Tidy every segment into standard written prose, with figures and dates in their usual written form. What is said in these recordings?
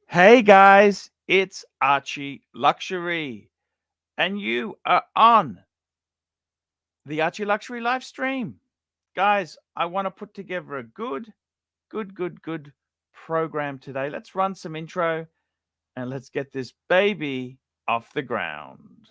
Hey guys, it's Archie Luxury, and you are on the Archie Luxury live stream. Guys, I want to put together a good program today. Let's run some intro and let's get this baby off the ground.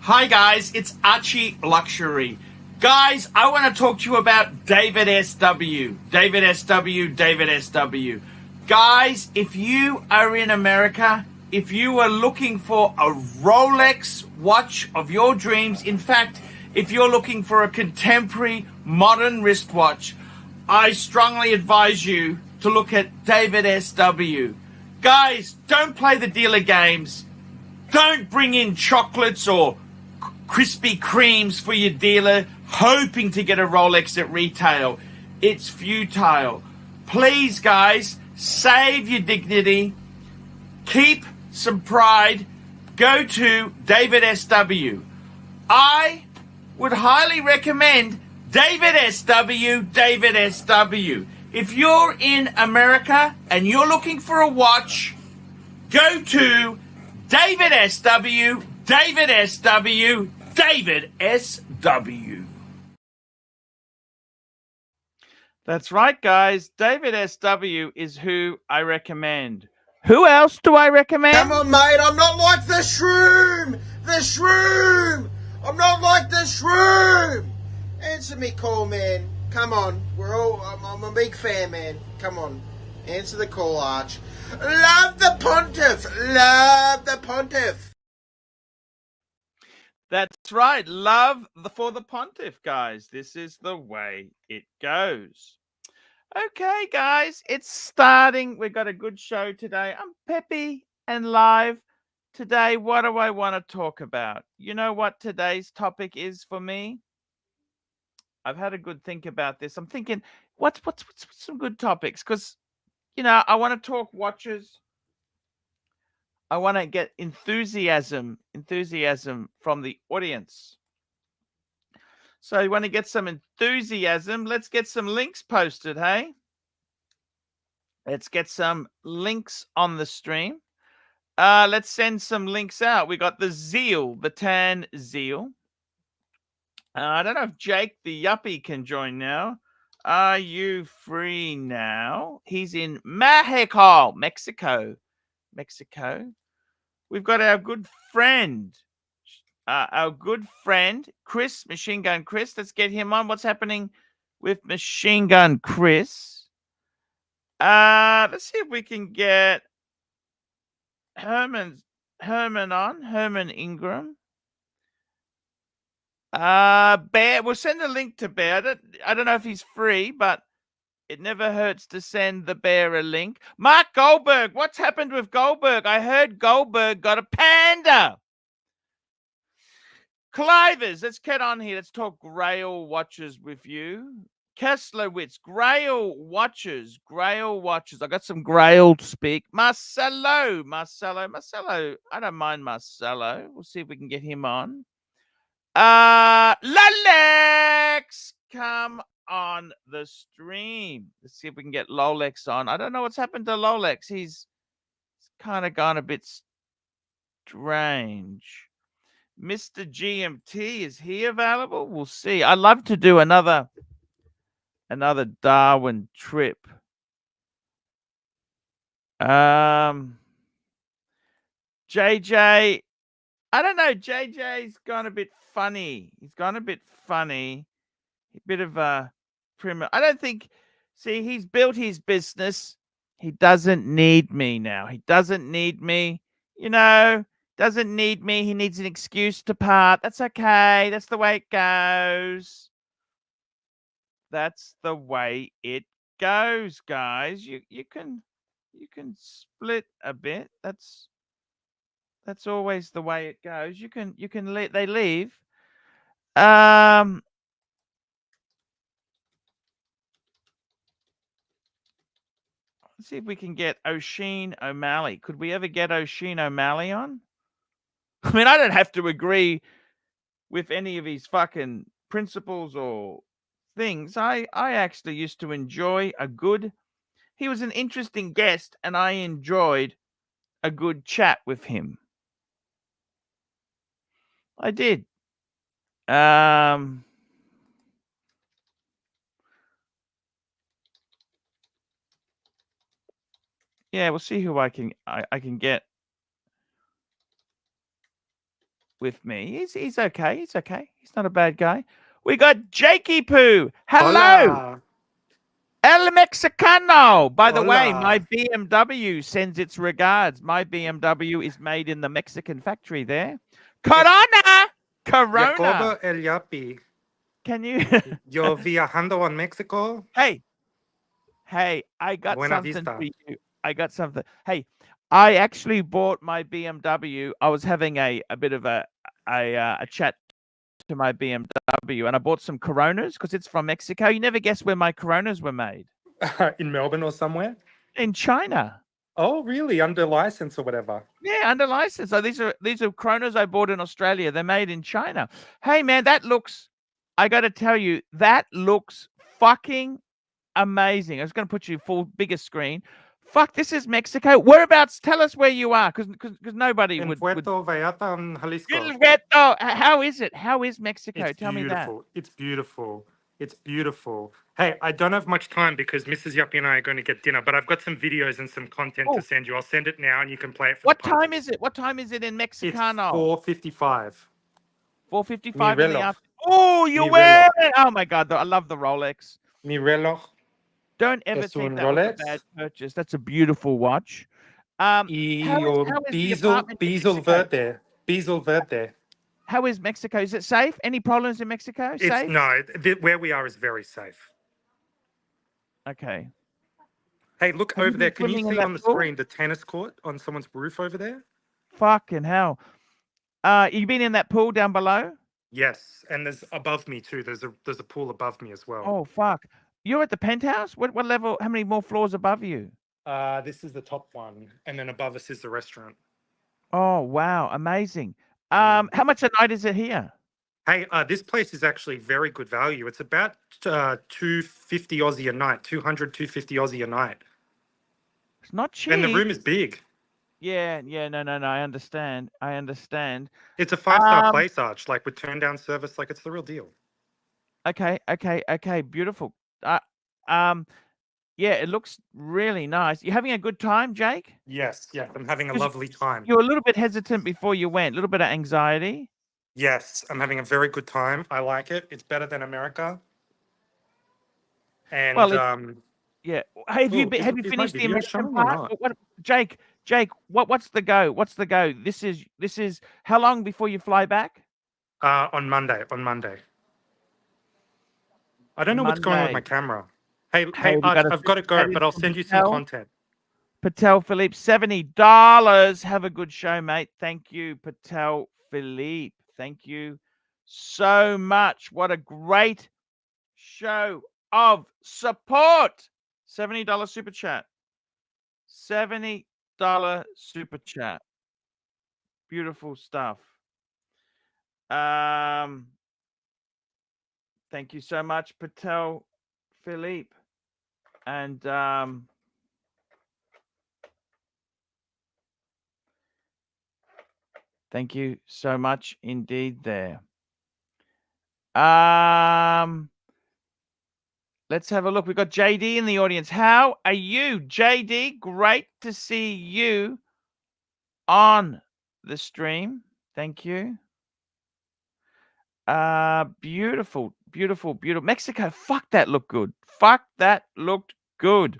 Hi guys, it's Archie Luxury. Guys, I want to talk to you about DavidSW. DavidSW. Guys, if you are in America, if you are looking for a Rolex watch of your dreams, in fact, if you're looking for a contemporary modern wristwatch, I strongly advise you to look at DavidSW. Guys, don't play the dealer games. Don't bring in chocolates or Krispy Kremes for your dealer hoping to get a Rolex at retail. It's futile. Please, guys, save your dignity. Keep some pride. Go to DavidSW. I would highly recommend DavidSW. If you're in America and you're looking for a watch, go to DavidSW. That's right, guys. DavidSW is who I recommend. Who else do I recommend? Come on, mate. I'm not like the shroom. I'm not like the shroom. Answer me call, man. Come on. I'm a big fan, man. Come on. Answer the call, Arch. Love the pontiff. That's right. Love for the pontiff, guys. This is the way it goes. Okay, guys, it's starting. We've got a good show today. I'm peppy and live. Today, what do I want to talk about? You know what today's topic is for me? I've had a good think about this. I'm thinking, what's some good topics? Because, I want to talk watches. I want to get enthusiasm from the audience. So you want to get some enthusiasm? Let's get some links posted, hey? Let's get some links on the stream. Let's send some links out. We got the Zeal, the Tan Zeal. I don't know if Jake the Yuppie can join now. Are you free now? He's in Mexico. We've got our good friend, Chris, Machine Gun Chris. Let's get him on. What's happening with Machine Gun Chris? Let's see if we can get Herman on. Herman Ingram. Bear. We'll send a link to Bear. I don't know if he's free, but it never hurts to send the Bear a link. Mark Goldberg. What's happened with Goldberg? I heard Goldberg got a panda. Clivers, let's get on here. Let's talk Grail watches with you. Kesslowitz, Grail watches. I got some Grail to speak. Marcelo. I don't mind Marcelo. We'll see if we can get him on. Lolex, come on the stream. Let's see if we can get Lolex on. I don't know what's happened to Lolex. He's kind of gone a bit strange. Mr. GMT, is he available? We'll see. I'd love to do another Darwin trip. JJ, I don't know. JJ's gone a bit funny. A bit of a primitive. I don't think See, he's built his business. He doesn't need me now. He doesn't need me. You know, doesn't need me. He needs an excuse to part. That's okay. That's the way it goes. That's the way it goes, guys. You can split a bit. That's always the way it goes. You can let they leave. Let's see if we can get Oisin O'Malley. Could we ever get Oisin O'Malley on? I mean, I don't have to agree with any of his fucking principles or things. I actually used to enjoy a good. He was an interesting guest, and I enjoyed a good chat with him. I did. Yeah, we'll see who I can get with me. He's okay. He's okay. He's not a bad guy. We got Jakey Poo. Hello. Hola. El Mexicano. By the way, Hola. my BMW sends its regards. My BMW is made in the Mexican factory there. Corona. Jacobo El Yapi. Can you? Yo viajando on Mexico. Hey, I got Buena something vista. for you. I got something. Hey, I actually bought my BMW. I was having a bit of a chat to my BMW, and I bought some Coronas because it's from Mexico. You never guess where my Coronas were made. In Melbourne or somewhere? In China. Oh, really? Under license or whatever? Yeah, under license. So these are Coronas I bought in Australia. They're made in China. Hey, man, that looks. I got to tell you, that looks fucking amazing. I was going to put you full bigger screen. Fuck, this is Mexico. Whereabouts? Tell us where you are, because nobody in would. Puerto Vallarta, in Jalisco. How is it? How is Mexico? It's Tell me that. It's beautiful. It's beautiful. Hey, I don't have much time because Mrs. Yapi and I are going to get dinner, but I've got some videos and some content to send you. I'll send it now and you can play it for What the time punters. is it? What time is it in It's Mexicano? 4:55. 4:55 in the reloj. afternoon. Oh, you're Mi wearing reloj. it. Oh my God, I love the Rolex. Mi reloj. Don't ever Es think un that was a Rolex. bad purchase. That's a beautiful watch. How is the apartment in Diesel Mexico? verde. Diesel verde. How is Mexico? Is it safe? Any problems in Mexico? Safe? Where we are is very safe. Okay. Hey, look Have you over there. been Can you swimming in see that on the pool? screen the tennis court on someone's roof over there? Fucking hell. You been in that pool down below? Yes, and there's above me too. There's a pool above me as well. Oh fuck. You're at the penthouse? What level? How many more floors above you? This is the top one, and then above us is the restaurant. Oh wow, amazing. How much a night is it here? Hey, this place is actually very good value. It's about 250 Aussie a night, 200, 250 Aussie a night. It's not cheap. And the room is big. Yeah, no. I understand. It's a 5-star place, Arch, like with turn down service, like it's the real deal. Okay. Beautiful. Yeah, it looks really nice. You having a good time, Jake? Yes, I'm having a lovely time. You were a little bit hesitant before you went, a little bit of anxiety. Yes, I'm having a very good time. I like it. It's better than America. And yeah. Have you finished the American part? What, Jake? What's the go? What's the go? This is how long before you fly back? On Monday. I don't know what's going on with my camera. Hey, I've got to go, but I'll send you some content. Patek Philippe, $70. Have a good show, mate. Thank you, Patek Philippe. Thank you so much. What a great show of support. $70 super chat. $70 super chat. Beautiful stuff. Thank you so much, Patek Philippe. And thank you so much indeed there. Let's have a look. We've got JD in the audience. How are you, JD? Great to see you on the stream. Thank you. Beautiful. Beautiful, beautiful. Mexico, fuck, that looked good. Fuck, that looked good.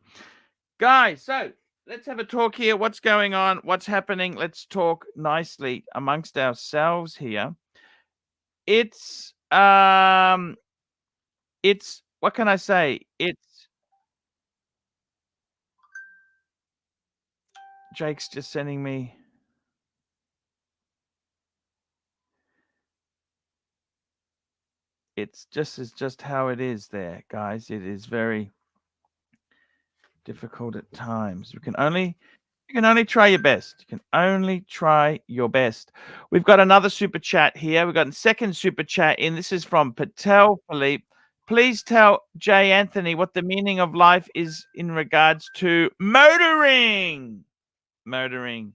Guys, so let's have a talk here. What's going on? What's happening? Let's talk nicely amongst ourselves here. It's what can I say? Jake's just sending me. It's just how it is there, guys. It is very difficult at times. You can only try your best. You can only try your best. We've got another super chat here. We've got a second super chat in. This is from Patek Philippe. Please tell Jay Anthony what the meaning of life is in regards to motoring. Motoring.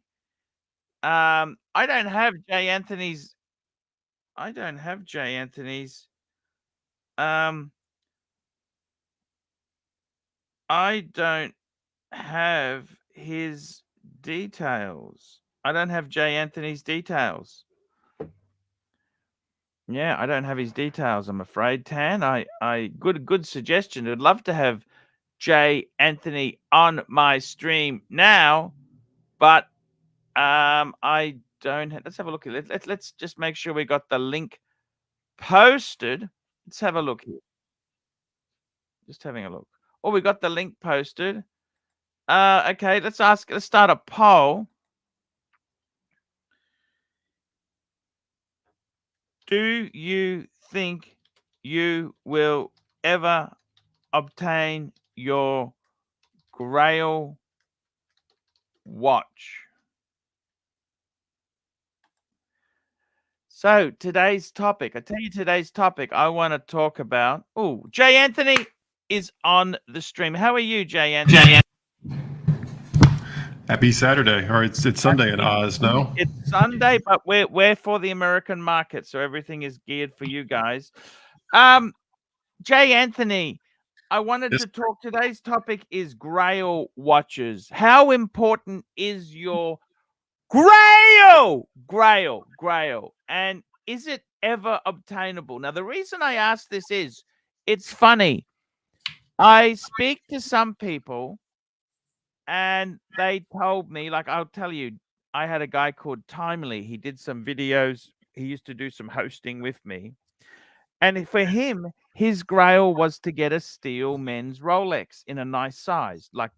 I don't have Jay Anthony's. I don't have Jay Anthony's. I don't have his details. I don't have Jay Anthony's details. Yeah, I don't have his details, I'm afraid, Tan. Good suggestion. I'd love to have Jay Anthony on my stream now, but I don't have, let's have a look here. Let's just make sure we got the link posted. Let's have a look here. Just having a look. Oh, we got the link posted. Okay, let's start a poll. Do you think you will ever obtain your Grail watch? So today's topic, I tell you today's topic I want to talk about. Oh, Jay Anthony is on the stream. How are you, Jay Anthony? Happy Saturday, or it's Sunday in Oz, no? It's Sunday, but we're for the American market, so everything is geared for you guys. Jay Anthony, I wanted to talk. Today's topic is Grail watches. How important is your Grail? Grail. And is it ever obtainable? Now, the reason I ask this is it's funny. I speak to some people and they told me, like, I'll tell you, I had a guy called Timely. He did some videos. He used to do some hosting with me. And for him, his Grail was to get a steel men's Rolex in a nice size. Like,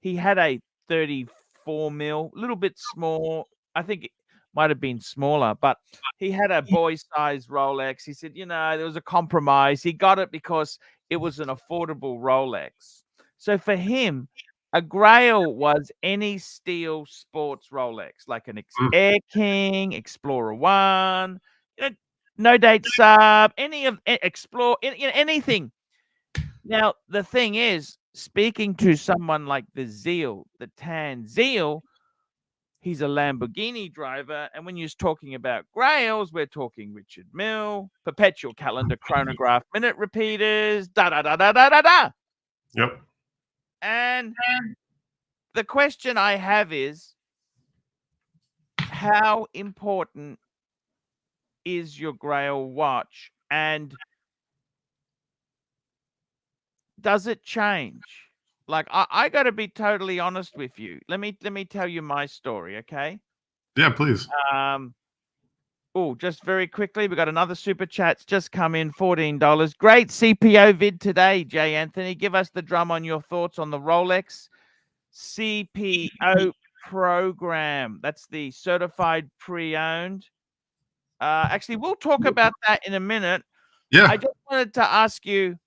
he had a 34 mil, a little bit small. I think it might have been smaller, but he had a boy size Rolex. He said, there was a compromise. He got it because it was an affordable Rolex. So for him, a Grail was any steel sports Rolex, like an Air King, Explorer 1, No Date Sub, any of Explore, anything. Now, the thing is, speaking to someone like the Tan Zeal, he's a Lamborghini driver. And when you're talking about Grails, we're talking Richard Mille, perpetual calendar, chronograph, minute repeaters, da-da-da-da-da-da-da. Yep. And the question I have is, how important is your Grail watch? And does it change? Like, I got to be totally honest with you. Let me tell you my story, okay? Yeah, please. Oh, just very quickly, we got another super chat's just come in, $14. Great CPO vid today, Jay Anthony. Give us the drum on your thoughts on the Rolex CPO program. That's the certified pre-owned. Actually, we'll talk about that in a minute. Yeah. I just wanted to ask you,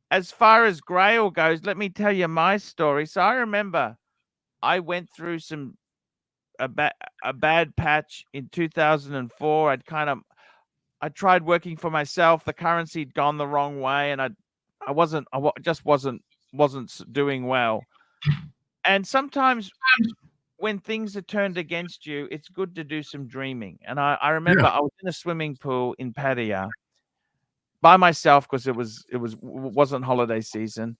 as far as Grail goes, let me tell you my story. So I remember I went through a bad patch in 2004. I tried working for myself. The currency had gone the wrong way, and I just wasn't doing well. And sometimes when things are turned against you, it's good to do some dreaming. And I remember I was in a swimming pool in Pattaya by myself because it wasn't holiday season.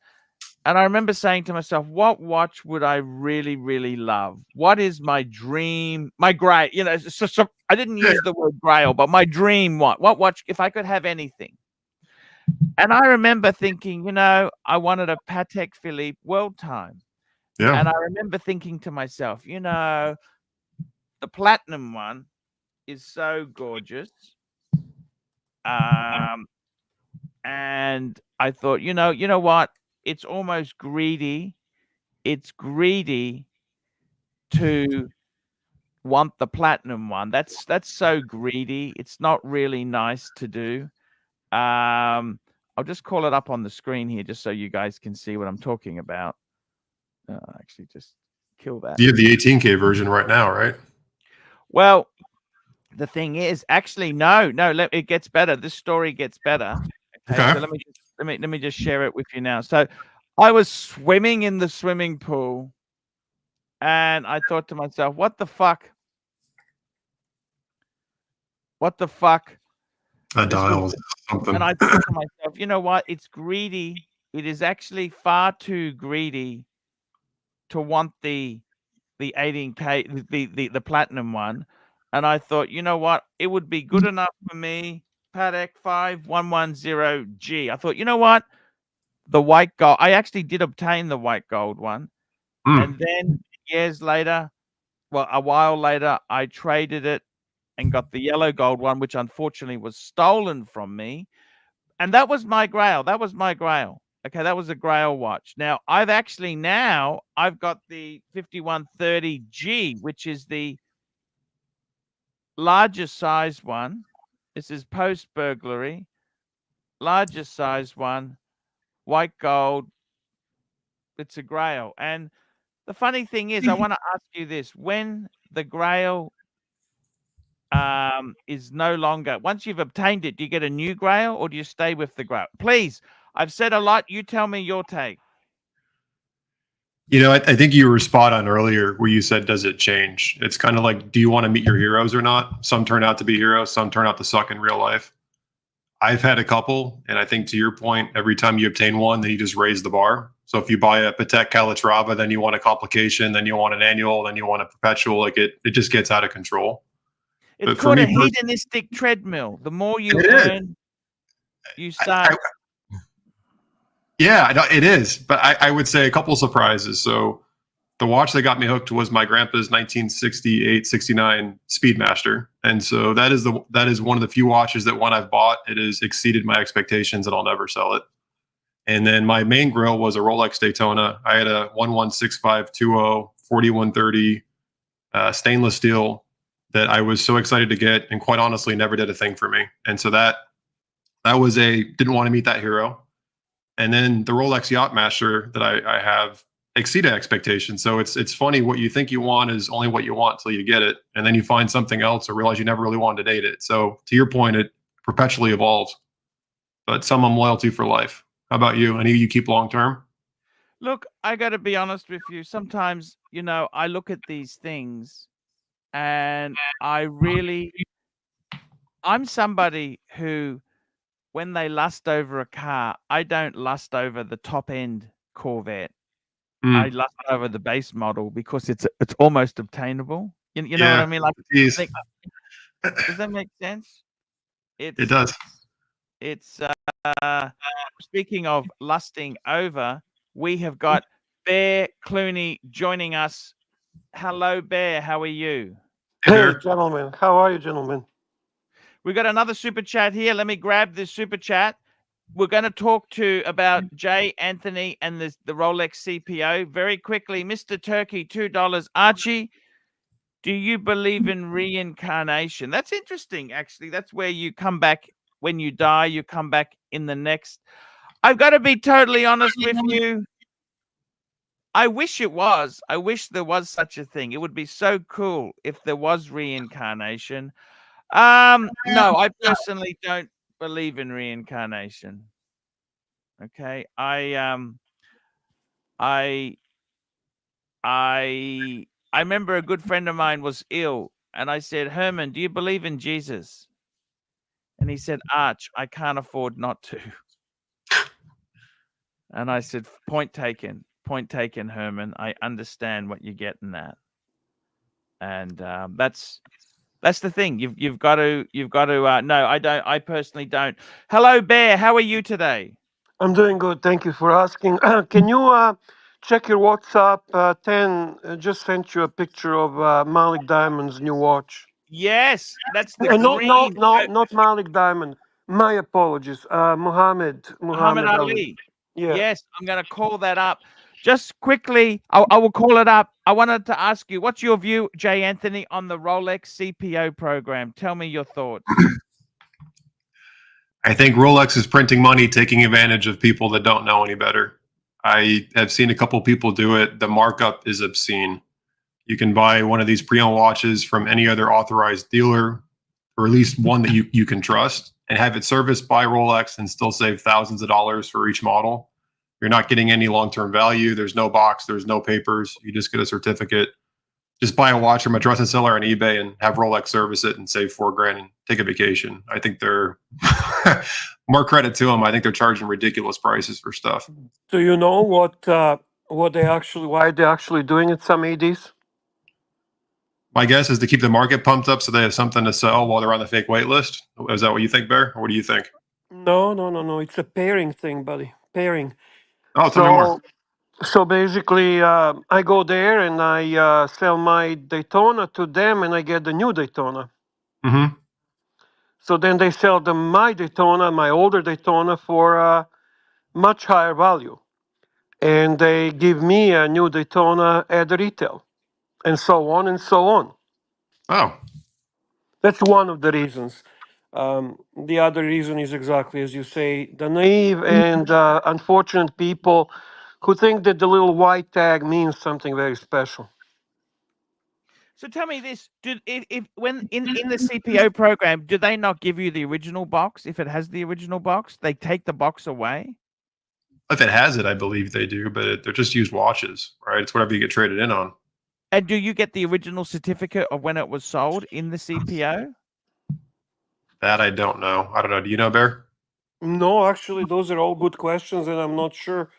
And I remember saying to myself, what watch would I really, really love? What is my dream, my Grail? So I didn't use the word Grail, but my dream what watch, if I could have anything. And I remember thinking, you know, I wanted a Patek Philippe World Time. Yeah. And I remember thinking to myself, you know, the platinum one is so gorgeous. And I thought, you know what? It's almost greedy. It's greedy to want the platinum one. That's so greedy. It's not really nice to do. I'll just call it up on the screen here just so you guys can see what I'm talking about. Actually, just kill that. You have the 18K version right now, right? Well, the thing is, actually, no, it gets better. This story gets better. Okay. So let me just share it with you now. So I was swimming in the swimming pool and I thought to myself, what the fuck? What the fuck? A dial is something. And I thought to myself, you know what? It's greedy. It is actually far too greedy to want the 18K, the platinum one. And I thought, you know what? It would be good enough for me. Patek 5110G. I thought, you know what? The white gold. I actually did obtain the white gold one. And then years later, well, a while later, I traded it and got the yellow gold one, which unfortunately was stolen from me. And that was my Grail. That was my Grail. Okay, that was a Grail watch. Now, I've got the 5130G, which is the largest size one. This is post-burglary. Largest size one. White gold. It's a Grail. And the funny thing is, I want to ask you this. When the Grail is no longer, once you've obtained it, do you get a new Grail or do you stay with the Grail? Please, I've said a lot. You tell me your take. You know, I think you were spot on earlier where you said, does it change? It's kind of like, do you want to meet your heroes or not? Some turn out to be heroes, some turn out to suck in real life. I've had a couple, and I think to your point, every time you obtain one, then you just raise the bar. So if you buy a Patek Calatrava, then you want a complication, then you want an annual, then you want a perpetual. Like it just gets out of control. It's called a hedonistic treadmill. The more you earn, you start. Yeah, it is. But I would say a couple of surprises. So the watch that got me hooked was my grandpa's 1968-69 Speedmaster. And so that is one of the few watches that when I've bought, it has exceeded my expectations and I'll never sell it. And then my main grill was a Rolex Daytona. I had a 116520 4130 stainless steel that I was so excited to get and quite honestly never did a thing for me. And so that was didn't want to meet that hero. And then the Rolex Yacht-Master that I have exceeded expectations. So it's funny, what you think you want is only what you want till you get it. And then you find something else or realize you never really wanted to date it. So to your point, it perpetually evolves, but some I'm loyalty for life. How about you? Any you keep long-term? Look, I got to be honest with you. Sometimes, you know, I look at these things and I'm somebody who, when they lust over a car, I don't lust over the top end Corvette. I lust over the base model because it's almost obtainable. You know what I mean? Like, does that make sense? It does. It's speaking of lusting over, we have got Bear Clooney joining us. Hello, Bear. How are you? Hey, gentlemen. How are you, gentlemen? We got another super chat here. Let me grab this super chat. We're going to talk about Jay Anthony and the Rolex CPO very quickly. Mr. Turkey, $2. Archie, do you believe in reincarnation? That's interesting, actually. That's where you come back when you die. You come back in the next. I've got to be totally honest with you. I wish it was. I wish there was such a thing. It would be so cool if there was reincarnation. No, I personally don't believe in reincarnation. Okay. I remember a good friend of mine was ill and I said, Herman, do you believe in Jesus? And he said, Arch, I can't afford not to. And I said, point taken, Herman. I understand what you get in that. And that's That's the thing. You've got to no, I don't. I personally don't. Hello, Bear. How are you today? I'm doing good. Thank you for asking. Can you check your WhatsApp? 10 just sent you a picture of Malik Diamond's new watch. Yes, that's the No, no, green. no, not Malik Diamond. My apologies. Muhammad Muhammad Ali. Ali. Yeah. Yes, I'm going to call that up. Just quickly, I will call it up. I wanted to ask you, what's your view, Jay Anthony, on the Rolex CPO program? Tell me your thoughts. I think Rolex is printing money, taking advantage of people that don't know any better. I have seen a couple people do it. The markup is obscene. You can buy one of these pre-owned watches from any other authorized dealer, or at least one that you can trust, and have it serviced by Rolex and still save thousands of dollars for each model. You're not getting any long-term value. There's no box. There's no papers. You just get a certificate. Just buy a watch from a trusted seller on eBay and have Rolex service it and save $4,000 and take a vacation. I think they're more credit to them. I think they're charging ridiculous prices for stuff. Do you know why they're actually doing it? Some ADs. My guess is to keep the market pumped up so they have something to sell while they're on the fake wait list. Is that what you think, Bear? Or what do you think? No. It's a pairing thing, buddy. Pairing. Oh, tell me more. So basically, I go there and I sell my Daytona to them, and I get the new Daytona. Mm-hmm. So then they sell my Daytona, my older Daytona, for much higher value, and they give me a new Daytona at the retail, and so on and so on. Oh, That's one of the reasons. The other reason is exactly as you say, the naive and unfortunate people who think that the little white tag means something very special. So tell me this: if when in the CPO program, do they not give you the original box? If it has the original box, they take the box away. if it has it, I believe they do, but they're just used watches, right? It's whatever you get traded in on. And do you get the original certificate of when it was sold in the CPO? That I don't know. I don't know. Do you know, Bear? No, actually, those are all good questions, and I'm not sure.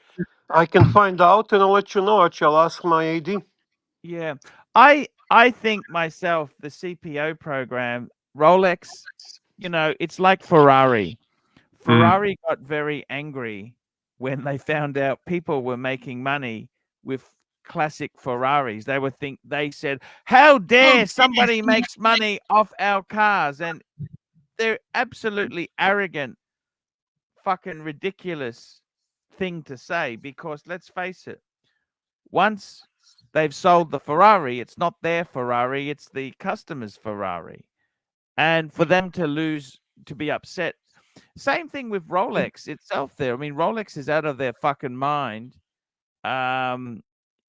I can find out, and I'll let you know. Archie, I'll ask my AD. Yeah, I think myself the CPO program, Rolex, it's like Ferrari. Ferrari got very angry when they found out people were making money with classic Ferraris. They said, "How dare somebody makes money off our cars?" And they're absolutely arrogant, fucking ridiculous thing to say, because let's face it, once they've sold the Ferrari, it's not their Ferrari, it's the customer's Ferrari. And for them to be upset. Same thing with Rolex itself there. I mean, Rolex is out of their fucking mind.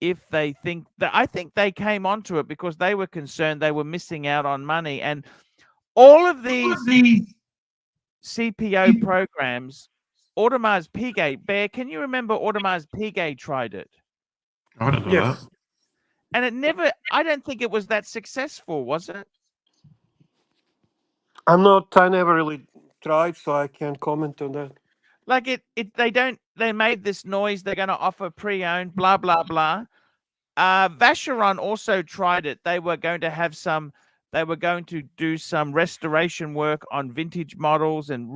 If they think that, I think they came onto it because they were concerned they were missing out on money. And all of these CPO programs, Audemars Piguet, Bear, can you remember Audemars Piguet tried it? I don't know that. And I don't think it was that successful, was it? I never really tried, so I can't comment on that. Like they made this noise, they're going to offer pre-owned, blah, blah, blah. Vacheron also tried it. They were going to do some restoration work on vintage models and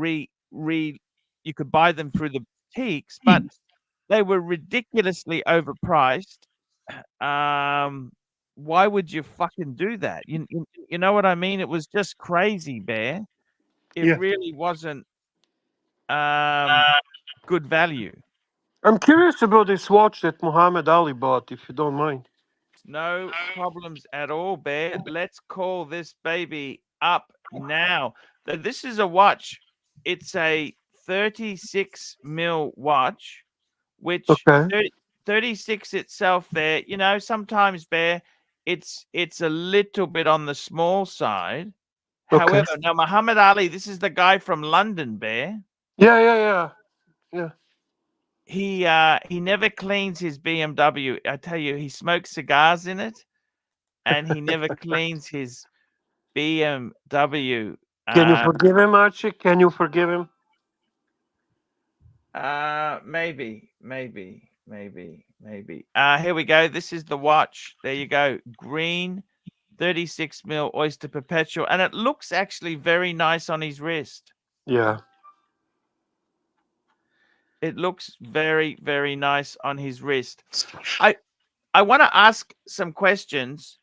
you could buy them through the boutiques, but they were ridiculously overpriced. Why would you fucking do that? You know what I mean? It was just crazy, Bear. It really wasn't good value. I'm curious about this watch that Muhammad Ali bought, if you don't mind. No problems at all, Bear. Let's call this baby up now. This is a watch. It's a 36 mil watch, which 36 itself there, sometimes, Bear, it's a little bit on the small side. However, now Muhammad Ali, this is the guy from London, Bear. Yeah. He never cleans his BMW. I tell you, he smokes cigars in it, and he never cleans his BMW. Can you forgive him, Archie? Can you forgive him? Maybe. Here we go. This is the watch. There you go. Green 36 mil Oyster Perpetual, and it looks actually very nice on his wrist. Yeah. It looks very, very nice on his wrist. I want to ask some questions.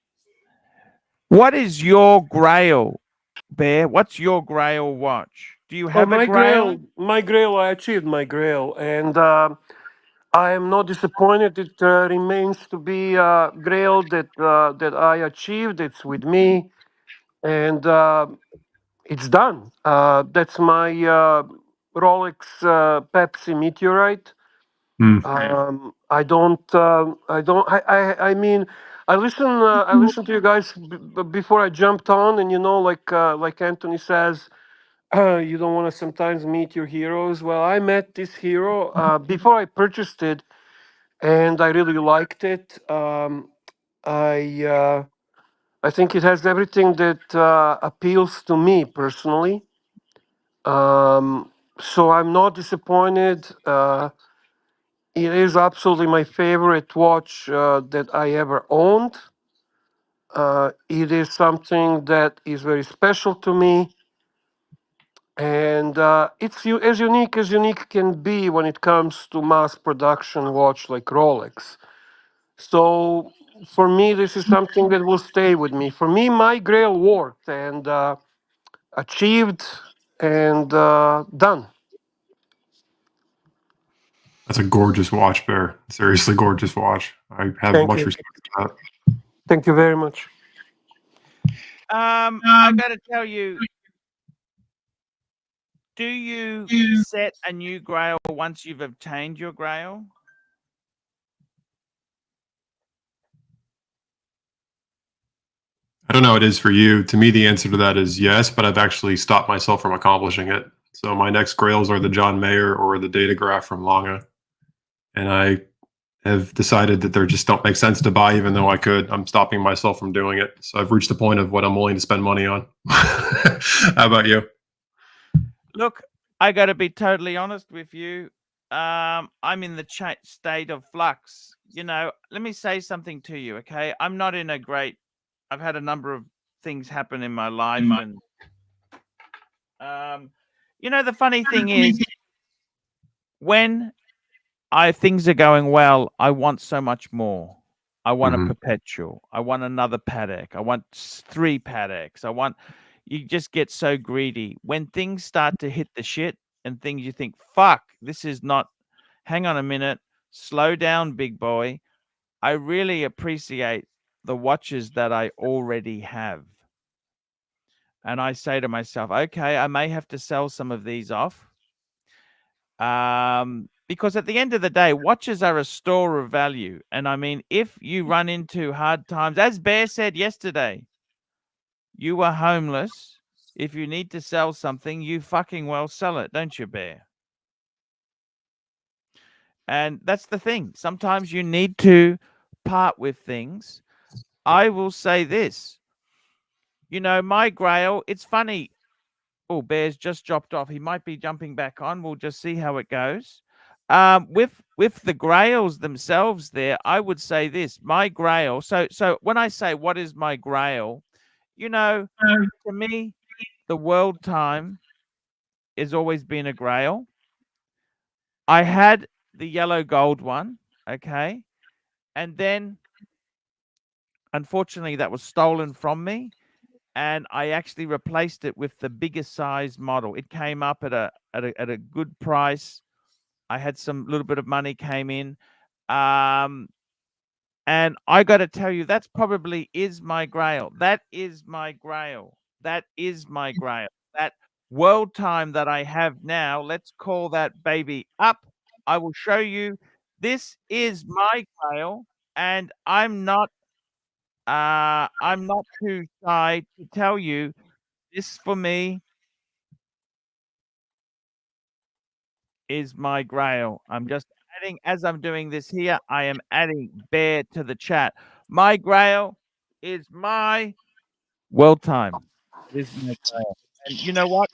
What is your Grail, Bear? What's your Grail watch? Do you have a Grail? My Grail, I achieved my Grail, and I am not disappointed. It remains to be Grail that I achieved. It's with me, and it's done. That's my Rolex Pepsi Meteorite. Hmm. I don't. I mean, I listen. I listened to you guys before I jumped on, and like Anthony says, you don't want to sometimes meet your heroes. Well, I met this hero before I purchased it, and I really liked it. I think it has everything that appeals to me personally. So I'm not disappointed. It is absolutely my favorite watch that I ever owned. It is something that is very special to me, and it's as unique can be when it comes to mass production watch like Rolex. So for me, this is something that will stay with me. For me, my Grail worked and achieved and done. That's a gorgeous watch, Bear. Seriously gorgeous watch. I have Thank much you. respect for that. Thank you very much. I got to tell you, do you set a new Grail once you've obtained your Grail? I don't know how it is for you. To me, the answer to that is yes, but I've actually stopped myself from accomplishing it. So my next grails are the John Mayer or the Datograph from Lange. And I have decided that they just don't make sense to buy, even though I could. I'm stopping myself from doing it. So I've reached the point of what I'm willing to spend money on. How about you? Look, I got to be totally honest with you. I'm in the state of flux. Let me say something to you, okay? I'm not in a great. I've had a number of things happen in my life, and the funny thing is, when things are going well, I want so much more. I want a perpetual. I want another Patek. I want 3 Pateks. You just get so greedy. When things start to hit the shit and things you think, fuck, this is not, hang on a minute, slow down, big boy. I really appreciate the watches that I already have. And I say to myself, okay, I may have to sell some of these off. Because at the end of the day, watches are a store of value. And I mean, if you run into hard times, as Bear said yesterday, you are homeless. If you need to sell something, you fucking well sell it, don't you, Bear? And that's the thing. Sometimes you need to part with things. I will say this. My Grail, it's funny. Oh, Bear's just dropped off. He might be jumping back on. We'll just see how it goes. With the Grails themselves there, I would say this. My Grail, so when I say what is my Grail, to me, the world time has always been a Grail. I had the yellow gold one, okay? And then, unfortunately, that was stolen from me. And I actually replaced it with the biggest size model. It came up at a good price. I had some little bit of money came in. And I got to tell you, that's probably is my Grail. That is my Grail. That is my Grail. That world time that I have now, let's call that baby up. I will show you. This is my Grail, and I'm not too shy to tell you this for me is my Grail. I'm just adding, as I'm doing this here, I am adding Bear to the chat. My Grail is my world time. It is my Grail. And you know what?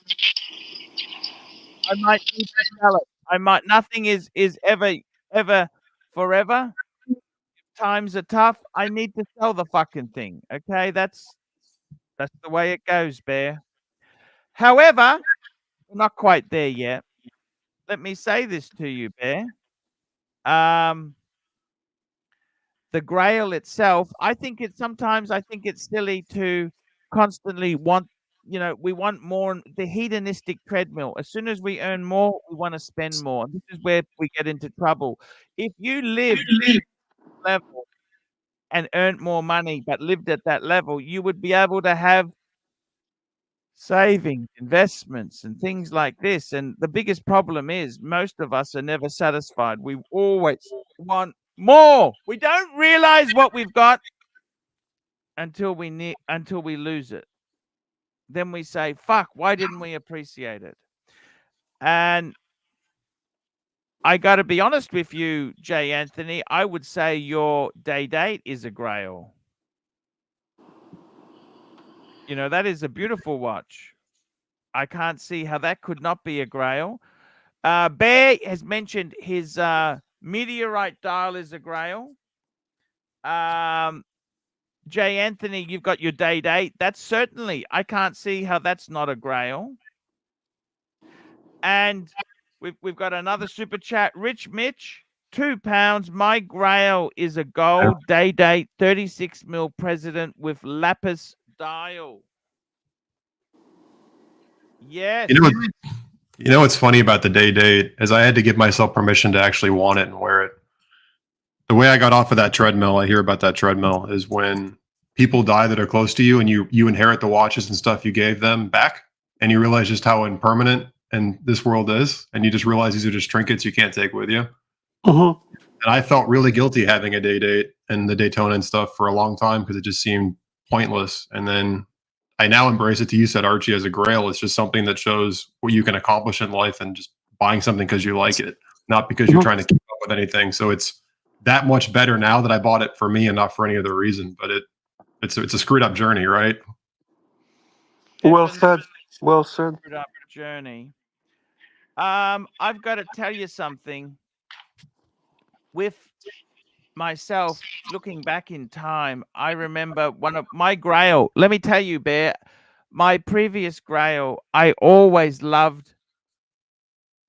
I might need to sell it. Nothing is ever forever. times are tough, I need to sell the fucking thing. Okay, that's the way it goes, Bear. However, we're not quite there yet. Let me say this to you, Bear. The Grail itself, I think it's silly to constantly want, we want more. The hedonistic treadmill. As soon as we earn more, we want to spend more. This is where we get into trouble. If you lived level and earned more money, but lived at that level, you would be able to have savings, investments, and things like this. And the biggest problem is most of us are never satisfied. We always want more. We don't realize what we've got until we lose it. Then we say, fuck, why didn't we appreciate it? And I got to be honest with you, Jay Anthony, I would say your day date is a Grail. That is a beautiful watch. I can't see how that could not be a Grail. Bear has mentioned his meteorite dial is a Grail. Jay Anthony, you've got your day date. That's certainly, I can't see how that's not a Grail. And we've got another super chat. Rich Mitch, £2. My Grail is a gold day date 36 mil president with lapis dial. Yes. You know what's funny about the day date is I had to give myself permission to actually want it and wear it. The way I got off of that treadmill, I hear about that treadmill, is when people die that are close to you and you inherit the watches and stuff you gave them back, and you realize just how impermanent and this world is, and you just realize these are just trinkets you can't take with you. Mm-hmm. And I felt really guilty having a day date and the Daytona and stuff for a long time because it just seemed pointless. And then I now embrace it, to you said, Archie, as a Grail. It's just something that shows what you can accomplish in life and just buying something because you like it, not because you're trying to keep up with anything. So it's that much better now that I bought it for me and not for any other reason. But it's a screwed up journey, right? Well said. Well said. Screwed up journey. I've got to tell you something. With myself, looking back in time, I remember one of my Grail. Let me tell you, Bear, my previous Grail, I always loved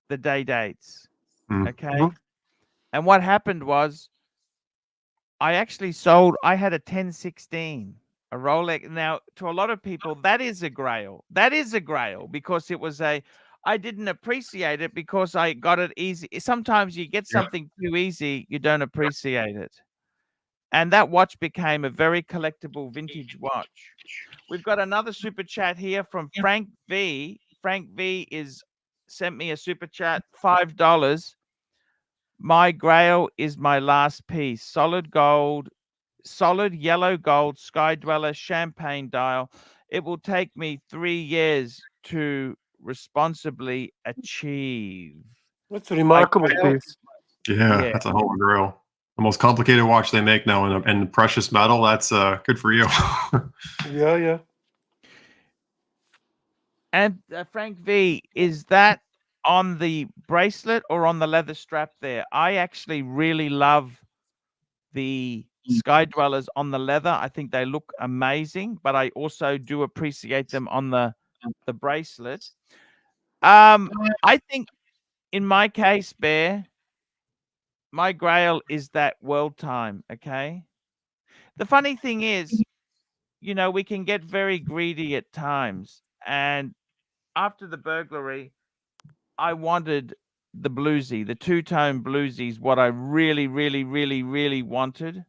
the day dates. Okay. Mm-hmm. And what happened was I actually sold, I had a 1016, a Rolex. Now, to a lot of people, that is a Grail. That is a Grail because it was I didn't appreciate it because I got it easy. Sometimes you get something too easy, you don't appreciate it. And that watch became a very collectible vintage watch. We've got another super chat here from Frank V. Frank V sent me a super chat, $5. My Grail is my last piece. Solid yellow gold Sky Dweller champagne dial. It will take me 3 years to responsibly achieve. That's a remarkable piece. Yeah, that's a whole Grail. The most complicated watch they make now in precious metal. That's good for you. Yeah. And Frank V, is that on the bracelet or on the leather strap there? I actually really love the Sky Dwellers on the leather. I think they look amazing, but I also do appreciate them on the bracelet. I think in my case, Bear, my Grail is that world time, okay? The funny thing is, we can get very greedy at times. And after the burglary, I wanted the bluesy, the two-tone bluesy is what I really, really, really, really wanted.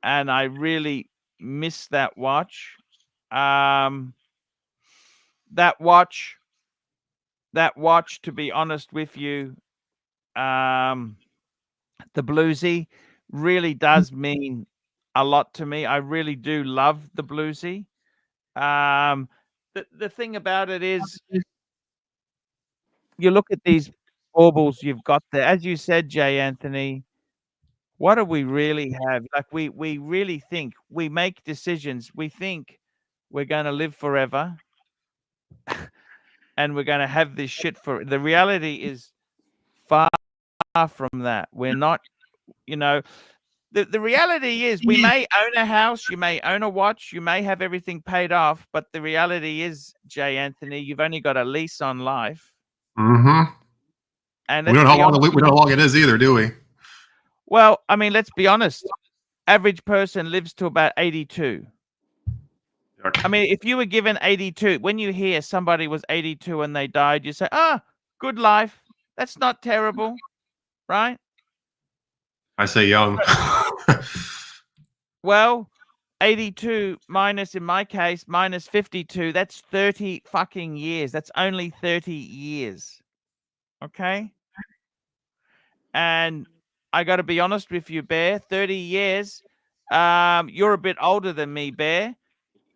And I really miss that watch. That watch, to be honest with you, the bluesy really does mean a lot to me. I really do love the bluesy. The thing about it is, you look at these baubles you've got there, as you said, Jay Anthony, what do we really have? Like we really think, we make decisions, we think we're going to live forever and we're going to have this shit for the reality is far from that. We're not, the the reality is we may own a house, you may own a watch, you may have everything paid off, but the reality is, Jay Anthony, you've only got a lease on life. Mm-hmm. And We don't know let's be how long honest. we don't know how long it is either, do we? Well, I mean, let's be honest. Average person lives to about 82. I mean, if you were given 82, when you hear somebody was 82 and they died, you say, "Ah, good life. That's not terrible," right? I say young. Well, 82 minus, in my case, minus 52, that's 30 fucking years. That's only 30 years. Okay? And I got to be honest with you, Bear, 30 years. You're a bit older than me, Bear.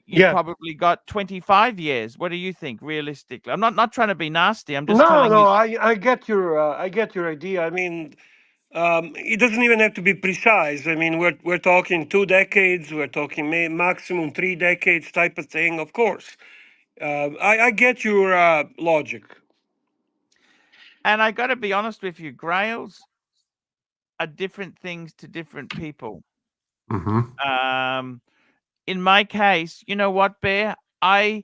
You've Yeah. probably got 25 years. What do you think, realistically? I'm not trying to be nasty. I'm just No, telling no, you. I get your idea. I mean, it doesn't even have to be precise. I mean, we're talking 2 decades. We're talking maximum 3 decades type of thing. Of course, I get your logic. And I got to be honest with you, grails are different things to different people. Mm-hmm. In my case, you know what, Bear? I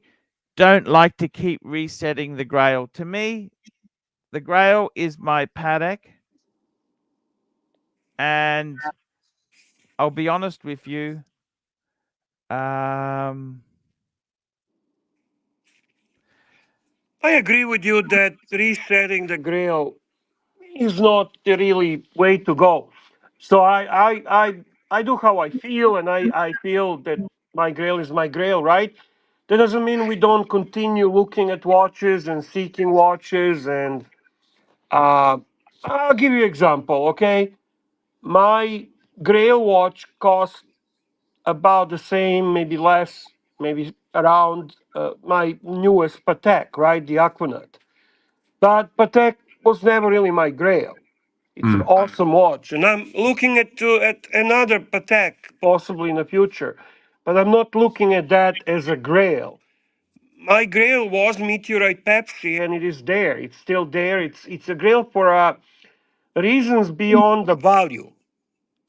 don't like to keep resetting the grail. To me, the grail is my Patek. And I'll be honest with you. I agree with you that resetting the Grail is not the really way to go. So I do how I feel, and I feel that my Grail is my Grail, right? That doesn't mean we don't continue looking at watches and seeking watches. And I'll give you an example, okay? My Grail watch costs about the same, maybe less, maybe around my newest Patek, right? The Aquanaut. But Patek was never really my Grail. It's an awesome watch, and I'm looking at another Patek possibly in the future, but I'm not looking at that as a Grail. My Grail was Meteorite Pepsi, and it is there. It's still there. It's a Grail for reasons beyond the value.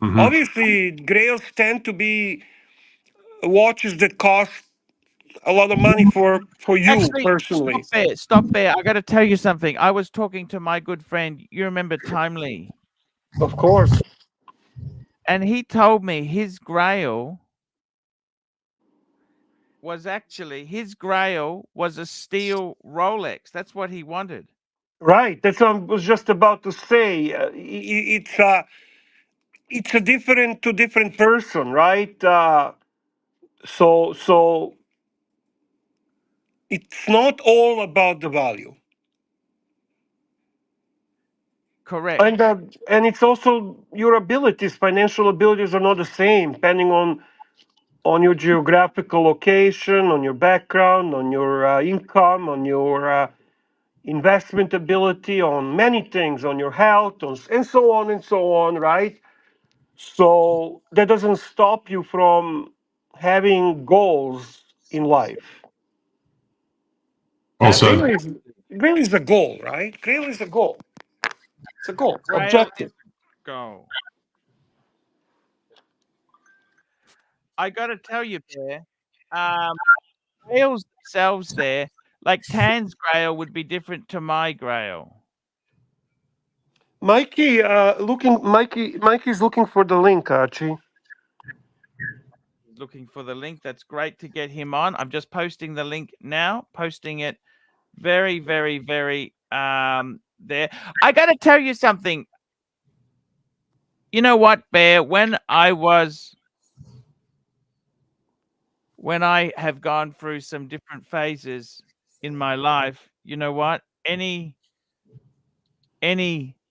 Mm-hmm. Obviously, Grails tend to be watches that cost a lot of money for you Actually, personally. stop there. I got to tell you something. I was talking to my good friend. You remember Timely? Of course. And he told me his grail was a steel Rolex. That's what he wanted. Right. That's what I was just about to say. It's a different to different person, right? So it's not all about the value. Correct. And it's also your abilities. Financial abilities are not the same, depending on your geographical location, on your background, on your income, on your investment ability, on many things, on your health, and so on, right? So that doesn't stop you from having goals in life. Well That's said. Grail is a goal, right? Grail is a goal. It's a goal, grail objective. is a goal. I got to tell you, Bear, grails themselves there, like Tan's grail would be different to my grail. Mikey's looking for the link, Archie. Looking for the link. That's great to get him on. I'm just posting the link now, posting it very, very, very there. I got to tell you something. You know what, Bear? When I have gone through some different phases in my life, you know what? Any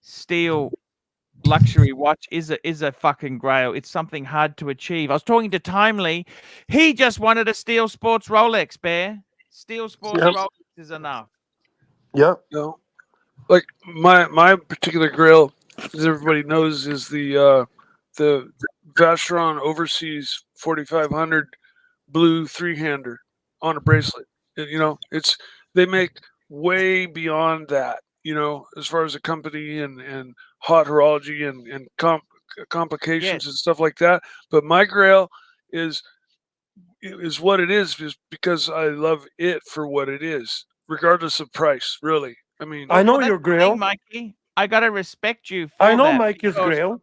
steel luxury watch is a fucking grail. It's something hard to achieve. I was talking to Timely. He just wanted a steel sports Rolex, Bear. Steel sports Yep. Rolex is enough. Yeah. No, like my particular grill, as everybody knows, is the Vacheron Overseas 4500 blue 3-hander on a bracelet. It's they make way beyond that. As far as the company and hot horology and complications and stuff like that. But my Grail is what it is because I love it for what it is, regardless of price. Really, I mean, I know that's your the thing, Grail. Mikey. I gotta respect you for I know that Mikey's because Grail.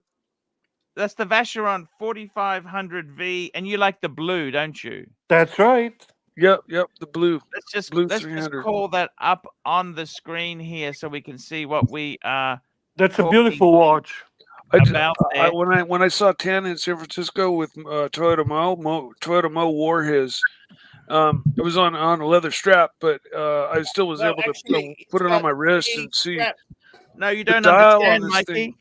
that's the Vacheron 4500V, and you like the blue, don't you? That's right. yep, the blue Let's just 300. call that up on the screen here so we can see what we are That's a talking beautiful watch. about there. When I saw Tan in San Francisco with Toyota Mo wore his. It was on a leather strap, but I still was able to put it on my wrist and see No, you the don't dial on understand, this Mikey. thing.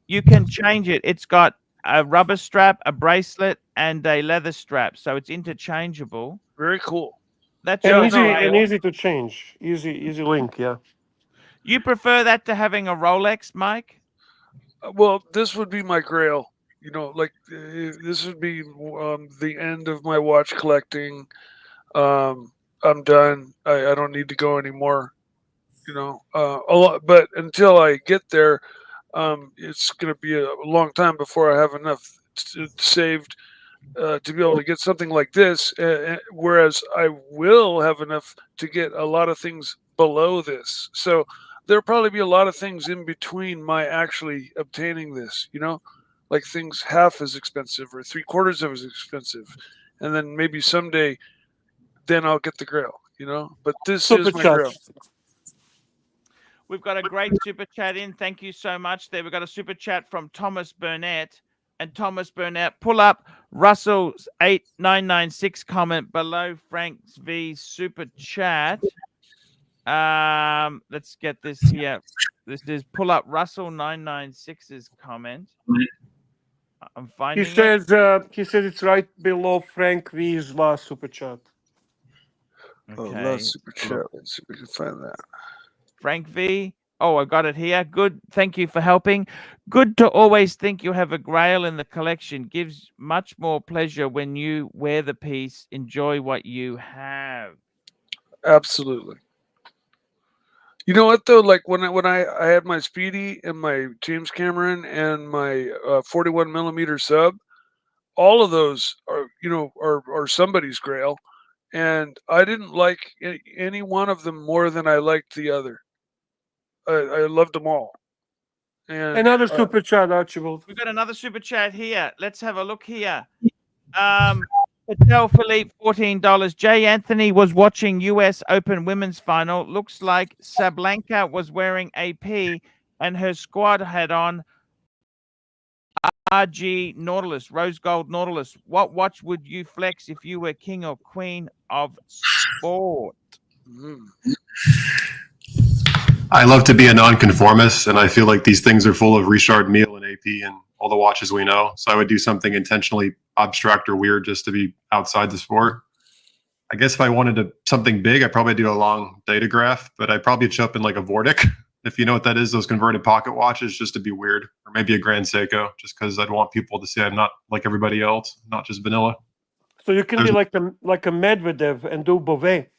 You can change it. It's got a rubber strap, a bracelet, and a leather strap, so it's interchangeable. Very cool. That's And your easy Grail. and easy to change. Easy link, yeah. You prefer that to having a Rolex, Mike? Well, this would be my Grail. You know, like this would be the end of my watch collecting. I'm done. I don't need to go anymore. You know, a lot, but until I get there, it's going to be a long time before I have enough saved to be able to get something like this. Whereas I will have enough to get a lot of things below this. So there'll probably be a lot of things in between my actually obtaining this. You know, like things half as expensive or 3/4 of as expensive, and then maybe someday, then I'll get the Grail. You know, but this Super is my chat. Grail. We've got a great super chat in. Thank you so much. There, we've got a super chat from Thomas Burnett. And Thomas Burnett, pull up Russell's 8996 comment below Frank's V super chat. Let's get this here. This is pull up Russell 996's comment. I'm finding He says it's right below Frank V's last super chat. it. Oh, Okay. last super chat. Let's see if we can find that. Frank V. Oh, I got it here. Good. Thank you for helping. Good to always think you have a Grail in the collection. Gives much more pleasure when you wear the piece. Enjoy what you have. Absolutely. You know what though? Like when I had my Speedy and my James Cameron and my 41 millimeter sub, all of those are somebody's Grail, and I didn't like any one of them more than I liked the other. I loved them all. And Another super chat, Archibald. We've got another super chat here. Let's have a look here. Patek Philippe, $14. Jay Anthony was watching US Open Women's Final. Looks like Sablanka was wearing AP and her squad had on RG Nautilus, rose gold Nautilus. What watch would you flex if you were king or queen of sport? I love to be a nonconformist, and I feel like these things are full of Richard Mille and AP and all the watches we know. So I would do something intentionally abstract or weird just to be outside the sport. I guess if I wanted something big, I'd probably do a long datograph, but I'd probably show up in like a Vortic, if you know what that is, those converted pocket watches, just to be weird, or maybe a Grand Seiko, just because I'd want people to see I'm not like everybody else, not just vanilla. So you can be like a Medvedev and do Beauvais.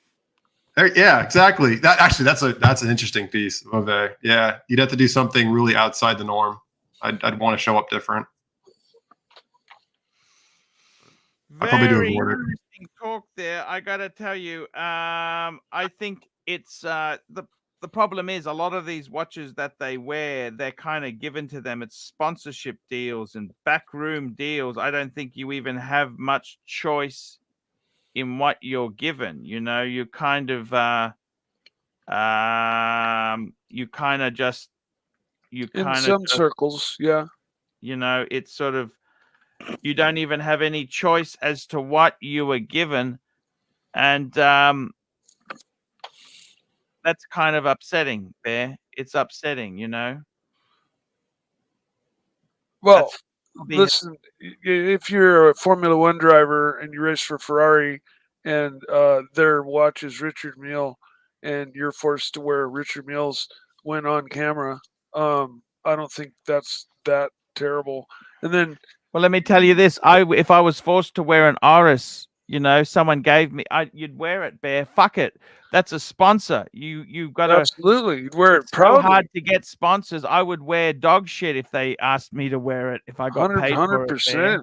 Yeah, exactly. That's an interesting piece. Beauvais. Yeah, you'd have to do something really outside the norm. I'd want to show up different. I'd probably do a border. Interesting talk there. I gotta tell you, I think it's the problem is a lot of these watches that they wear, they're kind of given to them. It's sponsorship deals and backroom deals. I don't think you even have much choice in what you're given. You know, you kind of in some circles, yeah. You know, it's sort of, you don't even have any choice as to what you were given. And that's kind of upsetting there. It's upsetting, you know. Well, listen, if you're a Formula One driver and you race for Ferrari and their watch is Richard Mille and you're forced to wear Richard Mille's when on camera, I don't think that's that terrible. And then, well, let me tell you this: if I was forced to wear an Oris You know, someone gave me. You'd wear it, Bear. Fuck it. That's a sponsor. You got to. Absolutely, you'd wear it It's so proudly. hard to get sponsors. I would wear dog shit if they asked me to wear it. If I got paid for it, Bear.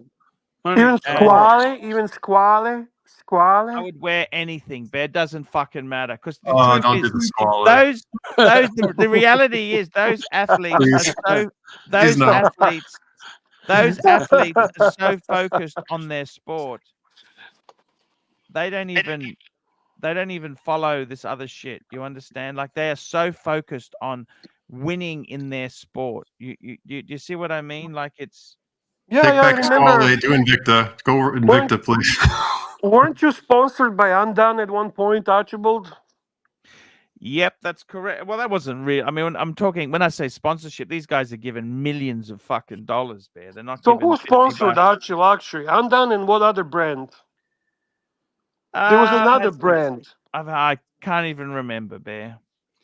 100%. Even And squally. I would wear anything, Bear. Doesn't fucking matter. Because the Oh, truth don't is, do the squalor. the reality is, those athletes Please. are so. not. Those athletes are so focused on their sport. They don't even follow this other shit. You understand? Like, they are so focused on winning in their sport. You see what I mean? Like, it's Yeah, Take yeah, I back remember. Squale, do Invicta. Go Invicta, please. Weren't you sponsored by Undone at one point, Archibald? Yep, that's correct. Well, that wasn't real. I mean, I'm talking when I say sponsorship, these guys are given millions of fucking dollars, Bear. They're not So giving who 50 sponsored bucks. ArchieLuxury? Undone and what other brand? There was another brand. I can't even remember, Bear.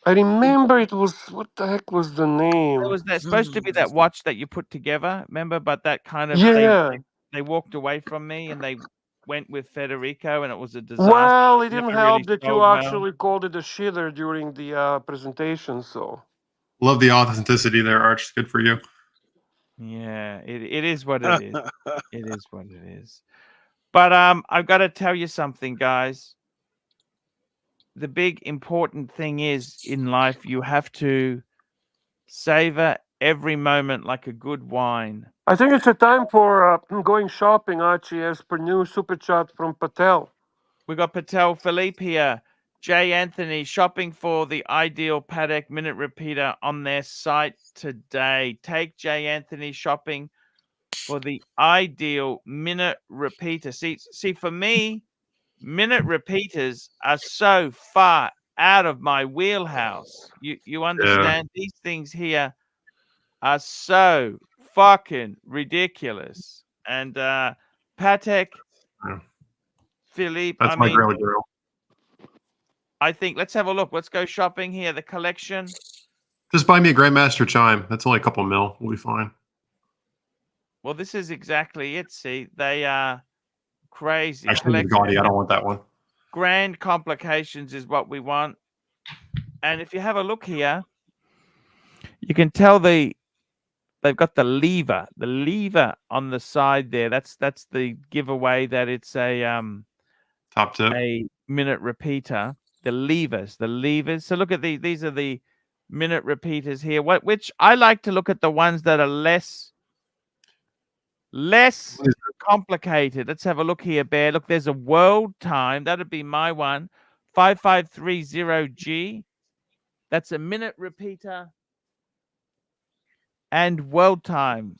I remember it was, what the heck was the name? There was supposed to be that watch that you put together, remember? But that kind of they walked away from me and they went with Federico, and it was a disaster. Well, it didn't Never help really that you sold well. actually called it a shitter during the presentation. So Love the authenticity there, Arch. Good for you. Yeah, it is what it is. It is what it is. But I've got to tell you something, guys. The big important thing is in life, you have to savor every moment like a good wine. I think it's a time for going shopping, Archie, as per new super chat from Patel. We got Patek Philippe here. Jay Anthony shopping for the ideal Patek minute repeater on their site today. Take Jay Anthony shopping for the ideal minute repeater. See, for me, minute repeaters are so far out of my wheelhouse. You understand? These things here are so fucking ridiculous. And Patek Philippe, That's my Grail girl. I think let's have a look. Let's go shopping here. The collection. Just buy me a Grandmaster chime. That's only a couple mil. We'll be fine. Well, this is exactly it. See, they are crazy. Actually, the Gaudy. I don't want that one. Grand complications is what we want. And if you have a look here, you can tell they've got the lever on the side there. That's the giveaway that it's a top tip, a minute repeater. The levers. So look at these are the minute repeaters here. Which I like to look at the ones that are less complicated. Let's have a look here, Bear. Look, there's a world time. That'd be my one. 5530G. That's a minute repeater and world time.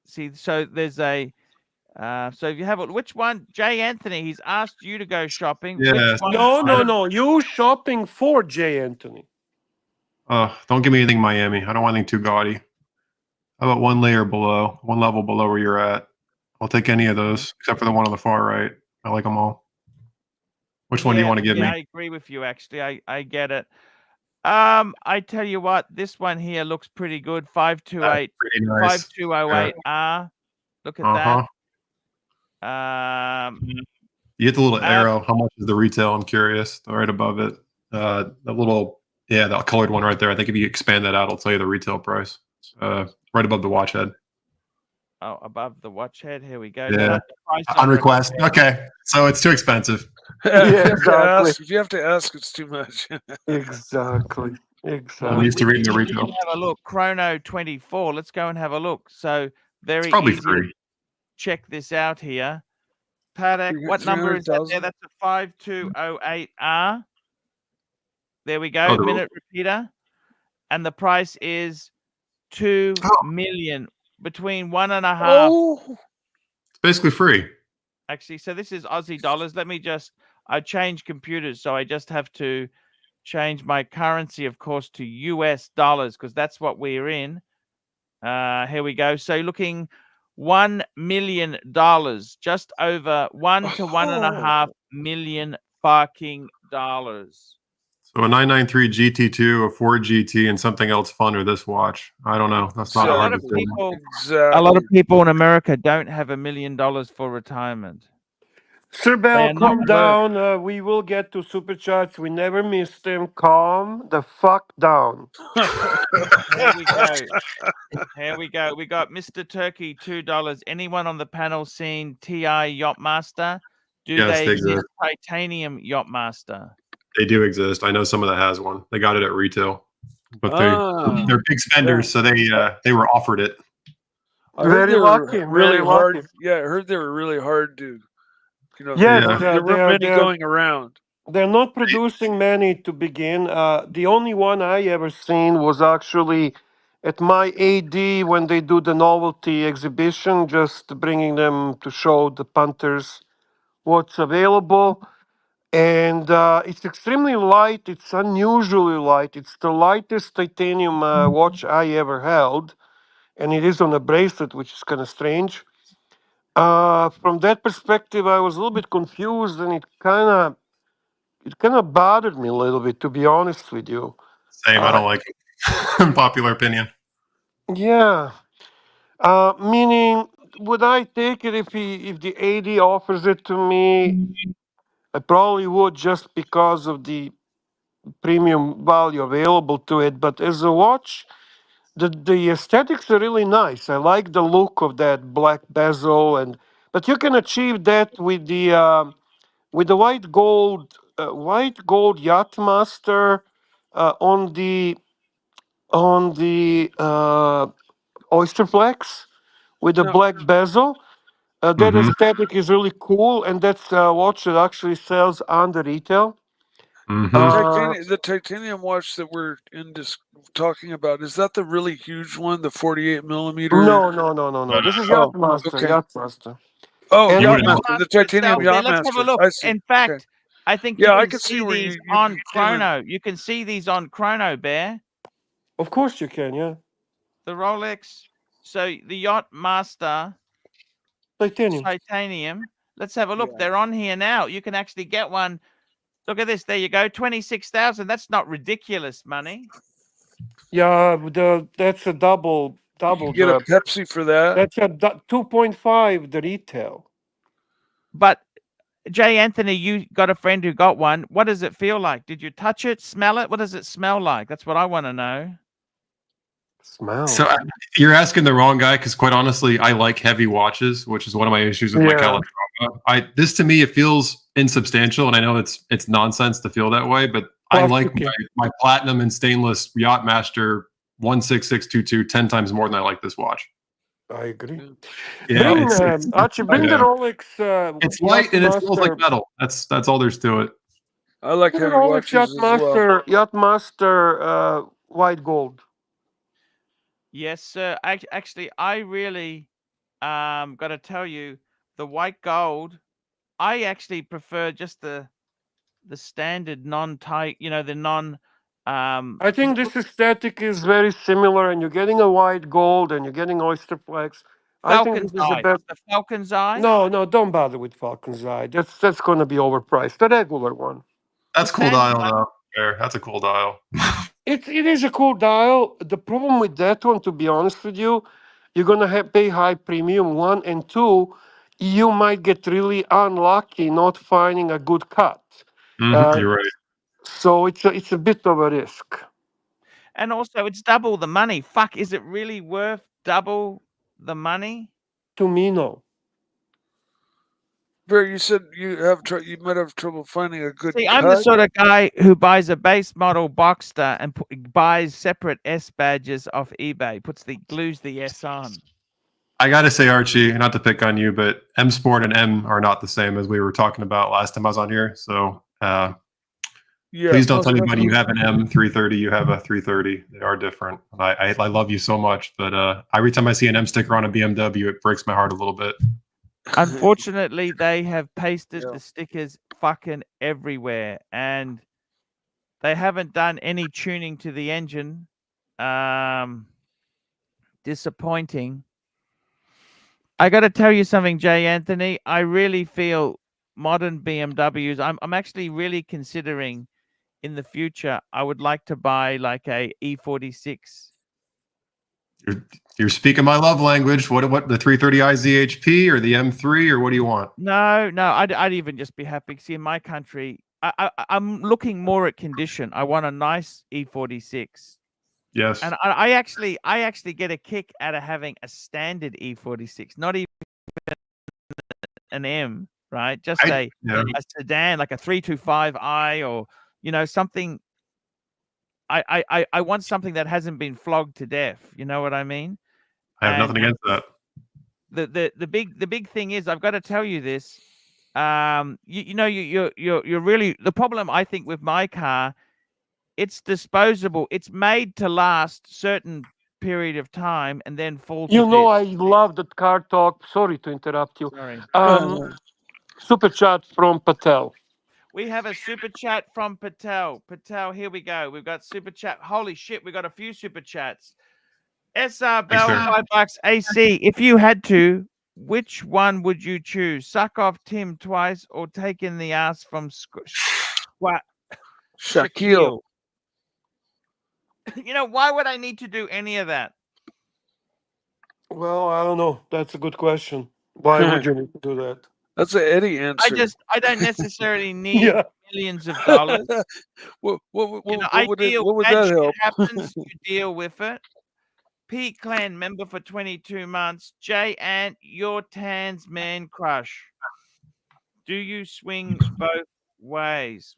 See, so there's a so if you have which one, Jay Anthony, he's asked you to go shopping. Yeah. No. You shopping for Jay Anthony. Don't give me anything Miami. I don't want anything too gaudy. How about one level below where you're at? I'll take any of those, except for the one on the far right. I like them all. Which one do you want to give me? I agree with you, actually. I get it. I tell you what, this one here looks pretty good. 528, pretty nice. 5208R. Look at that. You hit the little arrow. How much is the retail? I'm curious. Right above it. The little, the colored one right there. I think if you expand that out, it'll tell you the retail price. Right above the watch head. Oh, above the watch head. Here we go. Yeah. On request. Okay. So it's too expensive. Exactly. If you have to ask, it's too much. Exactly. I'm used to reading the retail. Have a look. Chrono 24. Let's go and have a look. So very probably easy. free. Check this out here. Patek, what number is that there? That's a 5208R. There we go. Minute repeater. And the price is 2 million. Between 1.5. It's basically free. Actually, so this is Aussie dollars. Let me I changed computers, so I just have to change my currency, of course, to US dollars, because that's what we're in. Here we go. So looking $1 million, just over 1 to 1.5 million fucking dollars. So a 993 GT2, a 4 GT, and something else fun with this watch. I don't know. That's not hard to do. A lot of people in America don't have $1 million for retirement. Sir They Bell, are not calm down. We will get to super chats. We never miss them. Calm the fuck down. Here we go. Here we go. We got Mr. Turkey, $2. Anyone on the panel seen TI Yacht-Master? Do Yes, they they exist? exist. Titanium Yacht-Master. They do exist. I know someone that has one. They got it at retail, but Ah, they're big spenders, so they were offered it. I heard Very they were lucky. really Very hard. lucky. Yeah, I heard they were really hard to. You know, Yes, Yeah. there weren't many going around. they're not producing many to begin. The only one I ever seen was actually at my AD when they do the novelty exhibition, just bringing them to show the punters what's available. And it's extremely light. It's unusually light. It's the lightest titanium watch I ever held, and it is on a bracelet, which is kind of strange. From that perspective, I was a little bit confused, and it kind of bothered me a little bit, to be honest with you. Same. I don't like it. Popular opinion. Yeah. Meaning, would I take it if the AD offers it to me? I probably would, just because of the premium value available to it. But as a watch, the aesthetics are really nice. I like the look of that black bezel, but you can achieve that with the white gold Yacht-Master on the Oysterflex with the No, black bezel. That Mm-hmm. aesthetic is really cool, and that's a watch that actually sells on the retail. Mm-hmm. the titanium watch that we're talking about, is that the really huge one, the 48 millimeter? No. This is Oh, Yacht-Master. okay. Yacht-Master. Oh, And You would Yacht-Master, the titanium Itself there. Let's have a Yacht-Master. look. I see. In fact, Okay. I think Yeah, you I can can see see where these you on came in. chrono. You can see these on chrono, Bear. Of course you can, yeah. The Rolex. So the Yacht-Master Titanium. Let's have a look. Yeah. They're on here now. You can actually get one. Look at this. There you go. 26,000. That's not ridiculous money. Yeah, that's a double. You get a Pepsi for that. That's a 2.5 the retail. But Jay Anthony, you got a friend who got one. What does it feel like? Did you touch it, smell it? What does it smell like? That's what I want to know. Smell. So you're asking the wrong guy, because quite honestly, I like heavy watches, which is one of my issues with my Calatrava. This to me, it feels insubstantial, and I know it's nonsense to feel that way, but I like my platinum and stainless Yacht-Master 16622 10 times more than I like this watch. I agree. Yeah, Archie, bring the Rolex. It's light and it smells like metal. That's all there's to it. I like heavy watches as well. Yacht-Master white gold. Yes, sir. Actually, I really got to tell you, the white gold, I actually prefer just the standard non-tight, the non. I think this aesthetic is very similar, and you're getting a white gold, and you're getting Oysterflex. I think this is the best. The Falcon's Eye? No, don't bother with Falcon's Eye. That's going to be overpriced. The regular one. That's cool dial, though. That's a cool dial. It is a cool dial. The problem with that one, to be honest with you, you're going to pay high premium, one, and two, you might get really unlucky not finding a good cut. You're right. So it's a bit of a risk. And also, it's double the money. Fuck, is it really worth double the money? To me, no. Barry, you said you might have trouble finding a good cut. I'm the sort of guy who buys a base model Boxster and buys separate S badges off eBay, glues the S on. I got to say, Archie, not to pick on you, but M Sport and M are not the same as we were talking about last time I was on here. So please don't tell anybody you have an M330, you have a 330. They are different. I love you so much, but every time I see an M sticker on a BMW, it breaks my heart a little bit. Unfortunately, they have pasted the stickers fucking everywhere, and they haven't done any tuning to the engine. Disappointing. I got to tell you something, Jay Anthony. I really feel modern BMWs. I'm actually really considering in the future. I would like to buy like a E46. You're speaking my love language. What the 330i ZHP or the M3 or what do you want? No, I'd even just be happy. See, in my country, I'm looking more at condition. I want a nice E46. Yes. And I actually get a kick out of having a standard E46, not even an M, right? Just a sedan, like a 325i or, something. I want something that hasn't been flogged to death. You know what I mean? I have nothing against that. The big thing is, I've got to tell you this. You're really, the problem I think with my car, it's disposable. It's made to last certain period of time and then fall to You know, bits. I love that car talk. Sorry to interrupt you. Sorry. Super chat from Patel. We have a super chat from Patel. Patel, here we go. We've got super chat. Holy shit, we got a few super chats. SR Bell, $5 AC. If you had to, which one would you choose? Suck off Tim twice or take in the ass from Shaquille? Why would I need to do any of that? Well, I don't know. That's a good question. Why would you need to do that? That's an Eddie answer. I don't necessarily need millions of dollars. What would that help? happens, you deal with it. Pete Clan member for 22 months. Jay Ant, your Tans man crush. Do you swing both ways?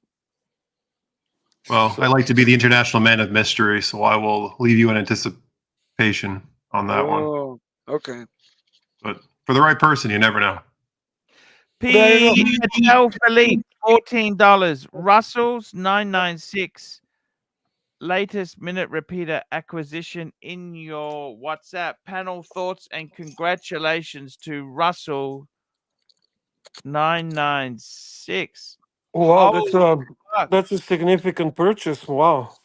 Well, I like to be the international man of mystery, so I will leave you in anticipation on that one. Okay. But for the right person, you never know. Patek Philippe, $14. Russell's $996. Latest minute repeater acquisition in your WhatsApp panel. Thoughts and congratulations to Russell 996. Wow, that's a significant purchase. Wow.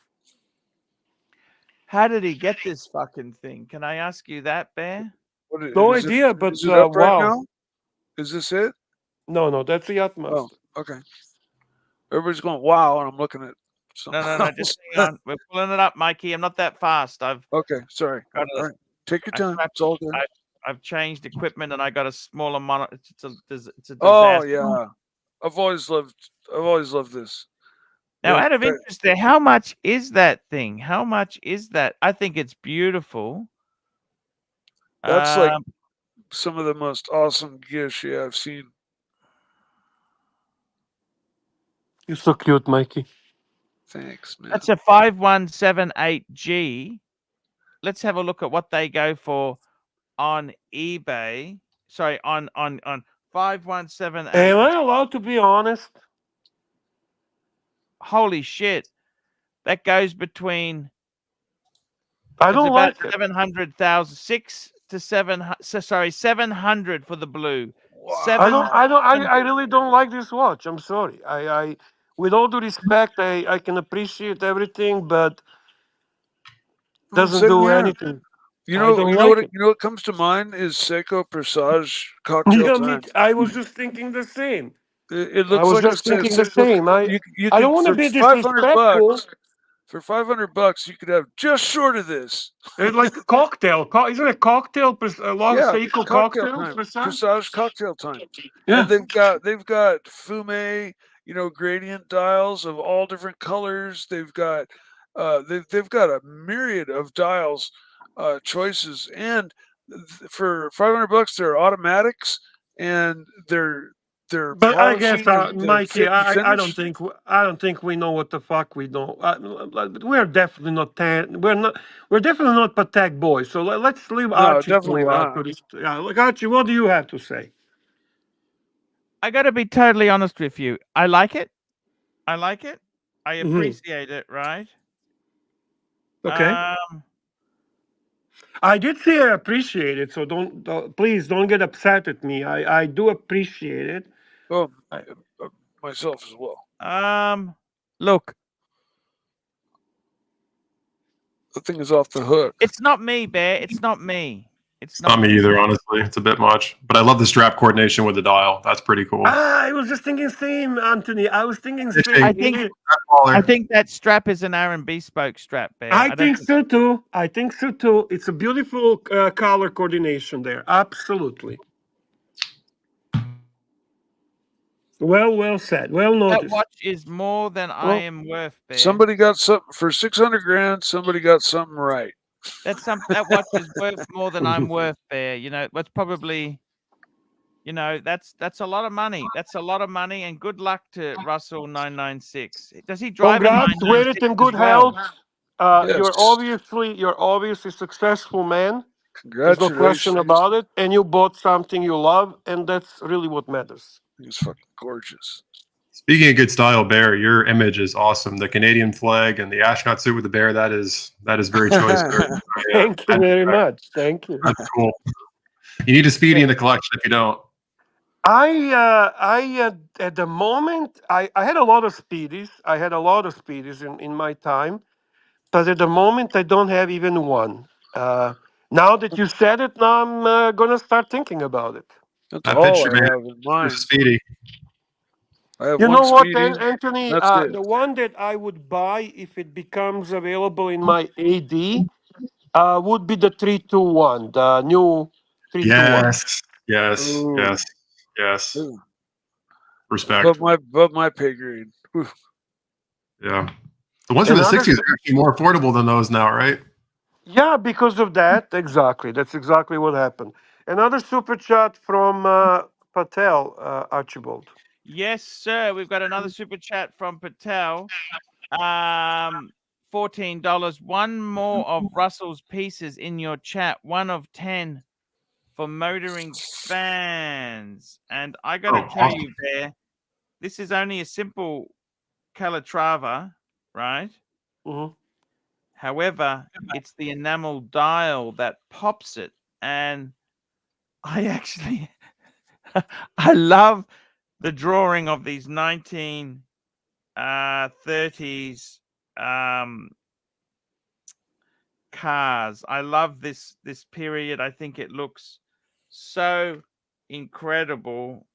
How did he get this fucking thing? Can I ask you that, Bear? No idea, but is it up right wow. now? Is this it? No, that's the Yacht-Master. Oh, okay. Everybody's going, wow, and I'm looking at No, just hang on. We're pulling it up, Mikey. I'm not that fast. Okay, sorry. All right. Take your time. It's all good. I've changed equipment and I got a smaller monitor. It's a disaster. Oh yeah. I've always loved this. Now, out of interest there, how much is that thing? How much is that? I think it's beautiful. That's like some of the most awesome gifts I've seen. You're so cute, Mikey. Thanks, man. That's a 5178G. Let's have a look at what they go for on eBay. Sorry, on 5178. Am I allowed to be honest? Holy shit. That goes between I don't like 700,000, 6 to 7. Sorry, 700 for the blue. Wow. I really don't like this watch. I'm sorry. I with all due respect, I can appreciate everything, but doesn't do anything. You know what comes to mind is Seiko Presage cocktail time. I was just thinking the same. It looks like just thinking the same. I don't want to be disrespectful. For $500, you could have just short of this. It's like a cocktail. Isn't it a cocktail? Seiko cocktail. Presage cocktail time. Yeah. And they've got fume, gradient dials of all different colors. They've got they've got a myriad of dials choices, and for $500 they're automatics and they're but I guess Mikey, I don't think we know what the fuck we know. We're definitely not we're definitely not Patek boys. So let's leave Archie to this. Look, Archie, what do you have to say? I got to be totally honest with you. I like it. I appreciate it, right? Okay. I did say I appreciate it, so please don't get upset at me. I do appreciate it. Oh, myself as well. Look, the thing is off the hook. It's not me, Bear. It's not me. It's Not me either, honestly. It's a bit much. But I love the strap coordination with the dial. That's pretty cool. I was just thinking same, Anthony. I was thinking Fishing. same. I think that strap is an R&B spoke strap, Bear. I think so too. I think so too. It's a beautiful color coordination there. Absolutely. Well said. Well That noticed. watch is more than I am worth, Bear. Somebody got something for 600 grand. Somebody got something right. That watch is worth more than I'm worth, Bear. You know, that's probably, you know, that's a lot of money. That's a lot of money, and good luck to Russell 996. Does he drive Congrats, a wear it 996 in good as well? health. Yes. You're obviously a successful man. There's no Congratulations. question about it. And you bought something you love, and that's really what matters. He's fucking gorgeous. Speaking of good style, Bear, your image is awesome. The Canadian flag and the astronaut suit with the bear, that is very choice. Thank you very much. Thank you. That's cool. You need a Speedy in the collection if you don't. I at the moment I had a lot of speedies. I had a lot of speedies in my time, but at the moment I don't have even one. Now that you said it, now I'm gonna start thinking about it. That's That all picture, I man. have in mind. Speedy. I have You one know what, Speedy. Anthony? That's it. The one that I would buy if it becomes available in my AD would be the 321, the new 321. Yes. Ooh. Respect. But my pay grade. Whew. Yeah. The ones from the 60s are actually more affordable than those now, right? Yeah, because of that, exactly. That's exactly what happened. Another super chat from Patel, Archibald. Yes, sir. We've got another super chat from Patel. $14. One more of Russell's pieces in your chat. 1 of 10 for motoring fans. And I got to tell you, Bear, this is only a simple Calatrava, right? Mm-hmm. However, it's the enamel dial that pops it. And I actually, I love the drawing of these 1930s cars. I love this period. I think it looks so incredible.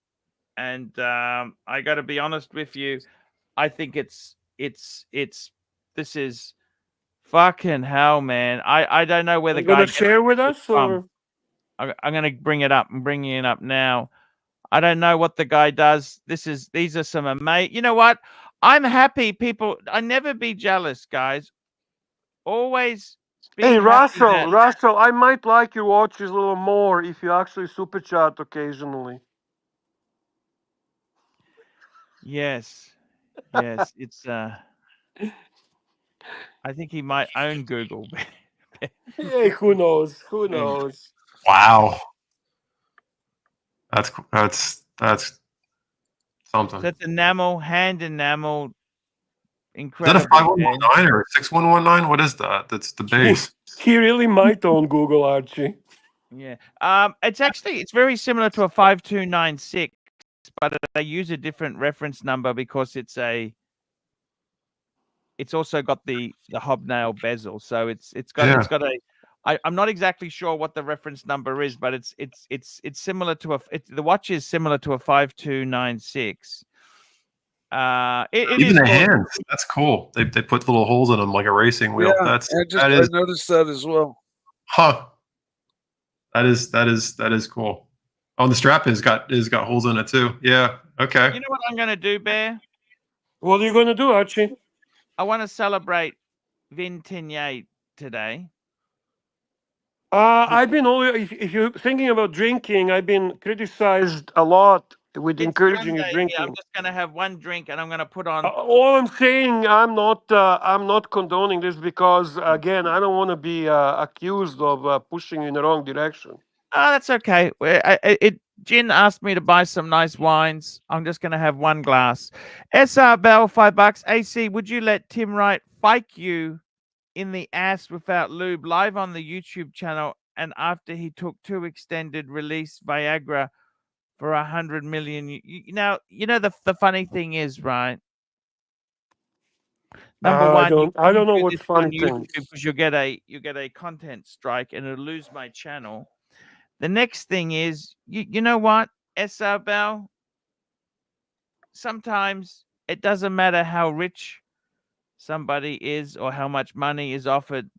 And I got to be honest with you, I think this is fucking hell, man. I don't know where the guy gonna share with us, or I'm gonna bring it up and bring it up now. I don't know what the guy does. These are some amazing. You know what? I'm happy, people. I never be jealous, guys. Always be hey, happy Russell, I might like your watches a little more if you actually super chat occasionally. Yes, it's I think he might own Google. Hey, who knows? Who knows? Wow. That's something. That's enamel, hand enamel. Is Incredible. that a 5119 or a 6119? What is that? That's the base. He really might own Google, Archie. Yeah. It's very similar to a 5296, but they use a different reference number because it's also got the hobnail bezel. So it's got a I'm not exactly sure what the reference number is, but it's similar to the watch is similar to a 5296. Even the hands, that's cool. They put little holes in them like a racing wheel. Yeah, I noticed that as well. Huh. That is cool. Oh, the strap has got holes in it too. Yeah. Okay. You know what I'm gonna do, Bear? What are you gonna do, Archie? I want to celebrate Vintigny today. I've been always, if you're thinking about drinking, I've been criticized a lot with encouraging you drinking. I'm just gonna have one drink, and I'm gonna put on. All I'm saying, I'm not condoning this because, again, I don't want to be accused of pushing you in the wrong direction. Oh, that's okay. Jin asked me to buy some nice wines. I'm just gonna have one glass. SR Bell, $5. AC, would you let Tim Wright fike you in the ass without lube live on the YouTube channel, and after he took 2 extended release Viagra for 100 million? Now, you know the funny thing is, right? Number one, I don't know what's funny because you get a content strike and it'll lose my channel. The next thing is, you know what, SR Bell? Sometimes it doesn't matter how rich somebody is or how much money is offered.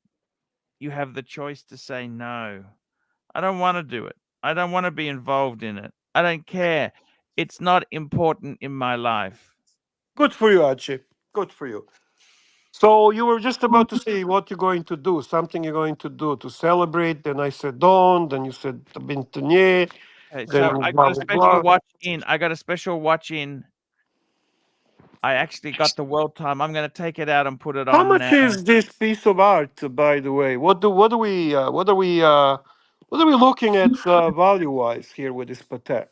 You have the choice to say no. I don't want to do it. I don't want to be involved in it. I don't care. It's not important in my life. Good for you, Archie. Good for you. So you were just about to say what you're going to do, something you're going to do to celebrate. Then I said don't. Then you said Bintonier. Okay, Then so I blah, got a blah, special blah. watch in. I got a special watch in. I actually got the world time. I'm going to take it out and put it How on much now. is this piece of art, by the way? What are we looking at value wise here with this Patek?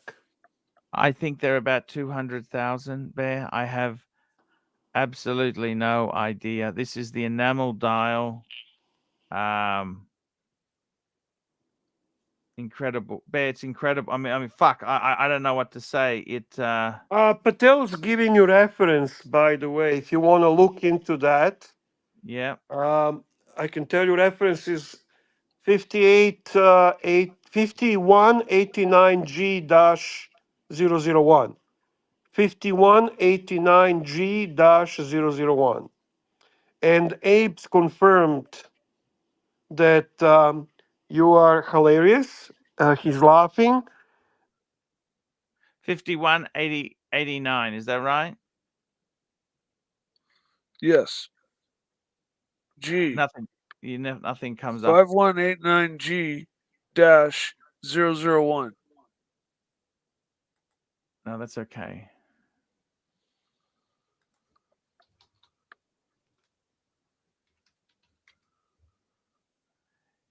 I think they're about 200,000, Bear. I have absolutely no idea. This is the enamel dial. Incredible, Bear. It's incredible. I mean, fuck. I don't know what to say. Patel's giving you reference, by the way. If you want to look into that, Yeah. I can tell you reference is 5189G-001. 5189G-001. And Abe's confirmed that you are hilarious. He's laughing. 5189. Is that right? Yes. G. Nothing. Nothing comes up. 5189G dash 001. No, that's okay.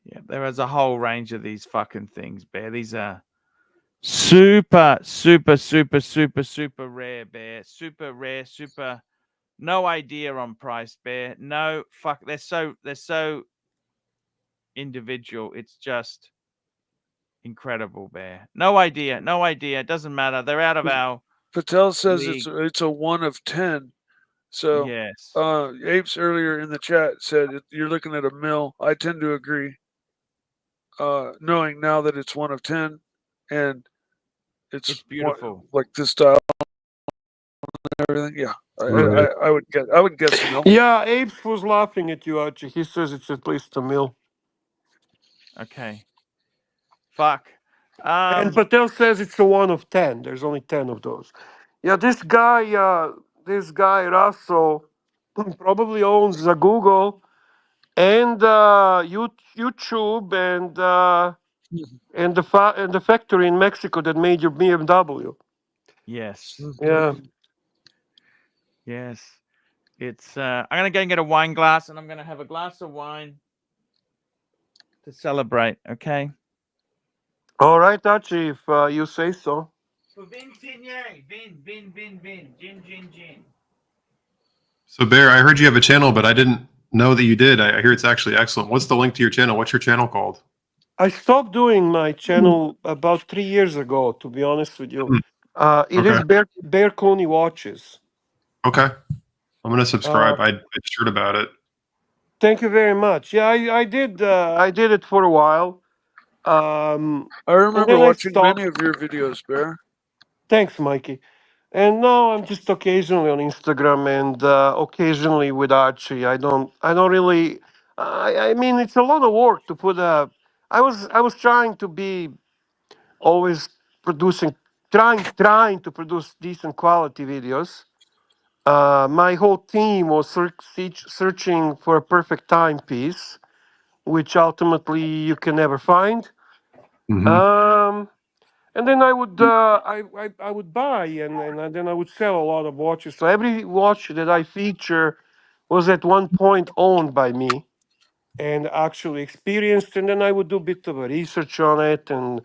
Yeah, there is a whole range of these fucking things, Bear. These are super, super, super, super, super rare, Bear. Super rare, super. No idea on price, Bear. No fuck. They're so individual. It's just incredible, Bear. No idea. No idea. It doesn't matter. They're out of our Patel says league. it's a 1 of 10. So Yes. Apes earlier in the chat said you're looking at a mill. I tend to agree. Knowing now that it's 1 of 10 and it's beautiful. like this style and everything. Yeah. Right. I would guess a mill. Yeah, Abe was laughing at you, Archie. He says it's at least a mil. Okay. Fuck. And Patel says it's a 1 of 10. There's only 10 of those. Yeah, this guy Russell probably owns Google and YouTube and the factory in Mexico that made your BMW. Yes. Yeah. Yes. It's I'm gonna go and get a wine glass and I'm gonna have a glass of wine to celebrate, okay? All right, Archie, if you say so. Gin. So Bear, I heard you have a channel, but I didn't know that you did. I hear it's actually excellent. What's the link to your channel? What's your channel called? I stopped doing my channel about 3 years ago, to be honest with you. It is Bear Clooney Watches. Okay. I'm going to subscribe. I just heard about it. Thank you very much. Yeah, I did it for a while. I remember watching many of your videos, Bear. Thanks, Mikey. And now I'm just occasionally on Instagram and occasionally with Archie. I don't really. I mean, it's a lot of work to put a. I was trying to be always trying to produce decent quality videos. My whole team was searching for a perfect timepiece, which ultimately you can never find. Mm-hmm. And then I would I would buy and then I would sell a lot of watches. So every watch that I feature was at one point owned by me and actually experienced. And then I would do a bit of a research on it and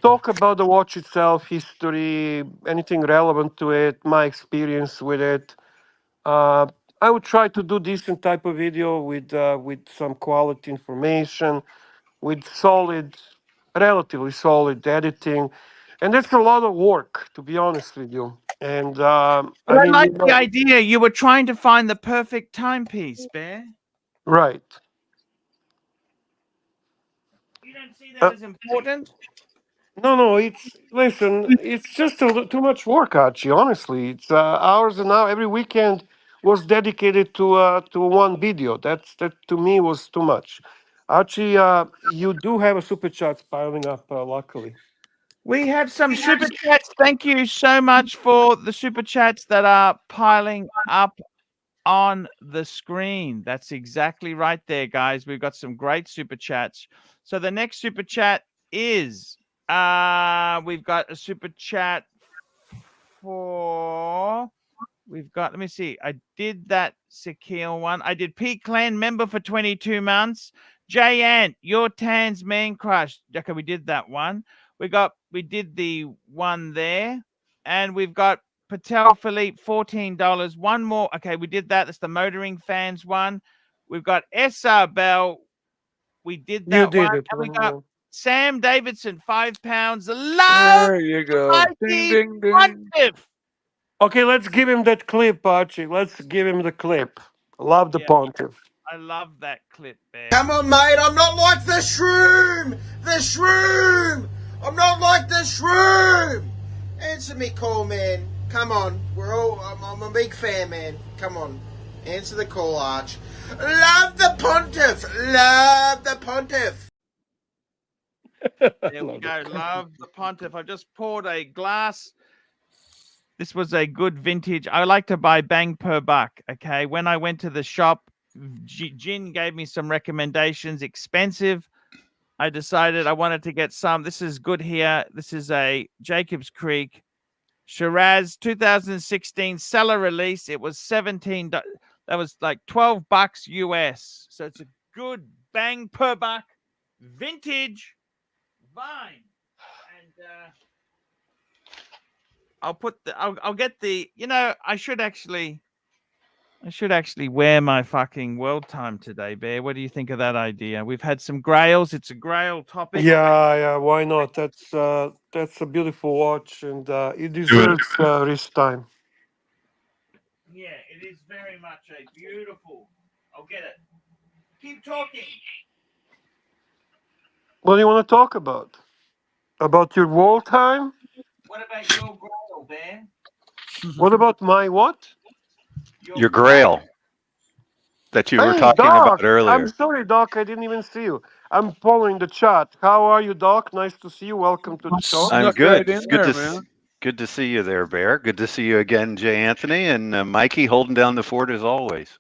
talk about the watch itself, history, anything relevant to it, my experience with it. I would try to do decent type of video with some quality information, with relatively solid editing, and that's a lot of work, to be honest with you. And I like the idea. You were trying to find the perfect timepiece, Bear. Right. don't see that as important? No, it's just too much work, Archie. Honestly, it's hours and hours. Every weekend was dedicated to one video. That to me was too much. Archie, you do have a super chats piling up. Luckily, We have some super chats. Thank you so much for the super chats that are piling up on the screen. That's exactly right there, guys. We've got some great super chats. So the next super chat is we've got a super chat for let me see. I did that Sakil one. I did P Clan member for 22 months. Jay Ant, your Tan's man crush. Okay, we did that one. We did the one there. And we've got Patek Philippe, $14. One more. Okay, we did that. That's the motoring fans one. We've got SR Bell. We did that you one. did it. And we got Sam Davidson, £5. Love There you go. Ding, Mikey ding, ding. Pontiff. Okay, let's give him that clip, Archie. Let's give him the clip. Love the Yeah. pontiff. I love that clip there. Come on, mate, I'm not like the shroom! The shroom! I'm not like the shroom! Answer me call, man. Come on. I'm a big fan, man. Come on. Answer the call, Arch. Love the pontiff! Love the pontiff! There we go. Love the pontiff. I just poured a glass. This was a good vintage. I like to buy bang per buck. Okay. When I went to the shop, Jin gave me some recommendations. Expensive. I decided I wanted to get some. This is good here. This is a Jacobs Creek Shiraz 2016 seller release. It was $17. That was like $12 US. So it's a good bang per buck vintage vine. And I'll get the, I should actually wear my fucking world time today, Bear. What do you think of that idea? We've had some grails. It's a grail topic. Yeah, why not? That's a beautiful watch, and it deserves wrist time. Yeah, it is very much a beautiful. I'll get it. Keep talking. What do you want to talk about? About your wall time? What about your grail, Bear? What about my what? Your grail that you were talking Doc, about earlier. I'm sorry, Doc. I didn't even see you. I'm following the chat. How are you, Doc? Nice to see you. Welcome to the show. I'm Snuck good. right in It's good there, to man. good to see you there, Bear. Good to see you again, Jay Anthony, and Mikey holding down the fort as always.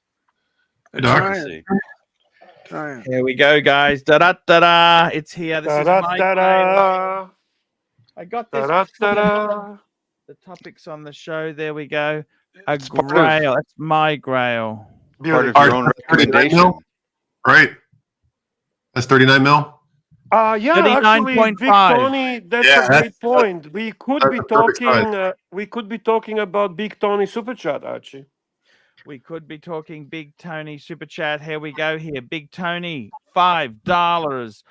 Hey, Doc. Good to see. Trying. Here we go, guys. Da da da da. It's here. This is my grail. Da-da-da-da. I got this. Da-da-da-da. The topics on the show. There we go. A It's part of- grail. That's my grail. Part of Beautiful. your own 39 recommendation. mil? Right. That's 39 mil. Yeah, actually, Big 39.5. Tony. That's Yeah, a great point. We could that's be a perfect talking. We could be talking about Big Tony Super Chat, Archie. We could be talking Big Tony Super Chat. Here we go here. Big Tony, $5.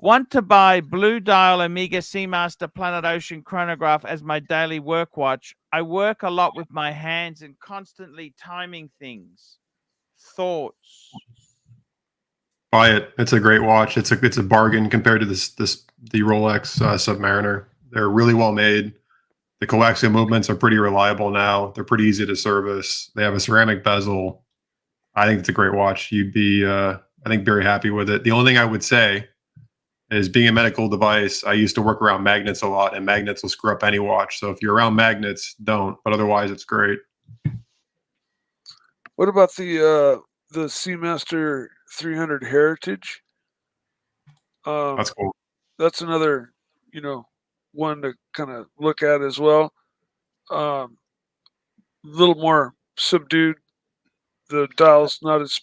Want to buy Blue Dial Omega Seamaster Planet Ocean chronograph as my daily work watch. I work a lot with my hands and constantly timing things. Thoughts? Buy it. It's a great watch. It's a bargain compared to the Rolex Submariner. They're really well made. The coaxial movements are pretty reliable now. They're pretty easy to service. They have a ceramic bezel. I think it's a great watch. You'd be, I think, very happy with it. The only thing I would say is, being a medical device, I used to work around magnets a lot, and magnets will screw up any watch. So if you're around magnets, don't. But otherwise, it's great. What about the Seamaster 300 Heritage? That's cool. That's another, one to kind of look at as well. A little more subdued. The dial's not as,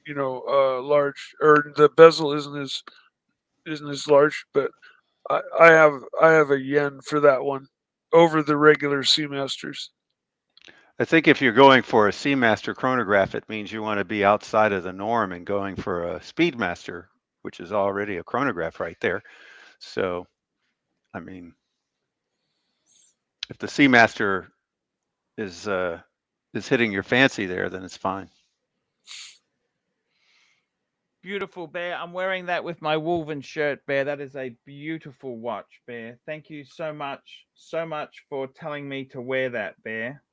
large, or the bezel isn't as large. But I have a yen for that one over the regular Seamasters. I think if you're going for a Seamaster chronograph, it means you want to be outside of the norm and going for a Speedmaster, which is already a chronograph right there. So, I mean, if the Seamaster is hitting your fancy there, then it's fine. beautiful, Bear. I'm wearing that with my woven shirt, Bear. That is a beautiful watch, Bear. Thank you so much for telling me to wear that, Bear.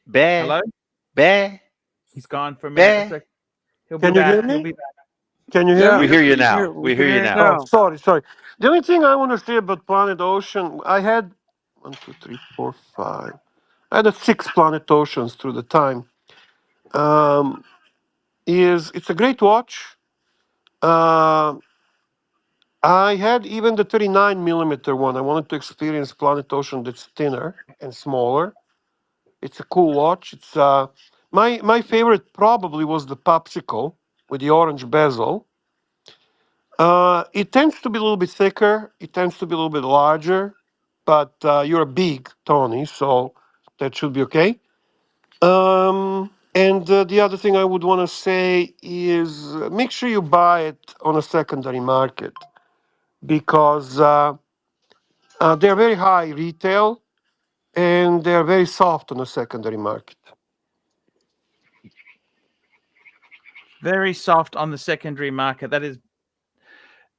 Bear. Hello? Bear. He's gone for a minute. It's Bear. okay. He'll be Can you hear back. He'll me? be back. Can you hear Yeah, me? We hear you we can now. we We can hear you hear you now. Oh, now. sorry. The only thing I want to say about Planet Ocean, I had 1, 2, 3, 4, 5. I had 6 Planet Oceans through the time. It's a great watch. Uh, I had even the 39 millimeter one. I wanted to experience Planet Ocean that's thinner and smaller. It's a cool watch. It's my favorite probably was the Popsicle with the orange bezel. It tends to be a little bit thicker. It tends to be a little bit larger, but you're a big Tony, so that should be okay. And the other thing I would want to say is make sure you buy it on a secondary market because they're very high retail and they're very soft on the secondary market. Very soft on the secondary market. That is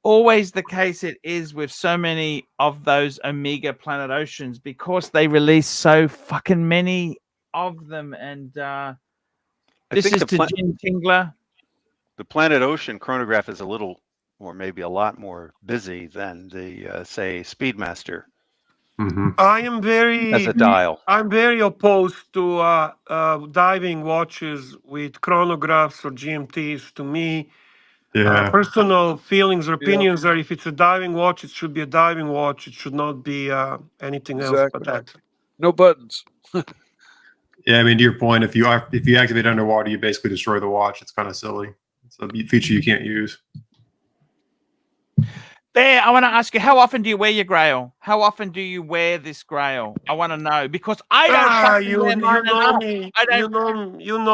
always the case. It is with so many of those Omega Planet Oceans because they release so fucking many of them. And this think is to Jim Tingler. The Planet Ocean chronograph is a little, or maybe a lot more busy than the, say, Speedmaster I am as a dial. I'm very opposed to diving watches with chronographs or GMTs. To me, Yeah. personal feelings or Yeah, opinions are if it's a diving watch, it should be a diving watch. It should not be anything else but exactly. that. No buttons. Yeah, I mean, to your point, if you activate underwater, you basically destroy the watch. It's kind of silly. It's a feature you can't use. Bear, I want to ask you, how often do you wear your Grail? How often do you wear this Grail? I want to know because I don't fucking wear mine know enough. me. I don't.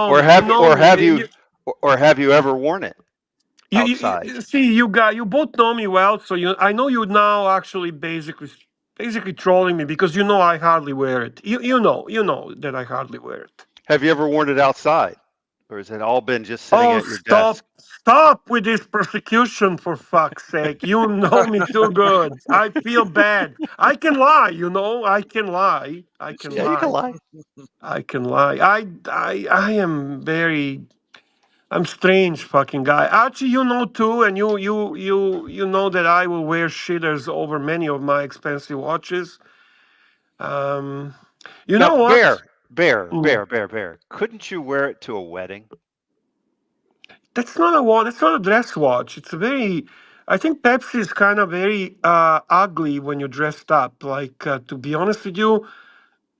Or have you ever worn it outside? You both know me well, so I know you now actually basically trolling me because you know I hardly wear it. You know that I hardly wear it. Have you ever worn it outside? Or has it all been just sitting at your desk? Stop with this persecution, for fuck's sake. You know me too good. I feel bad. I can lie, I can lie. You can lie. I can lie. I am I'm strange fucking guy. Archie, you know too, and you know that I will wear shitters over many of my expensive watches. You Now, know what? Bear. Couldn't you wear it to a wedding? That's not a watch. That's not a dress watch. It's a very. I think Pepsi is kind of very ugly when you're dressed up. Like to be honest with you,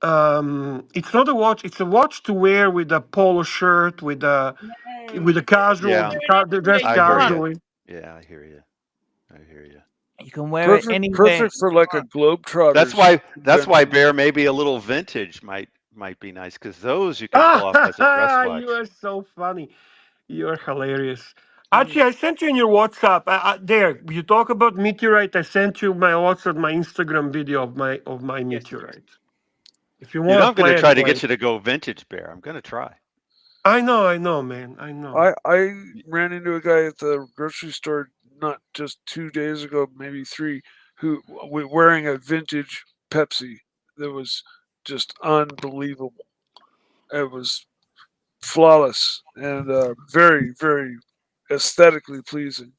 it's not a watch. It's a watch to wear with a polo shirt, with a casual Yeah, dress I hear you. casually. Yeah, I hear you. You can wear it anywhere. Perfect for like a Globetrotters. That's why Bear, maybe a little vintage might be nice because those you can pull off as a dress watch. You are so funny. You're hilarious. Actually, I sent you in your WhatsApp. There, you talk about meteorite. I sent you my WhatsApp, my Instagram video of my meteorite. If you want I'm to going play to try to play get you to go vintage, Bear. I'm going to try. I know, man. I know. I ran into a guy at the grocery store not just 2 days ago, maybe 3, who was wearing a vintage Pepsi that was just unbelievable. It was flawless and very, very aesthetically pleasing.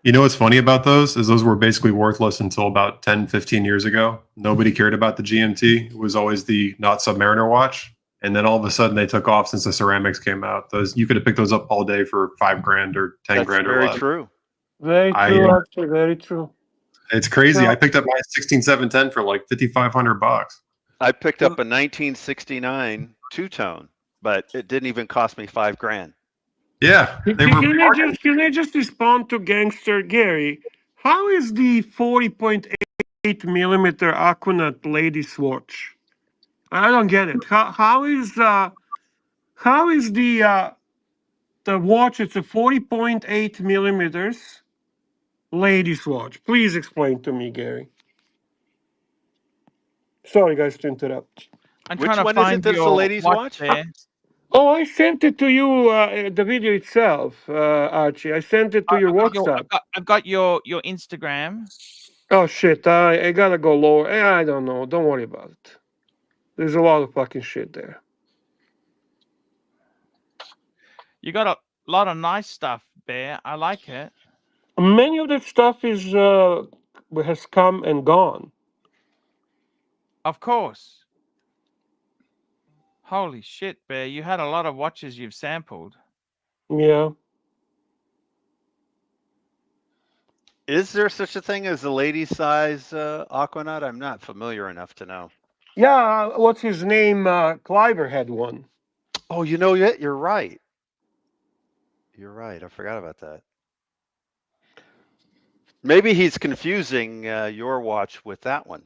You know what's funny about those is those were basically worthless until about 10, 15 years ago. Nobody cared about the GMT. It was always the not Submariner watch. And then all of a sudden they took off since the ceramics came out. Those you could have picked those up all day for $5,000 or 10 That's grand or very less. true. Very true, actually, very true. It's crazy. Yeah. I picked up my 16710 for like $5,500. I picked up a 1969 two-tone, but it didn't even cost me $5,000. Yeah, they were. Can I just respond to Gangster Gary? How is the 40.8 millimeter Aquanaut ladies watch? I don't get it. How is the watch? It's a 40.8 millimeters ladies watch. Please explain to me, Gary. Sorry, guys, to interrupt. I'm Which trying to one is it find that's the your ladies' watch? there. Oh, I sent it to you, the video itself, Archie. I sent it to your WhatsApp. I've got your Instagram. Oh, shit. I gotta go lower. I don't know. Don't worry about it. There's a lot of fucking shit there. You got a lot of nice stuff, Bear. I like it. Many of that stuff has come and gone. Of course. Holy shit, Bear. You had a lot of watches you've sampled. Yeah. Is there such a thing as a lady size Aquanaut? I'm not familiar enough to know. Yeah, what's his name? Cliver had one. Oh, you know it? You're right. You're right. I forgot about that. Maybe he's confusing your watch with that one.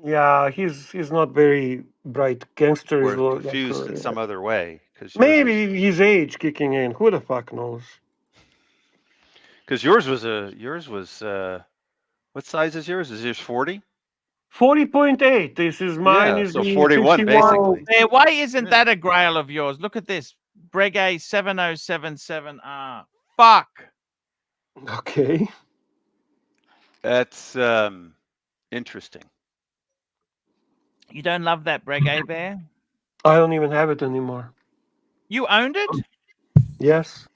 Yeah, he's not very bright gangster. Or confused in some other way. Maybe his age kicking in. Who the fuck knows? Because yours was what size is yours? Is yours 40? 40.8. This is mine. Yeah, is so the 41 51. basically. Bear, why isn't that a grail of yours? Look at this. Breguet 7077R. Fuck. Okay. That's interesting. You don't love that Breguet, Bear? I don't even have it anymore. You owned it? Yes.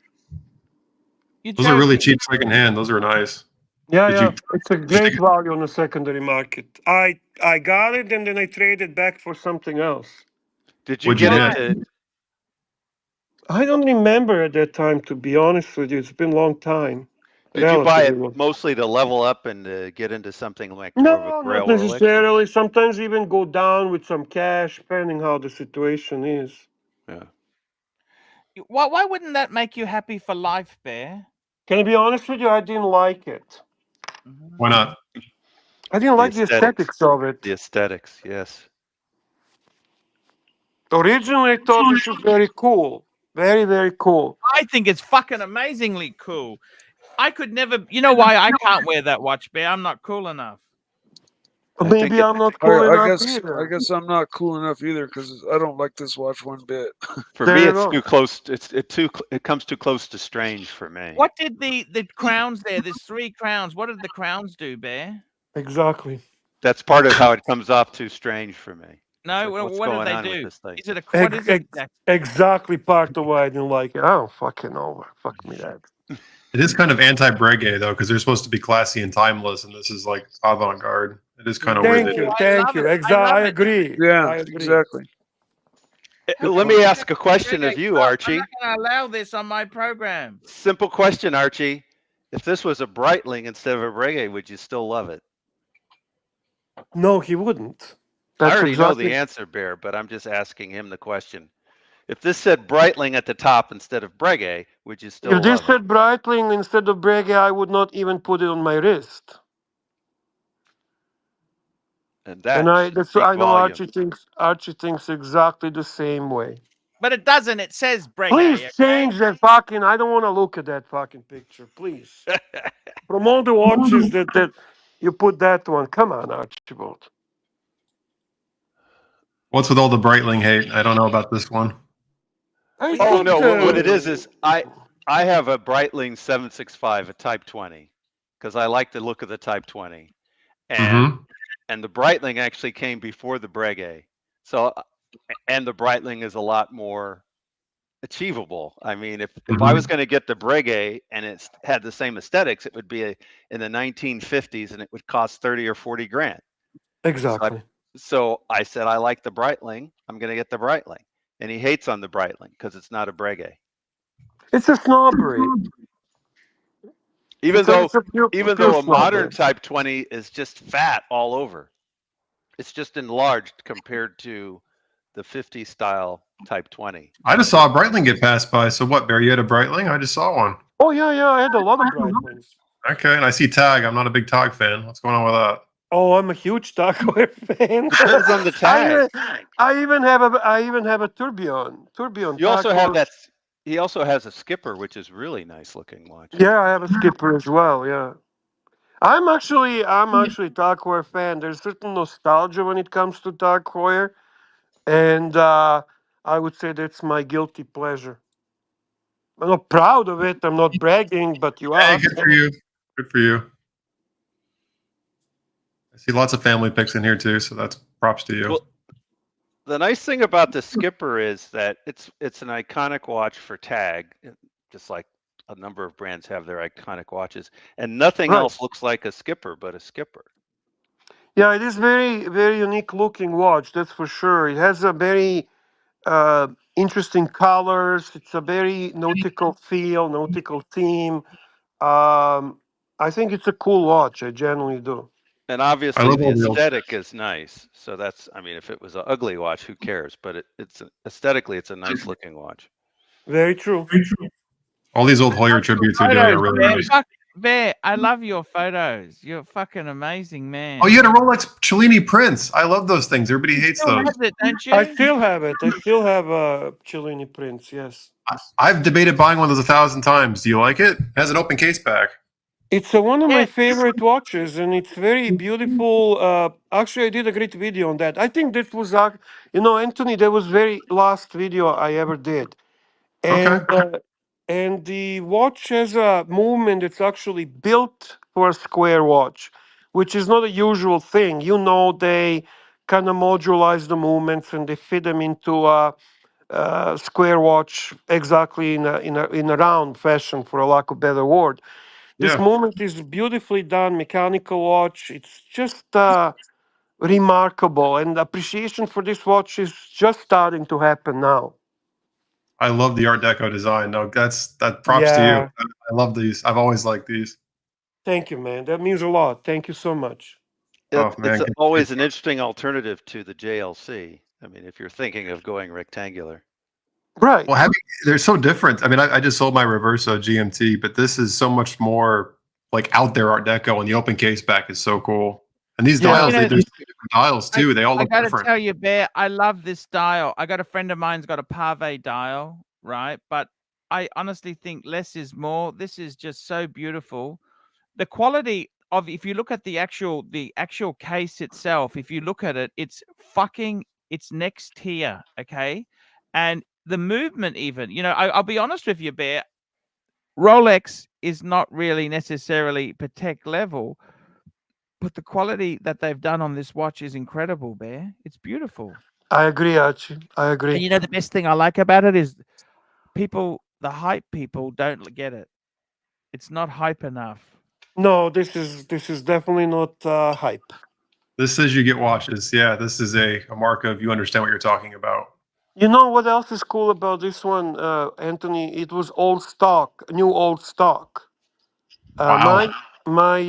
Those are really cheap secondhand. Those are nice. Yeah. It's a great value on the secondary market. I got it and then I traded back for something else. Did you get it? I don't remember at that time, to be honest with you. It's been a long time. Did you buy it mostly to level up and to get into something like more of a Grail not necessarily. Sometimes even go down with some cash, depending how the situation is. Yeah. Why wouldn't that make you happy for life, Bear? Can I be honest with you? I didn't like it. Why not? I didn't like the aesthetics of it. The aesthetics, yes. Originally, I thought this was very cool. Very, very cool. I think it's fucking amazingly cool. I could never... You know why I can't wear that watch, Bear? I'm not cool enough. Maybe I'm not cool enough either. I guess I'm not cool enough either because I don't like this watch one bit. For me, it's too close. It comes too close to strange for me. What did the crowns there? There's 3 crowns. What did the crowns do, Bear? Exactly. That's part of how it comes off too strange for me. No, like, what did they do? Is it what is it exactly part of why I didn't like it? I don't fucking know. Fuck me that. It is kind of anti-Breguet though, because they're supposed to be classy and timeless, and this is like avant-garde. It is kind of weird. Thank you. I agree. Yeah, I agree. exactly. Let me ask a question of you, Archie. I'm not going to allow this on my program. Simple question, Archie. If this was a Breitling instead of a Breguet, would you still love it? No, he wouldn't. I already know the answer, Bear, but I'm just asking him the question. If this said Breitling at the top instead of Breguet, would you still love it? If this said Breitling instead of Breguet, I would not even put it on my wrist. And I know Archie thinks exactly the same way. But it doesn't. It says Breguet. Please change that fucking... I don't want to look at that fucking picture. Please. From all the watches that you put that one. Come on, Archibald. What's with all the Breitling hate? I don't know about this one. Oh no! What it is I have a Breitling 765, a Type 20, because I like the look of the Type 20, and the Breitling actually came before the Breguet. So, and the Breitling is a lot more achievable. I mean, if I was going to get the Breguet and it had the same aesthetics, it would be in the 1950s, and it would cost 30 or 40 grand. Exactly. So I said, I like the Breitling. I'm going to get the Breitling. And he hates on the Breitling because it's not a Breguet. It's a snobbery. Even though a modern Type 20 is just fat all over. It's just enlarged compared to the 50 style Type 20. I just saw a Breitling get passed by. So what, Barry? You had a Breitling? I just saw one. Oh, yeah. I had a lot of Breitlings. Okay, and I see Tag. I'm not a big Tag fan. What's going on with that? Oh, I'm a huge Tag-Heuer fan. Depends on the tag. I even have a tourbillon. You also have that. He also has a Skipper, which is really nice looking watch. Yeah, I have a Skipper as well. Yeah, I'm actually a Tag-Heuer fan. There's certain nostalgia when it comes to Tag-Heuer. And I would say that's my guilty pleasure. I'm not proud of it. I'm not bragging, but you Hey, asked. good for you. Good for you. I see lots of family pics in here too, so that's props to you. Well, the nice thing about the Skipper is that it's an iconic watch for Tag, just like a number of brands have their iconic watches, and nothing Right. else looks like a Skipper but a Skipper. Yeah, it is very, very unique looking watch. That's for sure. It has a very interesting colors. It's a very nautical feel, nautical theme. I think it's a cool watch. I genuinely do. And I obviously love the all the old. aesthetic is nice. So that's, I mean, if it was an ugly watch, who cares? But aesthetically, it's a nice looking watch. Very true. All these old Hoyer tributes you're doing are really Bear. nice. Bear, I love your photos. You're fucking amazing, man. Oh, you had a Rolex Cellini Prince. I love those things. Everybody hates still those. has it, don't you? I still have it. I still have a Cellini Prince. Yes. I've debated buying one of those 1,000 times. Do you like it? It has an open case back. It's one of my Yeah. favorite watches, and it's very beautiful. Actually, I did a great video on that. I think this was, Anthony, that was very last video I ever did, and Okay. and the watch has a movement that's actually built for a square watch, which is not a usual thing. They kind of modularize the movements and they fit them into a square watch exactly in a round fashion, for a lack of better word. This Yeah. movement is beautifully done, mechanical watch. It's just remarkable, and appreciation for this watch is just starting to happen now. I love the Art Deco design. No, that props to you. Yeah, I love these. I've always liked these. thank you, man. That means a lot. Thank you so much. Oh It's man. always an interesting alternative to the JLC. I mean, if you're thinking of going rectangular. Right. Well, they're so different. I mean, I just sold my Reverso GMT, but this is so much more like out there Art Deco, and the open case back is so cool. And these Yeah. dials, You know, there's different dials too. They all I look got to different. tell you, Bear, I love this dial. I got a friend of mine's got a Pave dial, right? But I honestly think less is more. This is just so beautiful. The quality of, if you look at the actual case itself, if you look at it, it's next tier, okay? And the movement, even, I'll be honest with you, Bear. Rolex is not really necessarily Patek level, but the quality that they've done on this watch is incredible, Bear. It's beautiful. I agree, Archie. I And agree. the best thing I like about it is the hype people don't get it. It's not hype enough. No, this is definitely not hype. This says you get watches. Yeah, this is a mark of you understand what you're talking about. You know what else is cool about this one, Anthony? It was old stock, new old stock. Wow. My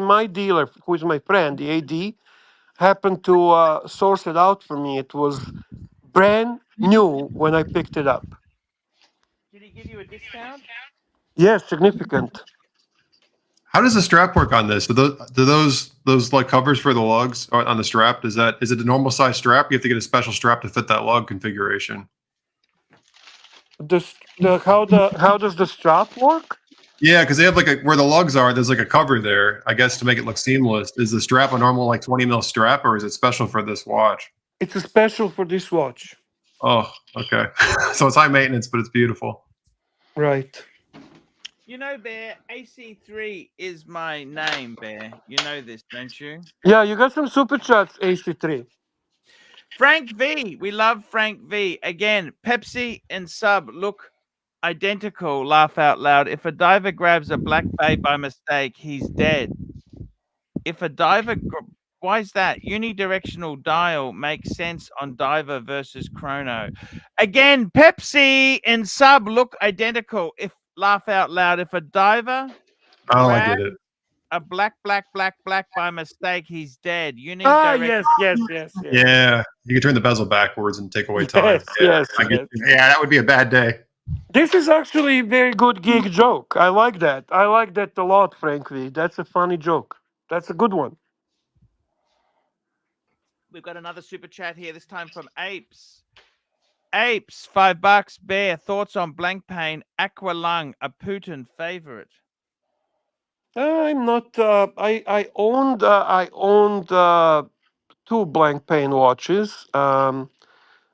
my dealer, who is my friend, the AD, happened to source it out for me. It was brand new when I picked it up. Did he give you a discount? Yes, significant. How does the strap work on this? Do those like covers for the lugs on the strap? Is it a normal size strap? You have to get a special strap to fit that lug configuration. How does the strap work? Yeah, because they have like where the lugs are. There's like a cover there, I guess, to make it look seamless. Is the strap a normal like 20 mil strap, or is it special for this watch? It's a special for this watch. Oh, okay. So it's high maintenance, but it's beautiful. Right. Bear, AC3 is my name, Bear. You know this, don't you? Yeah, you got some super chats, AC3. Frank V. We love Frank V. Again, Pepsi and Sub look identical. Laugh out loud. If a diver grabs a black bay by mistake, he's dead. If a diver... Why is that? Unidirectional dial makes sense on diver versus chrono. Again, Pepsi and Sub look identical. Laugh out loud. If a diver I get it. a black by mistake, he's dead. Yes. Yeah, you can turn the bezel backwards and take away time. Yes. Yeah, that would be a bad day. This is actually a very good gig joke. I like that. I like that a lot, frankly. That's a funny joke. That's a good one. We've got another super chat here, this time from Apes. Apes, $5. Bear, thoughts on blank pane, Aqua Lung, a Putin favorite? I'm not. I owned two blank pane watches.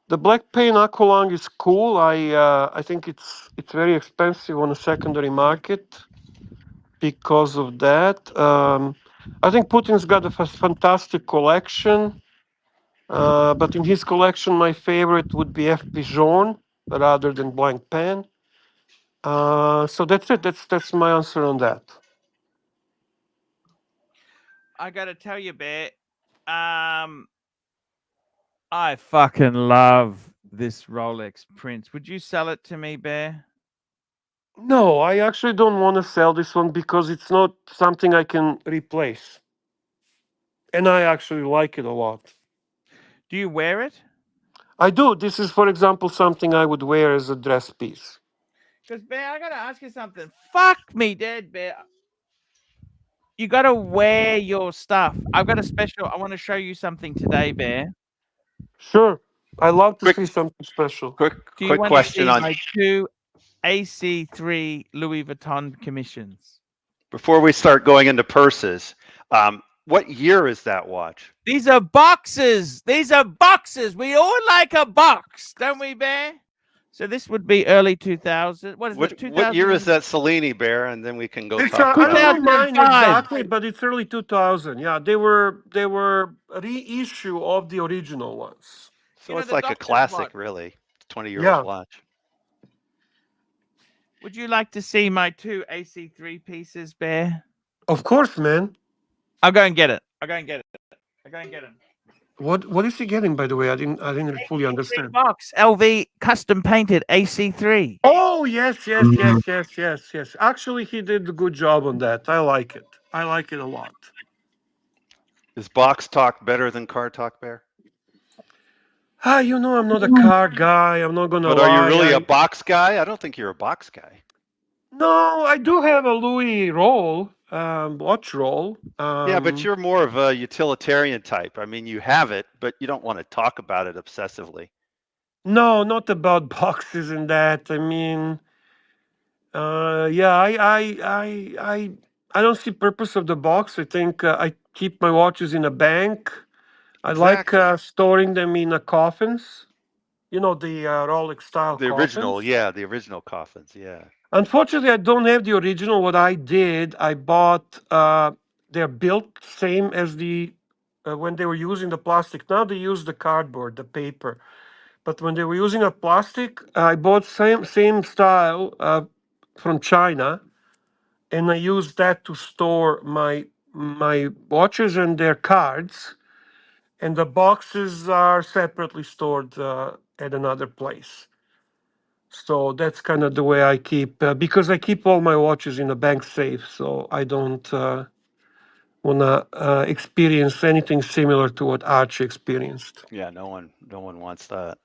The black pane Aqualung is cool. I think it's very expensive on the secondary market because of that. I think Putin's got a fantastic collection, but in his collection, my favorite would be FP Journe rather than blank pen. So that's it. That's my answer on that. I gotta tell you, Bear. I fucking love this Rolex Prince. Would you sell it to me, Bear? No, I actually don't want to sell this one because it's not something I can replace, and I actually like it a lot. Do you wear it? I do. This is, for example, something I would wear as a dress piece. Because, Bear, I gotta ask you something. Fuck me dead, Bear. You gotta wear your stuff. I've got a special. I want to show you something today, Bear. Sure, I love to Quick, see something special. Do you quick want to question see on my two AC3 Louis Vuitton commissions? before we start going into purses. What year is that watch? These are boxes. These are boxes. We all like a box, don't we, Bear? So this would be early 2000. What is it? 2000? What year is that Cellini, Bear? And then we can go It's talk I about don't know mine 2005. exactly, but it's early 2000. Yeah, they were a reissue of the original ones. So You know, it's the like a doctor's classic, watch. really. 20-year-old Yeah. watch. Would you like to see my two AC3 pieces, Bear? Of course, man. I'll go and get it. I'll go and get it. I'll go and get it. What is he getting, by the way? I didn't fully AC3 understand. box, LV custom painted AC3. Oh yes. Mhm. Actually, he did a good job on that. I like it. I like it a lot. Is box talk better than car talk, Bear? You know, I'm not a car guy. I'm not gonna But are you lie. really a box guy? I don't think you're a box guy. No, I do have a Louis roll, watch roll. Yeah, but you're more of a utilitarian type. I mean, you have it, but you don't want to talk about it obsessively. No, not about boxes and that. I mean, yeah, I don't see purpose of the box. I think I keep my watches in a bank. I like Exactly. storing them in coffins. You know, the Rolex style The original, coffins. yeah, the original coffins, yeah. Unfortunately, I don't have the original. What I did, I bought. They're built same as the when they were using the plastic. Now they use the cardboard, the paper. But when they were using a plastic, I bought same style from China, and I used that to store my watches and their cards. And the boxes are separately stored at another place. So that's kind of the way I keep, because I keep all my watches in a bank safe, so I don't want to experience anything similar to what Archie experienced. Yeah, no one wants that.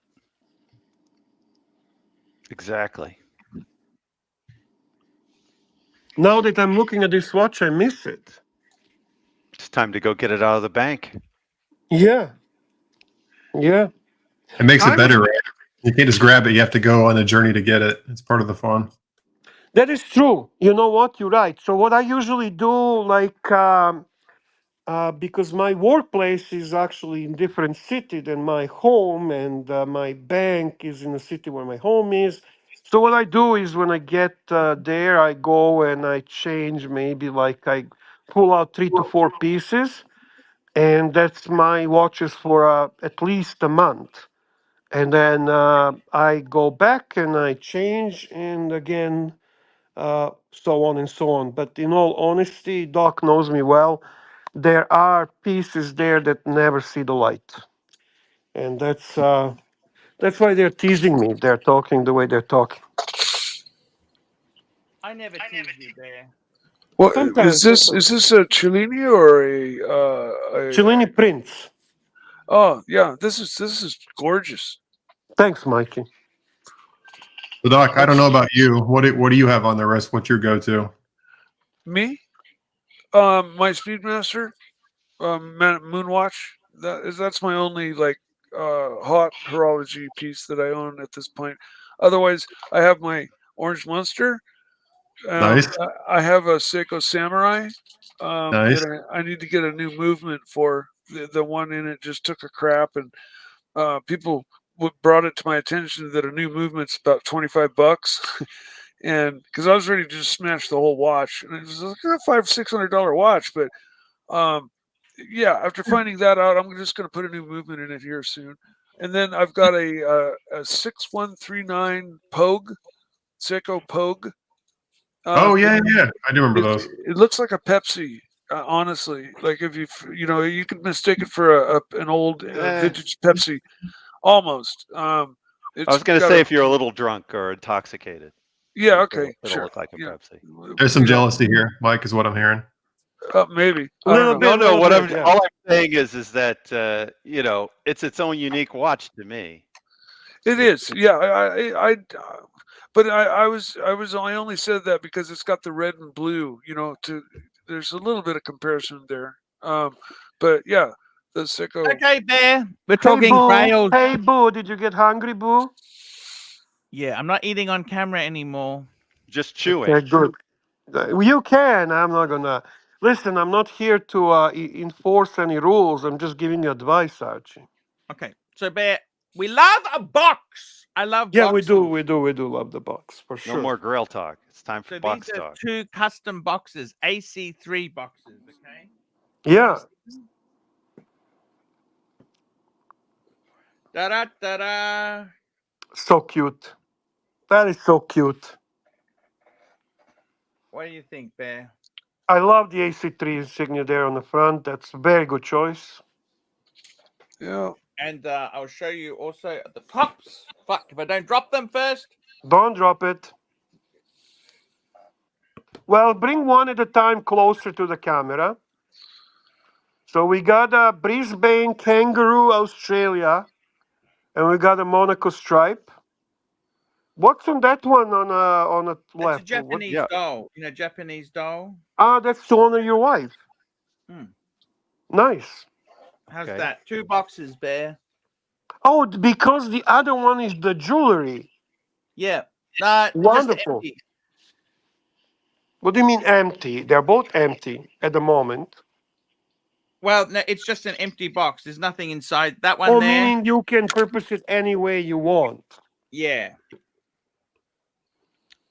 Exactly. Now that I'm looking at this watch, I miss it. It's time to go get it out of the bank. Yeah, yeah. It makes I it better, right? You can't just grab it. You have to go on a journey to get it. It's part of the fun. That is true. You know what? You're right. So what I usually do, like, because my workplace is actually in different city than my home, and my bank is in the city where my home is. So what I do is when I get there, I go and I change. Maybe like I pull out 3 to 4 pieces, and that's my watches for at least a month. And then I go back and I change, and again, so on and so on. But in all honesty, Doc knows me well. There are pieces there that never see the light, and that's why they're teasing me. They're talking the way they're talking. I never tease you, Bear. What Sometimes, is sometimes. this a Cellini or a? Cellini Prince. Oh yeah, this is gorgeous. Thanks, Mikey. So, Doc, I don't know That's about you. What do you have on the wrist? What's your go-to? me. My Speedmaster, Moonwatch. That's my only like hot horology piece that I own at this point. Otherwise, I have my Orange Monster. Nice, I have a Seiko Samurai nice. that I need to get a new movement for the one in it just took a crap, and people brought it to my attention that a new movement's about $25. And because I was ready to just smash the whole watch, and it was like a $500-600 watch, but yeah, after finding that out, I'm just going to put a new movement in it here soon. And then I've got a 6139 Pogue, Seiko Pogue. Oh yeah, yeah, I do remember those. It looks like a Pepsi, honestly. Like if you could mistake it for an old vintage Pepsi, almost. I was going to say if you're a little drunk or intoxicated. Yeah, okay, it'll sure. look like a Pepsi. There's some jealousy here, Mike, is what I'm hearing. Maybe. A little bit. No. All I'm Yeah. saying is that it's its own unique watch to me. It is. Yeah, I only said that because it's got the red and blue. There's a little bit of comparison there. But yeah, the Seiko. Okay, Bear. We're Hey, talking Boo. grails. Hey, Boo. Did you get hungry, Boo? Yeah, I'm not eating on camera anymore. Just chewing. Okay, good. You can. I'm not gonna. Listen, I'm not here to enforce any rules. I'm just giving you advice, Archie. Okay, so Bear, we love a box. I love Yeah, boxes. we do love the box for sure. No more Grail talk. It's time for So box these are talk. 2 custom boxes, AC3 boxes, okay? Yeah. Da-da-da-da. So cute. That is so cute. What do you think, Bear? I love the AC3 insignia there on the front. That's a very good choice. Yeah. And I'll show you also the tops. Fuck, if I don't drop them first. Don't drop it. Well, bring one at a time closer to the camera. So we got a Brisbane Kangaroo Australia, and we got a Monaco Stripe. What's on that one on a It's a left? Japanese yeah. doll. Japanese doll. That's to honor your wife. Nice. How's Okay. that? 2 boxes, Bear. Oh, because the other one is the jewelry. Yeah. Wonderful. Just empty. What do you mean empty? They're both empty at the moment. Well, no, it's just an empty box. There's nothing inside that one Oh, there. meaning you can purpose it any way you want. Yeah.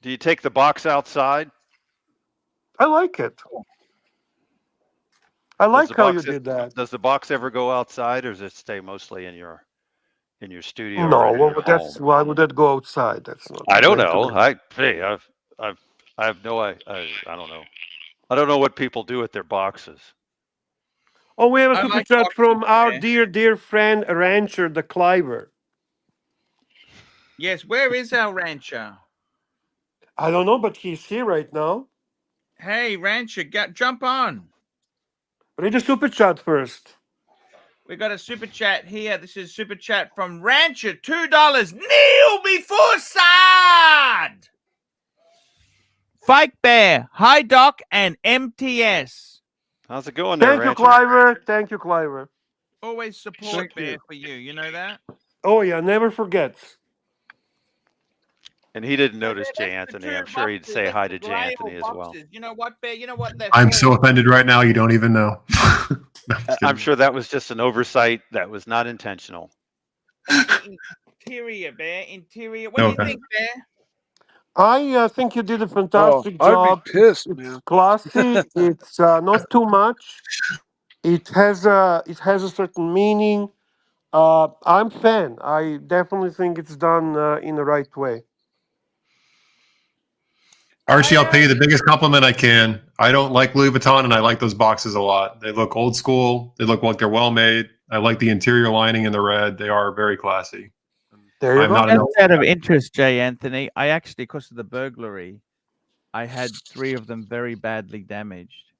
Do you take the box outside? I like it. I like how you did that. Does the box ever go outside, or does it stay mostly in your studio? No, or in well, your that's home? why would that go outside? That's not. I don't meant to know. be. I have no. I don't know. I don't know what people do with their boxes. Oh, we have a I super like chat boxes, from our yeah. dear friend Rancher the Cliver. Yes, where is our rancher? I don't know, but he's here right now. Hey, rancher, jump on. Read the super chat first. We got a super chat here. This is super chat from Rancher, $2. Kneel before side. Fike Bear, High Doc, and MTS. How's it going there, Thank you, Rancher? Cliver. Thank you, Cliver. Always support Thank Bear you. for you. You know that? Oh yeah, never forgets. And he didn't notice That's Jay the Anthony. 2 I'm sure he'd boxes. say That's hi the to Jay Grail Anthony as well. boxes. You know what, Bear? You know what? They're I'm for. so offended right now. You don't even know. No, I'm I'm kidding. sure that was just an oversight. That was not intentional. Interior, Bear. Interior. What do you Okay. think, Bear? I think you did a fantastic I'd job. be pissed, It's man. classy. It's not too much. It has a certain meaning. I'm a fan. I definitely think it's done in the right way. Archie, I'll pay you the biggest compliment I can. I don't like Louis Vuitton, and I like those boxes a lot. They look old school. They look like they're well made. I like the interior lining in the red. They are very classy. There you I'm go. not an Just out of interest, Jay Anthony, I actually, because of the burglary, I had 3 of them very badly damaged.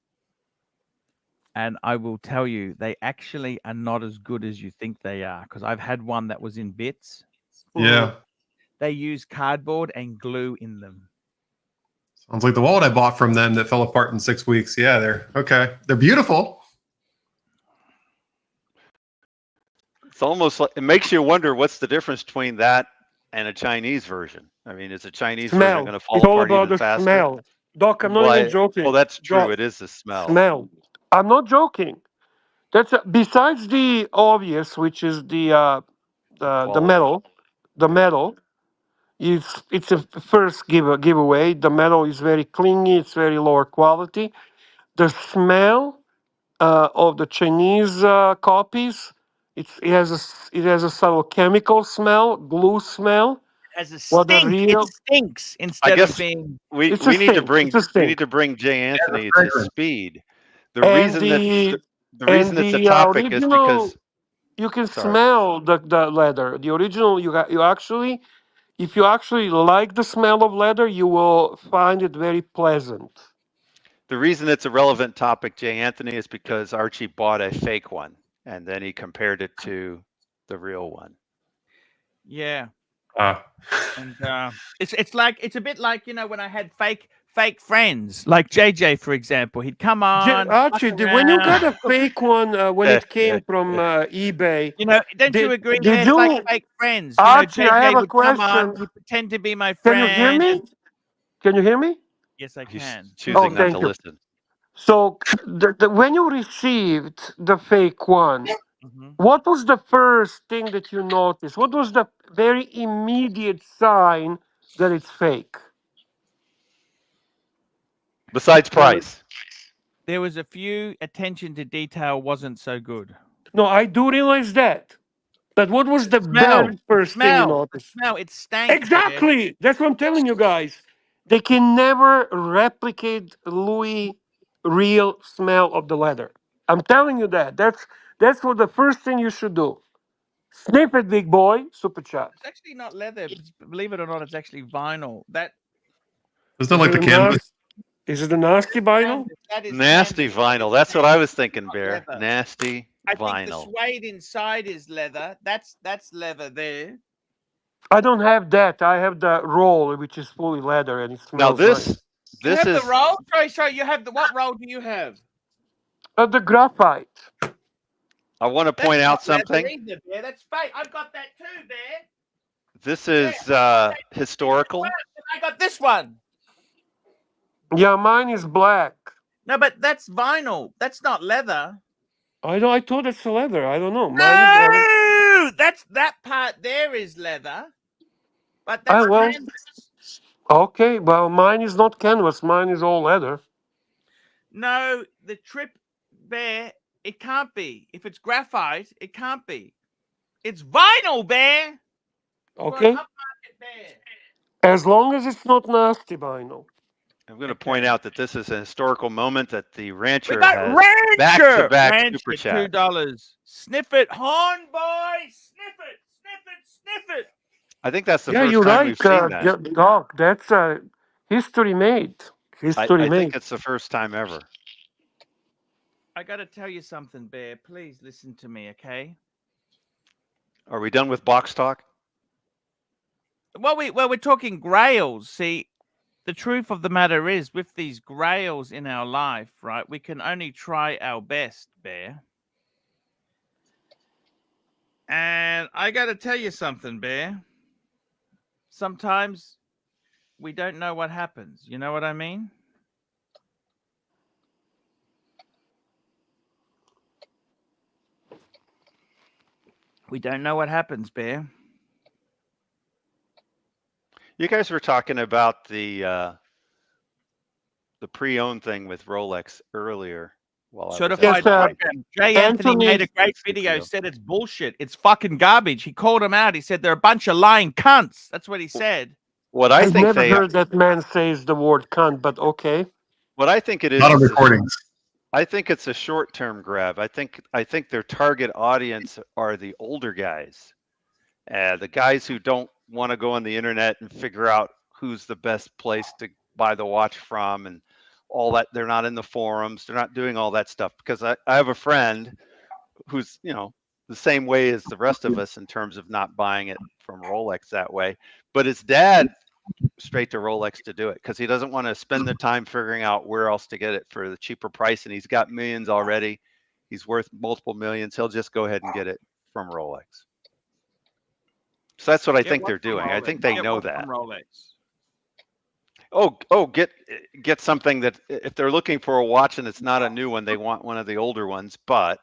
And I will tell you, they actually are not as good as you think they are. Because I've had one that was in bits. Yeah. They use cardboard and glue in them. Sounds like the wallet I bought from them that fell apart in 6 weeks. Yeah, they're okay. They're beautiful. It's almost like it makes you wonder what's the difference between that and a Chinese version. I mean, is a Chinese version Smell. going to fall It's all apart about even the faster? smell. Doc, I'm not even joking. Well, that's true. Doc, It is the smell. Smell. I'm not joking. That's besides the obvious, which is the Quality. metal. The metal. It's a first giveaway. The metal is very clingy. It's very lower quality. The smell of the Chinese copies. It has a subtle chemical smell, glue smell. Has a Well, the stink. It real stinks I instead of guess being. we it's a need to stink. bring It's a stink. Jay Anthony to fragrance. speed. The And reason that the the and reason it's a the topic is original, because you can sorry. smell the leather. The original, you actually, if you actually like the smell of leather, you will find it very pleasant. The reason it's a relevant topic, Jay Anthony, is because Archie bought a fake one and then he compared it to the real one. Yeah. Ah. And it's a bit like, you know, when I had fake friends like JJ, for example. He'd come on, fuck Archie, when you got around. a fake one when it came from eBay, You know, don't you agree, did man? It's like you, fake friends. You know, Archie? I have JJ a would come on, question. he'd pretend to be my Can you hear friend, and me? Can you hear me? yes, I He's can. Oh, choosing not to thank you. listen. So, when you received the fake one, Hmm. what was the first thing that you noticed? What was the very immediate sign that it's fake? Besides Uh, price. There was a few attention to detail wasn't so good. no, I do realize that. But what was the very first thing you The noticed? smell, it stank there. Exactly. That's what I'm telling you guys. They can never replicate Louis' real smell of the leather. I'm telling you that. That's what the first thing you should do. Sniff it, big boy. Super chat. It's actually not leather. Believe it or not, it's actually vinyl. Isn't that Is like it the a canvas? nasty? Is it a nasty vinyl? that is Nasty canvas. That is vinyl. That's what I was canvas, thinking, not Bear. leather. Nasty I think the vinyl. suede inside is leather. That's leather there. I don't have that. I have the roll, which is fully leather, and it Now smells nice. You this have the is roll? Sorry, you have the what roll do you have? The graphite. I want to That's point not out leather something. either, Bear. That's fake. I've got that too, Bear. This Bear, is I historical. got this one. Yeah, mine is black. No, but that's vinyl. That's not leather. I thought it's leather. I don't know. Mine is. No, that's that part there is leather, but that's Well, canvas. okay. Well, mine is not canvas. Mine is all leather. No, the trip, Bear, it can't be. If it's graphite, it can't be. It's vinyl, Bear. For an Okay. upmarket Bear. As long as it's not nasty vinyl. I'm going to point out that this is a historical moment that the We rancher got has Rancher. back-to-back super Rancher, chat. $2. Sniff it, Horn boy. Sniff it, sniff it, sniff it. I think that's the Yeah, first you're time right, we've seen that. Doc. That's history made. History I think made. it's the first time ever. I got to tell you something, Bear. Please listen to me, okay? Are we done with box talk? Well, we're talking grails. See, the truth of the matter is, with these grails in our life, right, we can only try our best, Bear. And I got to tell you something, Bear. Sometimes we don't know what happens. You know what I mean? We don't know what happens, Bear. You guys were talking about the pre-owned thing with Rolex earlier. While Certified Yes, program. Jay Anthony made a great video, deal. said it's bullshit. It's fucking garbage. He called him out. He said they're a bunch of lying cunts. That's what he said. What I I've think never they heard that man says the word cunt, but okay. what I think it is Not on is recordings. I think it's a short-term grab. I think their target audience are the older guys, the guys who don't want to go on the internet and figure out who's the best place to buy the watch from and all that. They're not in the forums. They're not doing all that stuff because I have a friend who's the same way as the rest of us in terms of not buying it from Rolex that way. But his dad straight to Rolex to do it because he doesn't want to spend the time figuring out where else to get it for the cheaper price. And he's got millions already. He's worth multiple millions. He'll just go ahead and get it from Rolex. So that's what I think they're doing. I think they know that. Rolex. Get something that if they're looking for a watch and it's not a new one, they want one of the older ones. But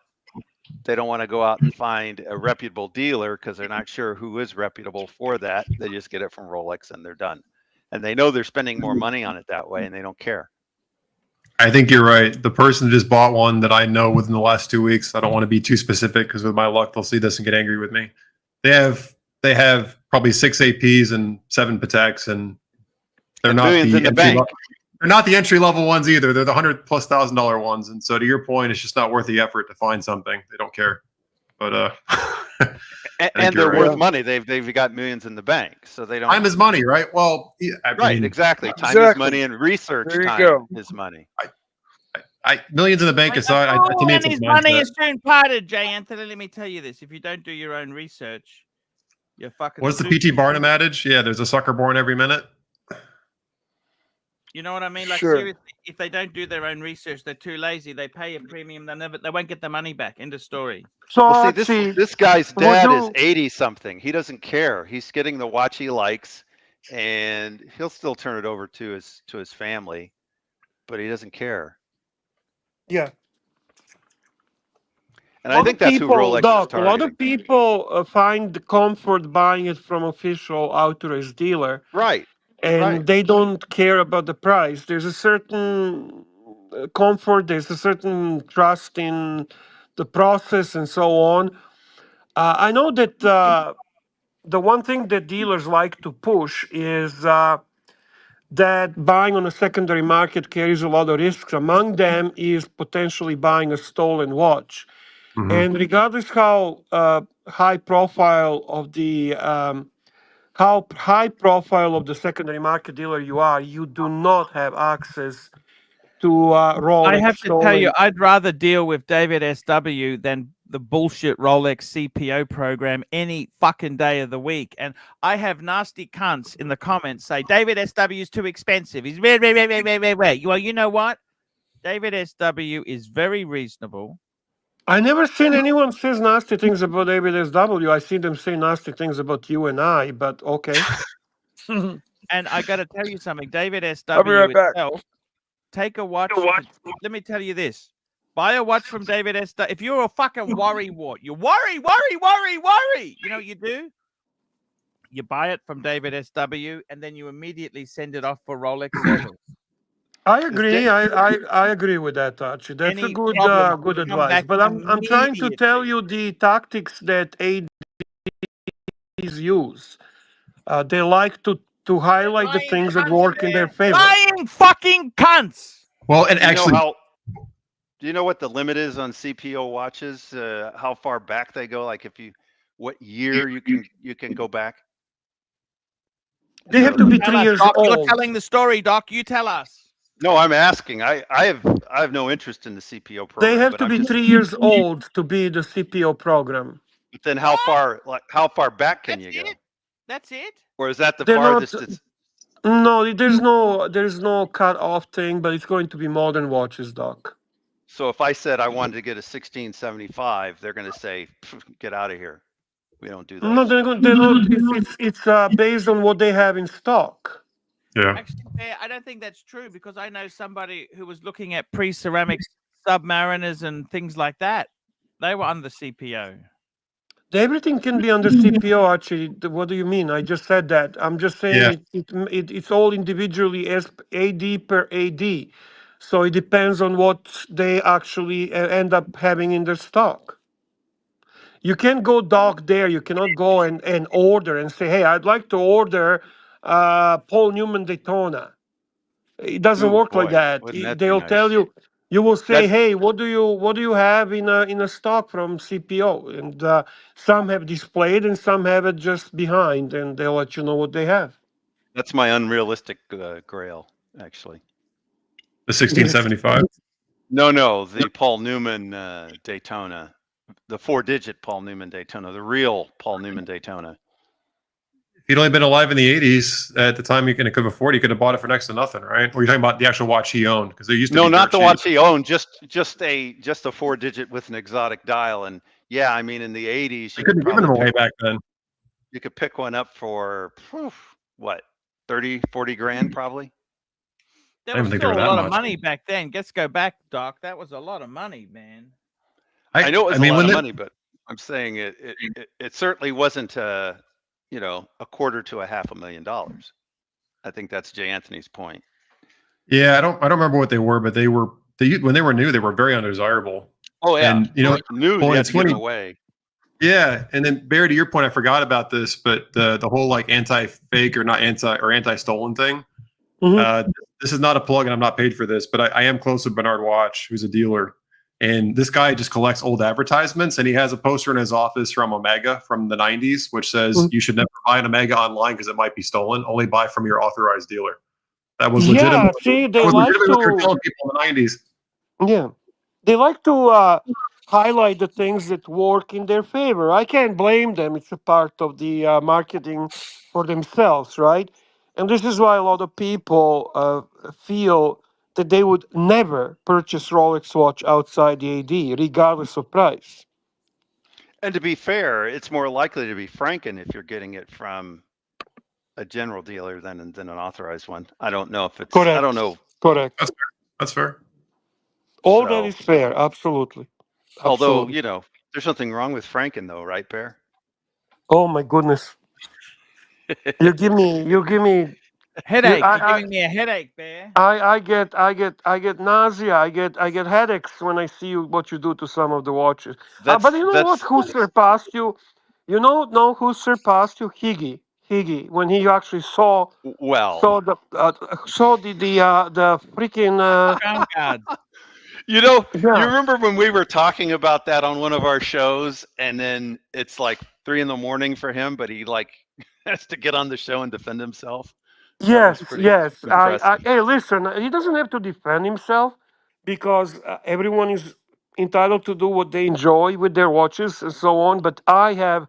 They don't want to go out and find a reputable dealer because they're not sure who is reputable for that. They just get it from Rolex and they're done. And they know they're spending more money on it that way and they don't care. I think you're right. The person just bought one that I know within the last 2 weeks. I don't want to be too specific because with my luck, they'll see this and get angry with me. They have probably 6 APs and 7 Pateks, and they're And not millions the in the entry bank. they're not the entry level ones either. They're the $100,000+ ones. And so to your point, it's just not worth the effort to find something. They don't care. But and they're right. worth money. They've got millions in the bank, so they don't. Time is money, right? Well, I mean, exactly. Time is Exactly. money, and research There you time go. is money. millions in the bank aside, to me, it's and his a money mindset. is soon parted, Jay Anthony. Let me tell you this: if you don't do your own research, you're fucking. What's the stupid. P.T. Barnum adage? Yeah, there's a sucker born every minute. You know what I mean? Like Sure. seriously, if they don't do their own research, they're too lazy. They pay a premium, they won't get the money back. End of story. So Well, see, Archie, this guy's would dad you- is 80 something. He doesn't care. He's getting the watch he likes, and he'll still turn it over to his family, but he doesn't care. yeah. And I think that's who Rolex is Doc, a lot targeting. of people find the comfort buying it from official authorized dealer, Right. and Right. they don't care about the price. There's a certain comfort, there's a certain trust in the process, and so on. I know that the one thing that dealers like to push is that buying on a secondary market carries a lot of risks. Among them is potentially buying a stolen watch. Mhm. And regardless how high profile of the secondary market dealer you are, you do not have access to Rolex. I have to tell you, stolen- I'd rather deal with DavidSW than the bullshit Rolex CPO program any fucking day of the week. And I have nasty cunts in the comments say DavidSW is too expensive. He's wait. Well, you know what? DavidSW is very reasonable. I never seen anyone says nasty things about APPSTANTIATE. I see them say nasty things about you and I, but okay. And I got to tell you something, I'll be DavidSW right back. itself, take a watch. Let me tell you this. Buy a watch from DavidSW. If you're a fucking worrywart, you worry. You know what you do? You buy it from DavidSW and then you immediately send it off for Rolex service. I agree. I agree with that, Archie. That's a Any good problem, good come advice. back But I'm trying to tell immediately. you the tactics that ADs use. They like to highlight the lying things that cunts, work in their man. favor. Lying fucking cunts. Well, and Do you actually, know do you know what the limit is on CPO watches? How far back they go? Like what year you can go back? They have to be Tell 3 us, years Doc. You're old. telling the story, Doc. You tell us. No, I'm asking. I have no interest in the CPO program. They have but to I'm be just, 3 years old to be the CPO program. But then how far back can you go? That's it. Or is that the They're farthest not. it's No, there's no cut off thing, but it's going to be modern watches, Doc. so if I said I wanted to get a 1675, they're going to say, get out of here. We don't do No, those. they're not. It's based on what they have in stock. yeah. Actually, I don't think that's true because I know somebody who was looking at pre-ceramic submariners and things like that. They were under CPO. Everything can be under CPO, Archie. What do you mean? I just said that. I'm just saying it's all individually as AD per AD. So it depends on what they actually end up having in their stock. You can't go Doc there. You cannot go and order and say, hey, I'd like to order Paul Newman Daytona. It doesn't Ooh, work like boy, that. wouldn't that be They'll tell nice? you will say, That hey, what do you have in a stock from CPO? And some have displayed and some have it just behind, and they'll let you know what they have. that's my unrealistic grail, actually. The 1675. No, the Paul Newman Daytona, the 4-digit Paul Newman Daytona, the real Paul Newman Daytona. If you'd only been alive in the 80s, at the time you could have afforded, you could have bought it for next to nothing, right? Or you're talking about the actual watch he owned because they used to No, be not the dirt watch cheap. he owned, just a 4-digit with an exotic dial. And yeah, I mean in the 80s, You couldn't give them away back then. you could pick one up for what, 30, 40 grand probably. There I was didn't think still they a were that lot of much. money back then. Let's go back, Doc. That was a lot of money, man. I know it was I mean, a lot when of they, money, but I'm saying it certainly wasn't a quarter to $500,000. I think that's Jay Anthony's point. yeah, I don't remember what they were, but when they were new, they were very undesirable. Oh yeah, And you know, new well, you had it's to give funny. them away. Yeah, and then Barry, to your point, I forgot about this, but the whole like anti-fake or not anti-stolen thing. Mhm. This is not a plug, and I'm not paid for this, but I am close with Bernard Watch, who's a dealer, and this guy just collects old advertisements, and he has a poster in his office from Omega from the '90s, which says Mhm. you should never buy an Omega online because it might be stolen. Only buy from your authorized dealer. That was legitimate. Yeah, see, That they was like legitimate what they were to. telling people in the '90s. Yeah, they like to highlight the things that work in their favor. I can't blame them. It's a part of the marketing for themselves, right? And this is why a lot of people feel that they would never purchase Rolex watch outside the AD, regardless of price. And to be fair, it's more likely to be Franken if you're getting it from a general dealer than an authorized one. I don't know if it's. I don't Correct. know. Correct. That's fair. All that So, is fair. Absolutely. although Absolutely. there's nothing wrong with Franken though, right, Bear? Oh my goodness. You give me. You give me. You, Headache. You're giving me a headache, Bear. I get nausea. I get headaches when I see what you do to some of the watches. But you know what? That's Who surpassed you? You know who surpassed you? Higgy. When he actually saw well. the freaking Crown guard. You yeah. remember when we were talking about that on one of our shows, and then it's like 3 a.m. for him, but he like has to get on the show and defend himself. That was pretty Yes. impressive. Hey, listen. He doesn't have to defend himself because everyone is entitled to do what they enjoy with their watches and so on. But I'm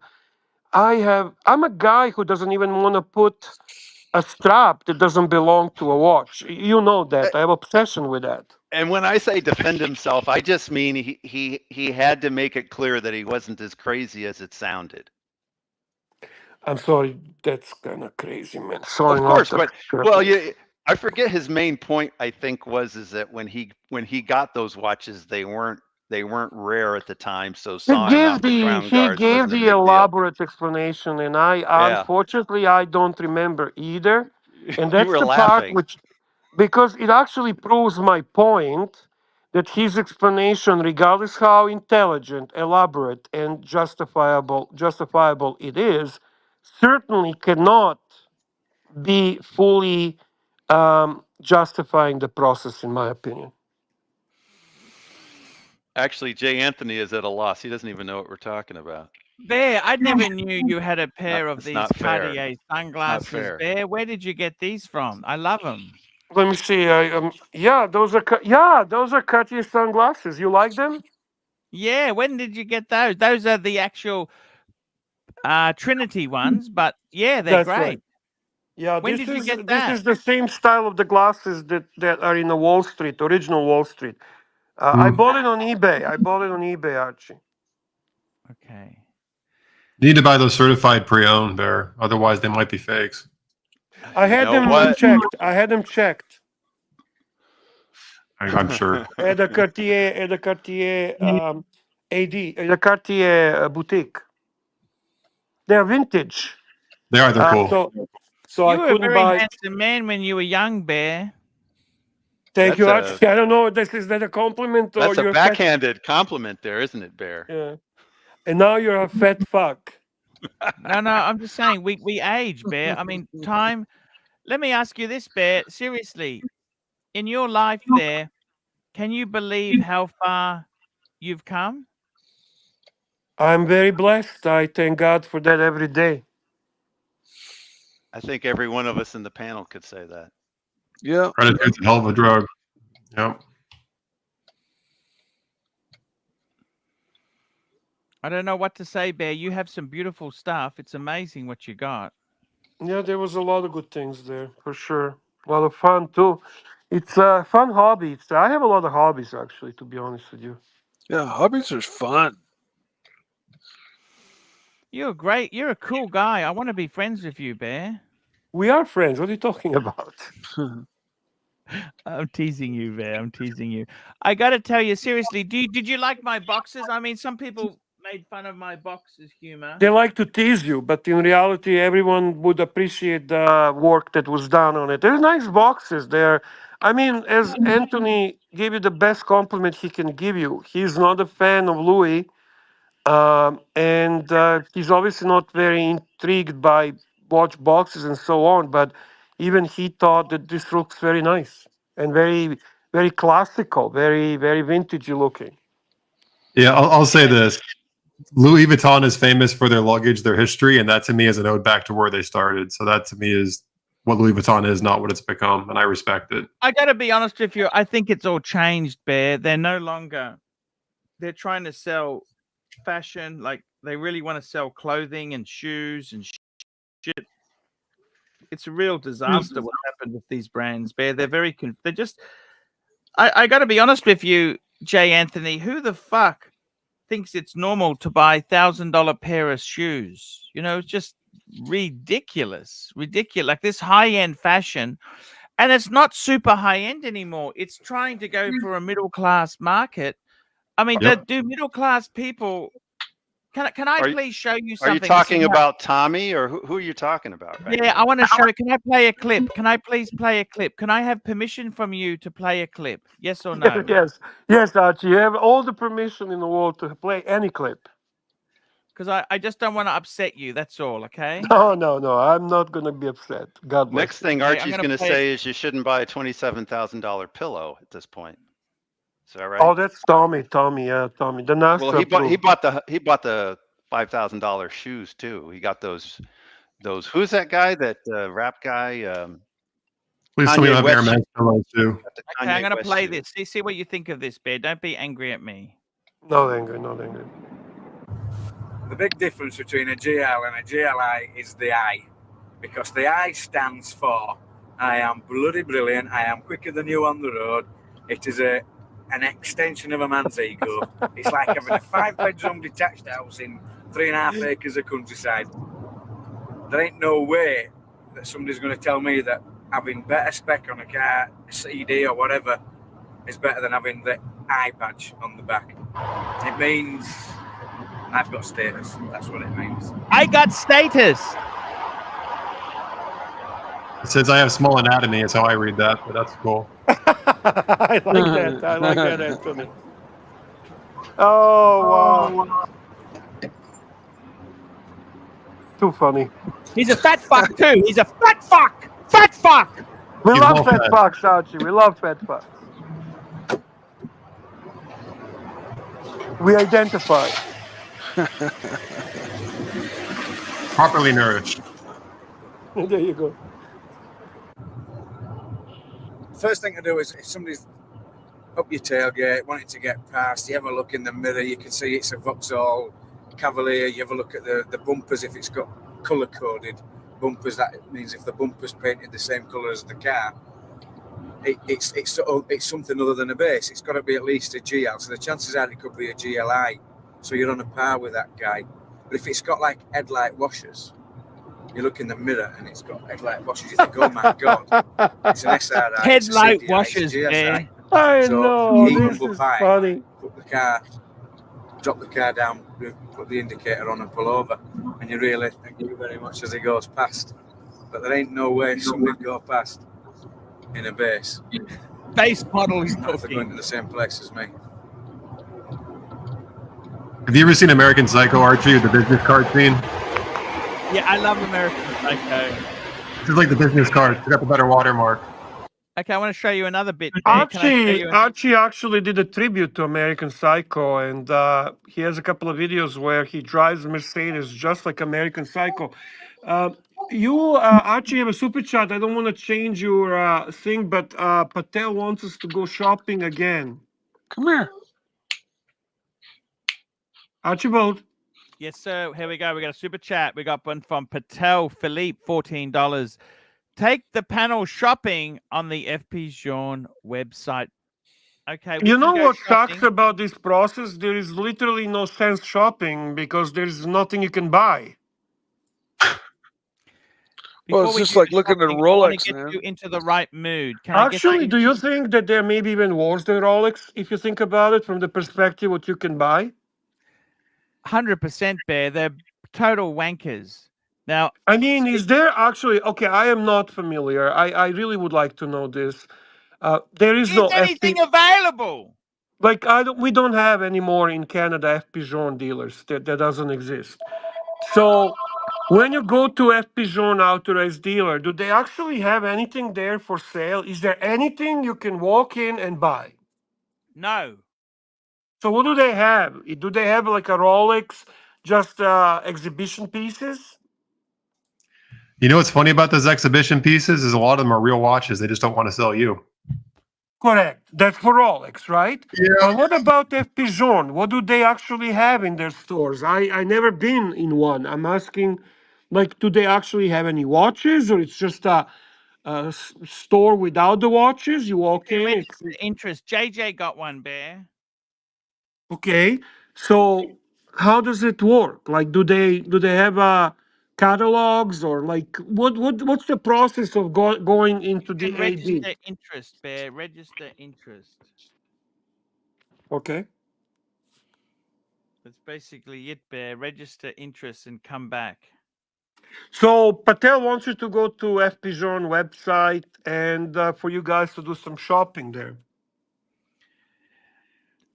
a guy who doesn't even want to put a strap that doesn't belong to a watch. You know that. I have obsession with that. And when I say defend himself, I just mean he had to make it clear that he wasn't as crazy as it sounded. I'm sorry, that's kind of crazy, man. Sorry Of not course, to. but I forget his main point. I think is that when he got those watches, they weren't rare at the time, so sawing off the crown He guards gave wasn't a the big deal. elaborate explanation, and I Yeah, unfortunately I don't remember either. And you that's were the part laughing. which, because it actually proves my point that his explanation, regardless how intelligent, elaborate, and justifiable it is, certainly cannot be fully justifying the process, in my opinion. Actually, Jay Anthony is at a loss. He doesn't even know what we're talking about. Bear, I never knew you had a pair of It's these not fair. Cartier Not sunglasses, fair. Bear. Where did you get these from? I love them. Let me see. Those are Cartier sunglasses. You like them? Yeah, when did you get those? Those are the actual Trinity ones, but yeah, they're That's great. right. Yeah, When did you get this that? is the same style of the glasses that are in the Wall Street, original Wall Street. I Mm. bought it on eBay. Archie. Okay. You need to buy those certified pre-owned there, otherwise they might be fakes. I You had know them what? checked. I had them checked I'm sure. at the Cartier the Cartier boutique. They're vintage. They are. They're cool. So I You were a couldn't very buy. handsome man when you were young, Bear. Thank That's you, a Archie. I don't know. Is that a compliment or that's a you're a fat? backhanded compliment there, isn't it, Bear? Yeah. And now you're a fat fuck. No, I'm just saying we age, Bear. I mean, time. Let me ask you this, Bear. Seriously, in your life there, can you believe how far you've come? I'm very blessed. I thank God for that every day. I think every one of us in the panel could say that. Yeah. Gratitude's a hell of a drug. Yep. I don't know what to say, Bear. You have some beautiful stuff. It's amazing what you got. Yeah, there was a lot of good things there for sure. A lot of fun too. It's a fun hobby. I have a lot of hobbies actually, to be honest with you. Yeah. Hobbies are fun. You're great. You're a cool guy. I want to be friends with you, Bear. We are friends. What are you talking about? I'm teasing you, Bear. I'm teasing you. I got to tell you, seriously, did you like my boxes? I mean, some people made fun of my boxes humor. They like to tease you, but in reality, everyone would appreciate the work that was done on it. They're nice boxes. I mean, as Anthony gave you the best compliment he can give you, he's not a fan of Louis, and he's obviously not very intrigued by watch boxes and so on. But even he thought that this looks very nice and very, very classical, very, very vintagey looking. Yeah, I'll say this. Louis Vuitton is famous for their luggage, their history, and that to me is an ode back to where they started. So that to me is what Louis Vuitton is, not what it's become, and I respect it. I got to be honest with you. I think it's all changed, Bear. They're no longer. They're trying to sell fashion. Like they really want to sell clothing and shoes and shit. It's a real disaster what happened with these brands, Bear. They're very. They're just. I got to be honest with you, Jay Anthony. Who the fuck thinks it's normal to buy $1,000 pair of shoes? You know, it's just ridiculous. Like this high-end fashion, and it's not super high-end anymore. It's trying to go for a middle-class market. I mean, do middle-class people? Can I please show you something? Are you talking about Tommy, or who are you talking about? Right yeah, now? I want to show it. Can I play a clip? Can I please play a clip? Can I have permission from you to play a clip? Yes or no? Yes, Archie. You have all the permission in the world to play any clip. Because I just don't want to upset you. That's all, okay? No. I'm not going to be upset. God bless. Next thing Archie's going to say is you shouldn't buy a $27,000 pillow at this point. Is that right? Oh, that's Tommy. Yeah, Tommy. The NASA. Well, he bought the $5,000 shoes too. He got those. Who's that guy? That rap guy? Please tell me you have Hermes pillows too. Okay, I'm going to play this. See what you think of this, Bear. Don't be angry at me. Not angry. The big difference between a GL and a GLI is the I, because the I stands for I am bloody brilliant, I am quicker than you on the road. It is an extension of a man's ego. It's like having a 5-bedroom detached house in 3.5 acres of countryside. There ain't no way that somebody's going to tell me that having better spec on a car, CD or whatever, is better than having the I badge on the back. It means I've got status. That's what it means. I got status. It says I have small anatomy. Is how I read that, but that's cool. I like that, Anthony. Oh, wow. Too funny. He's a fat fuck, too. He's a fat fuck. Fat fuck. We love fat fucks, Archie. We love fat fucks. We identify. Properly nourished. There you go. First thing to do is if somebody's up your tailgate, wanting to get past, you have a look in the mirror, you can see it's a Vauxhall Cavalier, you have a look at the bumpers, if it's got colour-coded bumpers, that means if the bumper's painted the same colour as the car, it's something other than a base. It's got to be at least a GL, so the chances are it could be a GLI, so you're on a par with that guy. But if it's got like headlight washers, you look in the mirror and it's got headlight washers, you think, oh my God, it's an SRI. Headlight washers, man. I know, this is funny. Drop the car down, put the indicator on and pull over, and you really thank you very much as he goes past. But there ain't no way somebody go past in a base. Base model is not if they're going to the same place as me. Have you ever seen American Psycho, Archie, with the business card scene? Yeah, I love American Psycho. This is like the business card. It's got the better watermark. Okay, I want to show you another bit. Archie actually did a tribute to American Psycho, and he has a couple of videos where he drives Mercedes just like American Psycho. Archie, have a super chat. I don't want to change your thing, but Patel wants us to go shopping again. Come here. Archibald. Yes, sir. Here we go. We got a super chat. We got one from Patek Philippe, $14. Take the panel shopping on the FP Journe website. Okay. You know what sucks about this process? There is literally no sense shopping because there's nothing you can buy. Well, Before it's we just do like the looking at shopping, I want to Rolex, get man. you into the right mood. Can I get Actually, you do you think that they're maybe even worse than Rolex if you think about it from the perspective what you can buy? 100% Bear? They're total wankers. Now, I mean, is there actually, okay, I am not familiar. I really would like to know this. There is is no anything FP, available? like we don't have anymore in Canada FP Journe dealers. That doesn't exist. So when you go to FP Journe authorized dealer, do they actually have anything there for sale? Is there anything you can walk in and buy? No. So what do they have? Do they have like a Rolex, just exhibition pieces? You know what's funny about those exhibition pieces is a lot of them are real watches. They just don't want to sell you. Correct. That's for Rolex, right? Yeah. But what about FP Journe? What do they actually have in their stores? I never been in one. I'm asking, like, do they actually have any watches, or it's just a store without the watches? You walk They in. register interest. JJ got one, Bear. Okay. So how does it work? Like, do they have catalogs, or like what's the process of going into And the AD? register interest, Bear. Register interest. Okay. That's basically it, Bear. Register interest and come back. So Patel wants you to go to FP Journe website and for you guys to do some shopping there.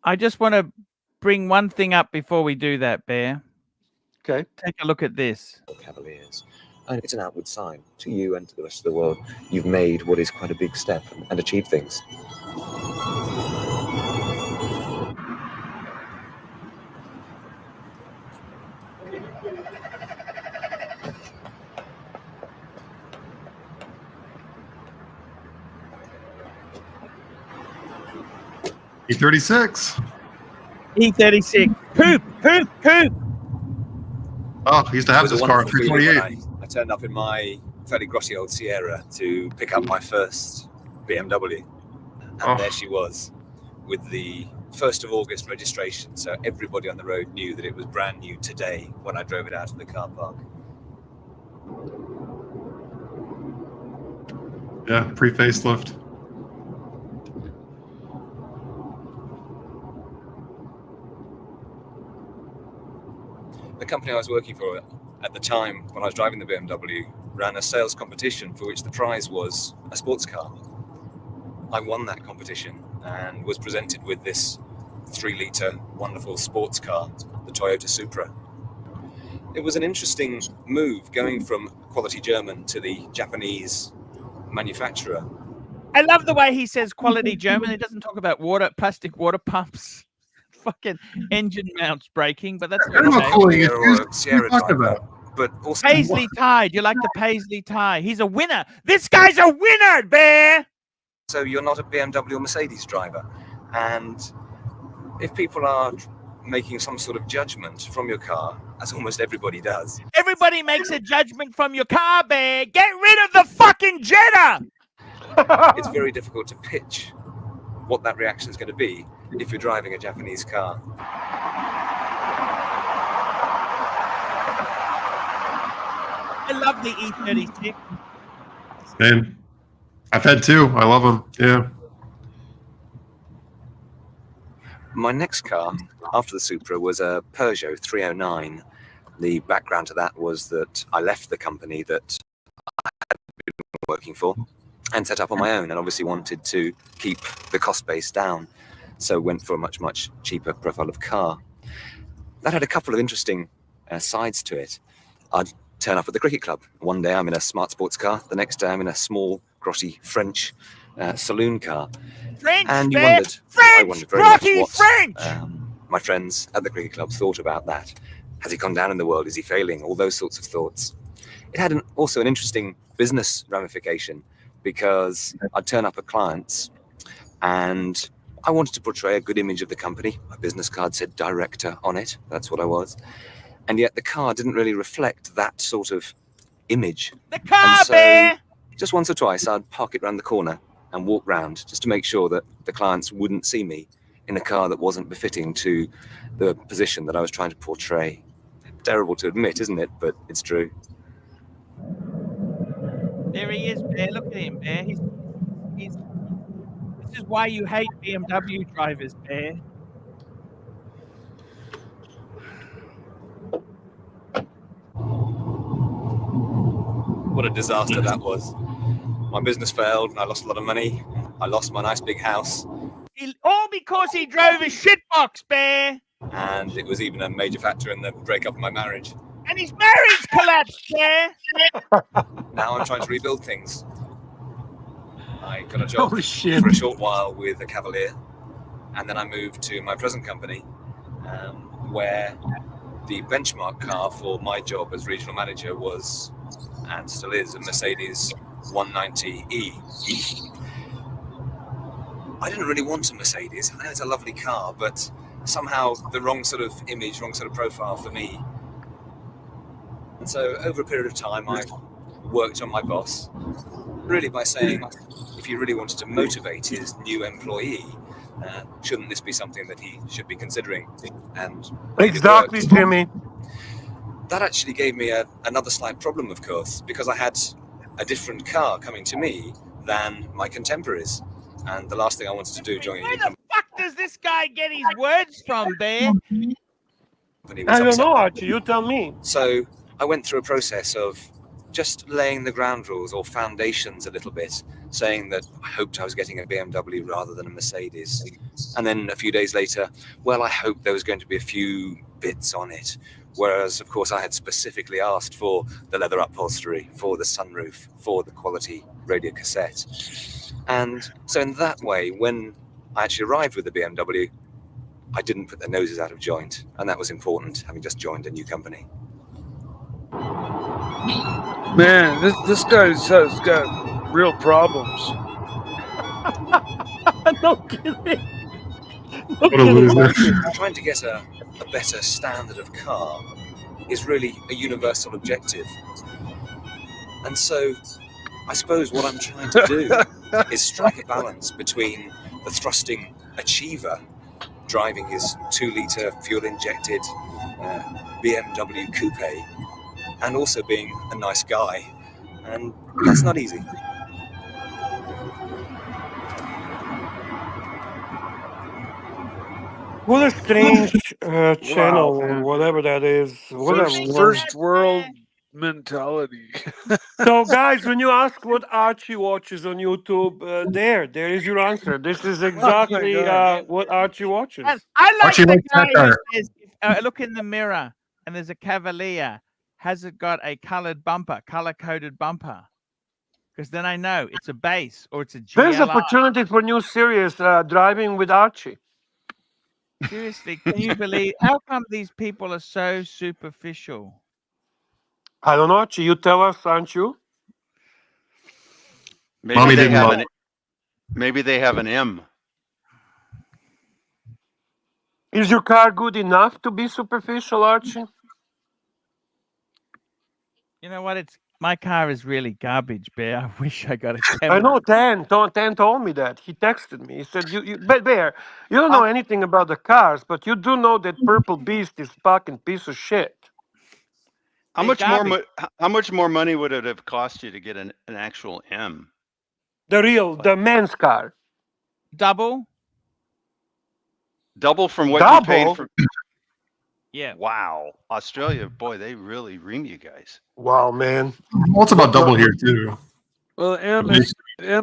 I just want to bring one thing up before we do that, Bear. Okay. Take a look at this. Cavaliers. And it's an outward sign to you and to the rest of the world. You've made what is quite a big step and achieved things. E36. E36. Poop, poop, poop. Oh, I used to have this car, 328. I turned up in my fairly grotty old Sierra to pick up my first BMW. And there she was with the 1st of August registration. So everybody on the road knew that it was brand new today when I drove it out of the car park. Yeah, pre-facelift. The company I was working for at the time, when I was driving the BMW, ran a sales competition for which the prize was a sports car. I won that competition and was presented with this 3-litre wonderful sports car, the Toyota Supra. It was an interesting move going from quality German to the Japanese manufacturer. I love the way he says quality German. He doesn't talk about plastic water pumps, fucking engine mounts breaking, but that's Sierra driver, about. But also Paisley tie. Do you like the Paisley tie? He's a winner. This guy's a winner, Bear. So you're not a BMW or Mercedes driver. And if people are making some sort of judgment from your car, as almost everybody does. Everybody makes a judgment from your car, Bear. Get rid of the fucking Jetta. It's very difficult to pitch what that reaction is going to be if you're driving a Japanese car. I love the E36. Same. I've had two. I love them. Yeah. My next car after the Supra was a Peugeot 309. The background to that was that I left the company that I had been working for and set up on my own, and obviously wanted to keep the cost base down. So went for a much, much cheaper profile of car. That had a couple of interesting sides to it. I'd turn up at the cricket club. One day I'm in a smart sports car. The next day I'm in a small, grotty French saloon car. French, and you Bear. wondered, French, I wondered very much grotty what French. My friends at the cricket club thought about that. Has he gone down in the world? Is he failing? All those sorts of thoughts. It had also an interesting business ramification, because I'd turn up at clients and I wanted to portray a good image of the company. My business card said director on it. That's what I was. And yet the car didn't really reflect that sort of image. The car, and so Bear. just once or twice I'd park it around the corner and walk round just to make sure that the clients wouldn't see me in a car that wasn't befitting to the position that I was trying to portray. Terrible to admit, isn't it? But it's true. There he is, Bear. Look at him, Bear. He's this is why you hate BMW drivers, Bear. What a disaster that was. My business failed and I lost a lot of money. I lost my nice big house. All because he drove a shitbox, Bear. And it was even a major factor in the breakup of my marriage. And his marriage collapsed, Bear. Now I'm trying to rebuild things. I got a job Holy shit. for a short while with a Cavalier, and then I moved to my present company, where the benchmark car for my job as regional manager was, and still is, a Mercedes 190E. I didn't really want a Mercedes. I know it's a lovely car, but somehow the wrong sort of image, wrong sort of profile for me. And so over a period of time, I worked on my boss, really by saying, if he really wanted to motivate his new employee, shouldn't this be something that he should be considering? And Exactly, Jimmy. that actually gave me another slight problem, of course, because I had a different car coming to me than my contemporaries. And the last thing I wanted to do joining a new Where the fuck does this guy get his words from, Bear? company was I don't upset. know, Archie. You tell me. So I went through a process of just laying the ground rules or foundations a little bit, saying that I hoped I was getting a BMW rather than a Mercedes. And then a few days later, well, I hoped there was going to be a few bits on it. Whereas, of course, I had specifically asked for the leather upholstery, for the sunroof, for the quality radio cassette. And so in that way, when I actually arrived with the BMW, I didn't put their noses out of joint. And that was important, having just joined a new company. Man, this guy's has got real problems. No kidding. No What a kidding, loser. Archie. Trying to get a better standard of car is really a universal objective. And so I suppose what I'm trying to do is strike a balance between the thrusting achiever driving his 2-litre fuel-injected BMW coupe and also being a nice guy. And that's not easy. What a strange channel or man. whatever that is. What a First world mentality. So, guys, when you ask what Archie watches on YouTube, there is your answer. This is exactly God. what Archie watches. And I like Archie the likes guy that who car. says, look in the mirror and there's a Cavalier. Has it got a colored bumper, color-coded bumper? Because then I know it's a base or it's a There's GLI. opportunity for new series, Driving with Archie. Seriously, can you believe? How come these people are so superficial? I don't know, Archie. You tell us, aren't you? Maybe Mommy they didn't have love an. Maybe they have an M. Is your car good enough to be superficial, Archie? You know what? My car is really garbage, Bear. I wish I got a I camera. know Tan told me that. He texted me. He said, but Bear, you don't know anything about the cars, but you do know that Purple Beast is fucking piece of shit. How They're much more? garbage. How much more money would it have cost you to get an actual M? The men's car. Double? Double from what you Double? paid for. Yeah. Wow, Australia, boy, they really ream you guys. Wow, man. Well, it's about double here too. Well, M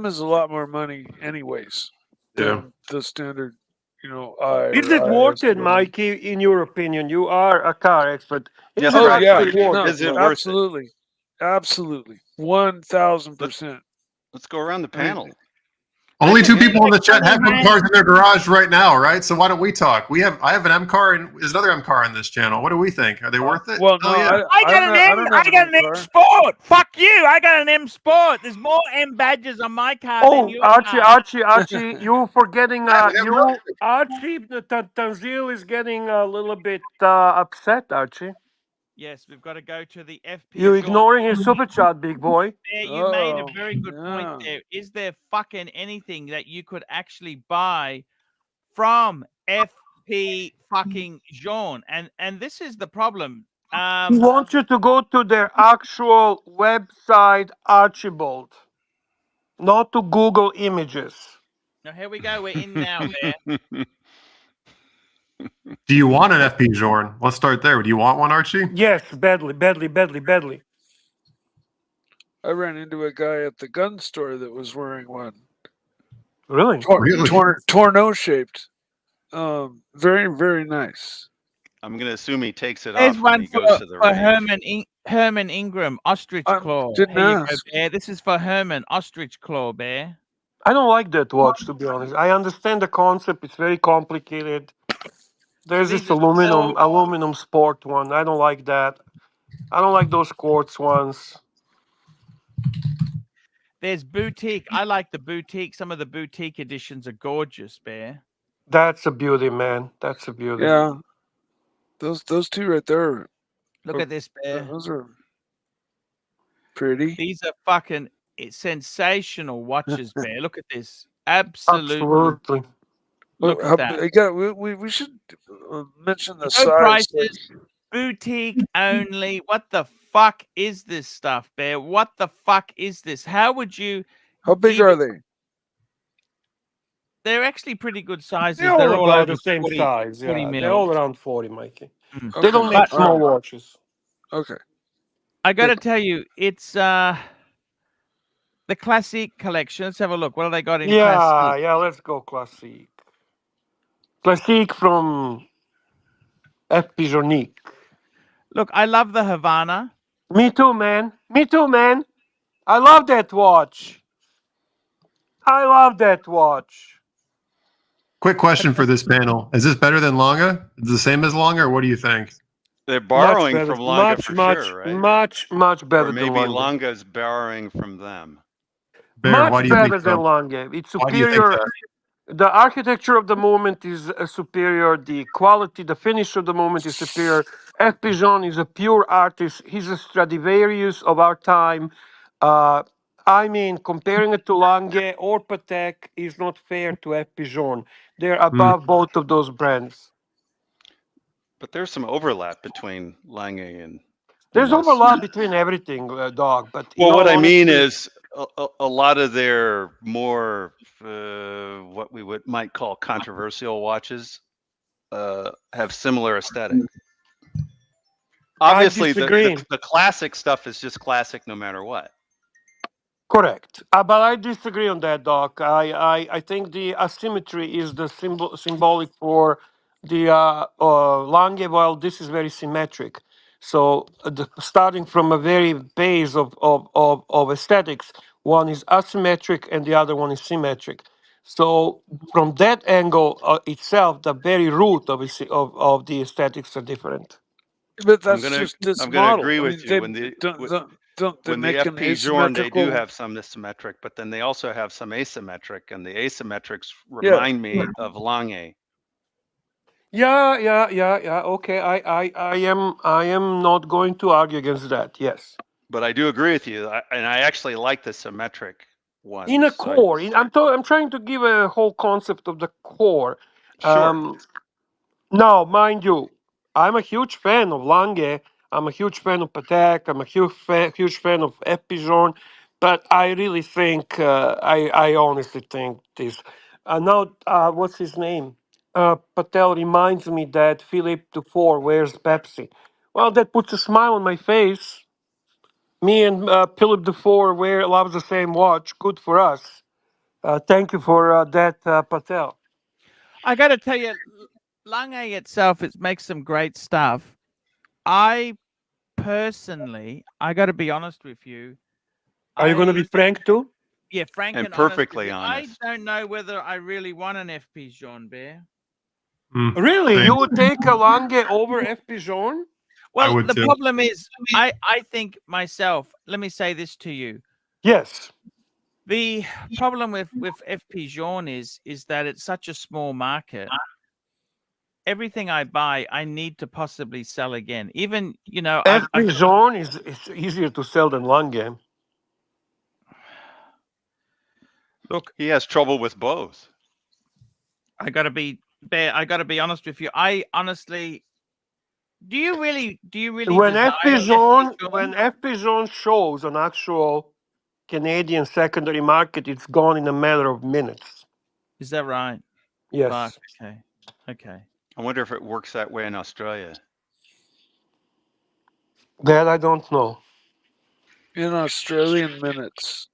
is a lot more money, anyways, Yeah. than the standard. I. Is it worth it, Mikey? In your opinion, you are a car expert. Yes, Oh right, yeah, Mike. no, Is it worth it? absolutely, 1,000%. Let's go around the panel. Only two people in the chat funny, have M man. cars in their garage right now, right? So why don't we talk? I have an M car and there's another M car on this channel. What do we think? Are they worth it? Well, no, Oh, yeah. I got an M car. Sport. Fuck you. I got an M Sport. There's more M badges on my car than Oh, your Archie, car. you forgetting I have no- Archie, Tanzil is getting a little bit upset, Archie. Yes, we've got to go to the FP. You're ignoring his super chat, big boy. There, you made a Oh, very good point there. Is there fucking anything that you could actually buy from FP fucking Journe? And this is the problem. He wants you to go to their actual website, Archibald, not to Google images. Now here we go. We're in now, Bear. Do you want an FP Journe? Let's start there. Do you want one, Archie? Yes, badly. I ran into a guy at the gun store that was wearing one. Really? Torno shaped. Very, very nice. I'm going to assume he takes it There's off when one he for, goes to the range. Herman Ingram, ostrich claw. Didn't Here you go, ask. Bear. This is for Herman, ostrich claw, Bear. I don't like that watch, to be honest. I understand the concept. It's very complicated. There's These this are aluminum sport one. I don't like that. I don't like those quartz ones. There's boutique. I like the boutique. Some of the boutique editions are gorgeous, Bear. That's a beauty, man. That's a beauty. Yeah. Those two right there. Look at this, Bear. Those are pretty. These are fucking sensational watches, Bear. Look at this. Absolutely. Look at that. We should mention the No size. prices. Boutique only. What the fuck is this stuff, Bear? What the fuck is this? How would you? How big are they? They're actually pretty good sizes. They're all about over the same 40, size. 40 Yeah. mil. They're all around 40, Mikey. Okay. They don't make small watches. Okay. I got to tell you, it's the classic collection. Let's have a look. What have they got in classic? Yeah, let's go classic. Classic from F. Pijonique. Look, I love the Havana. Me too, man. I love that watch. Quick question for this panel. Is this better than Lange? Is it the same as Lange, or what do you think? They're borrowing from Lange for sure, right? Much better or maybe than Lange. Lange's borrowing from them. Bear, why do you think better than so? Lange. It's Why do you think superior. that? The architecture of the moment is superior. The quality, the finish of the moment is superior. F. Pigeon is a pure artist. He's a Stradivarius of our time. I mean, comparing it to Lange or Patek is not fair to F. Pigeon. They're above both of those brands. But there's some overlap between Lange and. There's overlap between everything, dog. But well, what I mean is a lot of their more what we might call controversial watches have similar aesthetic. Obviously, the classic stuff is just classic no matter what. Correct, but I disagree on that, Doc. I think the asymmetry is the symbolic for the Lange, while this is very symmetric. So starting from a very base of aesthetics, one is asymmetric and the other one is symmetric. So from that angle itself, the very root of the aesthetics are different. But that's just this I'm model. going to agree with you. When the FP Journe, they do have some symmetric, but then they also have some asymmetric, and the asymmetrics remind me of Lange. Yeah. Okay, I am not going to argue against that. Yes, but I do agree with you, and I actually like the symmetric one. In a core, I'm trying to give a whole concept of the core. Sure. Now, mind you, I'm a huge fan of Lange. I'm a huge fan of Patek. I'm a huge fan of F. Pigeon. But I really think, I honestly think this. Now, what's his name? Patel reminds me that Philippe IV wears Pepsi. Well, that puts a smile on my face. Me and Philippe IV loves the same watch. Good for us. Thank you for that, Patel. I got to tell you, Lange itself, it makes some great stuff. I personally, I got to be honest with you. Are you going to be frank too? Yeah, frank and perfectly honest. I don't know whether I really want an FP Journe, Bear. Really? You would take a Lange over FP Journe? Well, the problem is, I think myself, let me say this to you. Yes. The problem with FP Journe is that it's such a small market. Everything I buy, I need to possibly sell again. Even, FP Journe is easier to sell than Lange. Look, he has trouble with both. I got to be honest with you. I honestly, Do you really When desire when FP Zone shows an actual Canadian secondary market, it's gone in a matter of minutes. Is that right? Yes. Fuck. Okay. I wonder if it works that way in Australia. That I don't know. In Australian minutes.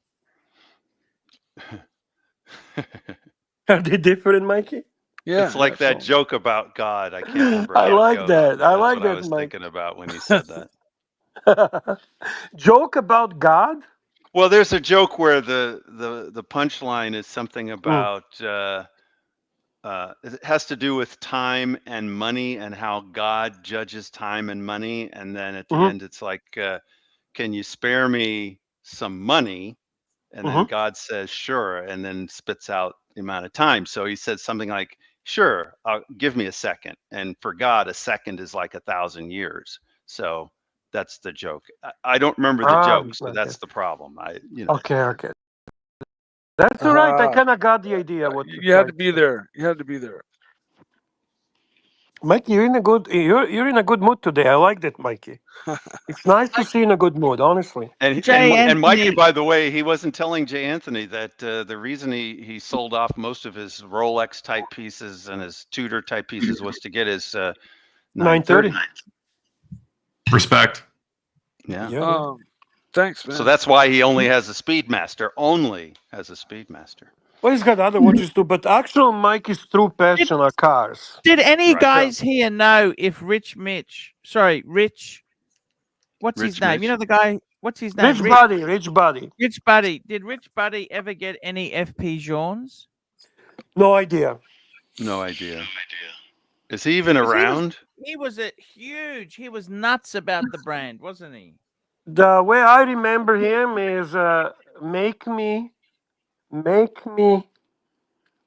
Are they different, Mikey? Yeah. It's like that joke about God. I can't remember. I how it like goes, that. but I that's like what I that, was Mike. thinking about when you said that. Joke about God? Well, there's a joke where the punchline is something about it has to do with time and money and how God judges time and money, and then at the end it's like, can you spare me some money? And then God says, sure, and then spits out the amount of time. So he says something like, sure, give me a second. And for God, a second is like 1,000 years. So that's the joke. I don't remember the joke, so that's the problem. Okay. That's all right. I kind of got the idea. What you had to be there. You had to be there. Mikey, you're in a good mood today. I like that, Mikey. It's nice to see you in a good mood, honestly. And Mikey, by the way, he wasn't telling Jay Anthony that the reason he sold off most of his Rolex type pieces and his Tudor type pieces was to get his 930. Respect. Yeah. Thanks, man. So that's why he only has a Speedmaster. Well, he's got other watches too, but actual Mikey's true passion are cars. Did any guys here know if Rich, what's his name? You know the guy, what's his name? Rich Buddy. Did Rich Buddy ever get any FP Journes? No idea. Is he even around? He was he was nuts about the brand, wasn't he? The way I remember him is make me.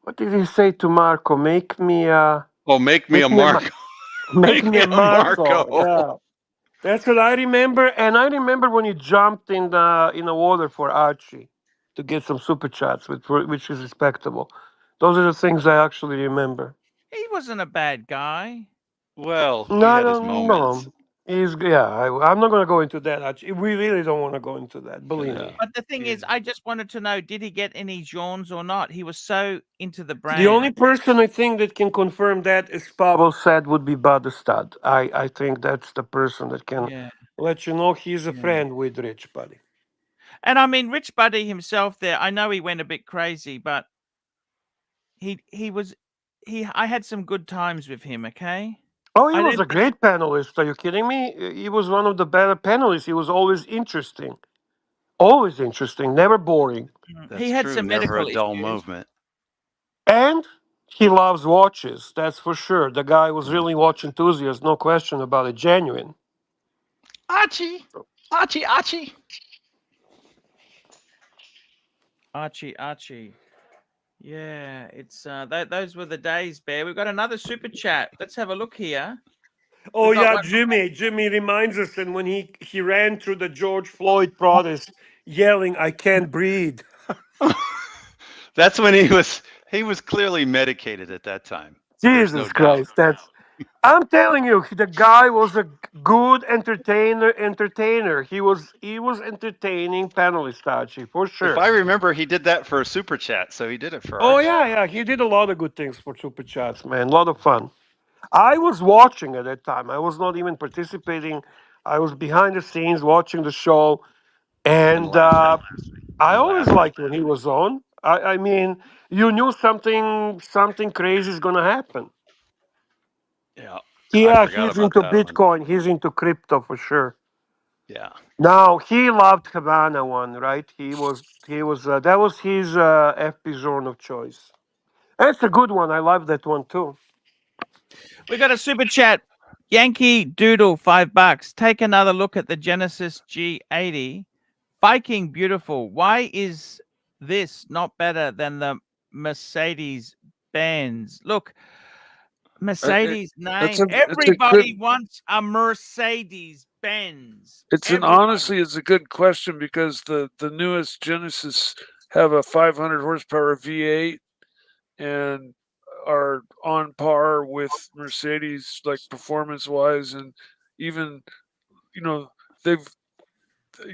What did he say to Marco? Make me make me a Marco. Make me a Marco. Yeah, that's what I remember. And I remember when he jumped in the water for Archie to get some super chats, which is respectable. Those are the things I actually remember. He wasn't a bad guy. Well, he had his moments. I'm not going to go into that. Actually, we really don't want to go into that. Believe me. But the thing is, I just wanted to know: did he get any Journes or not? He was so into the brand. The only person I think that can confirm that, as Pavel said, would be Badestad. I think that's the person that can let you know he's a friend with Rich Buddy. And I mean, Rich Buddy himself there, I know he went a bit crazy, but I had some good times with him, okay? Oh, he was a great panelist. Are you kidding me? He was one of the better panelists. He was always interesting. Always interesting, never boring. That's he had true. Some never a dull movement. And he loves watches, that's for sure. The guy was really watch enthusiast, no question about it. Genuine. Archie. Yeah, it's those were the days, Bear. We've got another super chat. Let's have a look here. Oh yeah, Jimmy reminds us, and when he ran through the George Floyd protest yelling, "I can't breathe." That's when he was clearly medicated at that time. Jesus Christ, I'm telling you, the guy was a good entertainer. He was entertaining panelist, Archie, for sure. If I remember, he did that for a super chat, so he did it for Archie. Yeah, he did a lot of good things for super chats, man. A lot of fun. I was watching at that time. I was not even participating. I was behind the scenes watching the show, and I always liked when he was on. I mean, you knew something crazy is gonna happen. Yeah, he's into Bitcoin. He's into crypto for sure. Yeah. Now he loved Havana one, right? He was that was his FP Journe of choice. That's a good one. I love that one too. We got a super chat. Yankee Doodle, $5. Take another look at the Genesis G80. Viking beautiful. Why is this not better than the Mercedes Benz? Look, Mercedes name. Everybody wants a Mercedes Benz. Honestly, it's a good question because the newest Genesis have a 500 horsepower V8, and are on par with Mercedes, like performance wise, and even they've.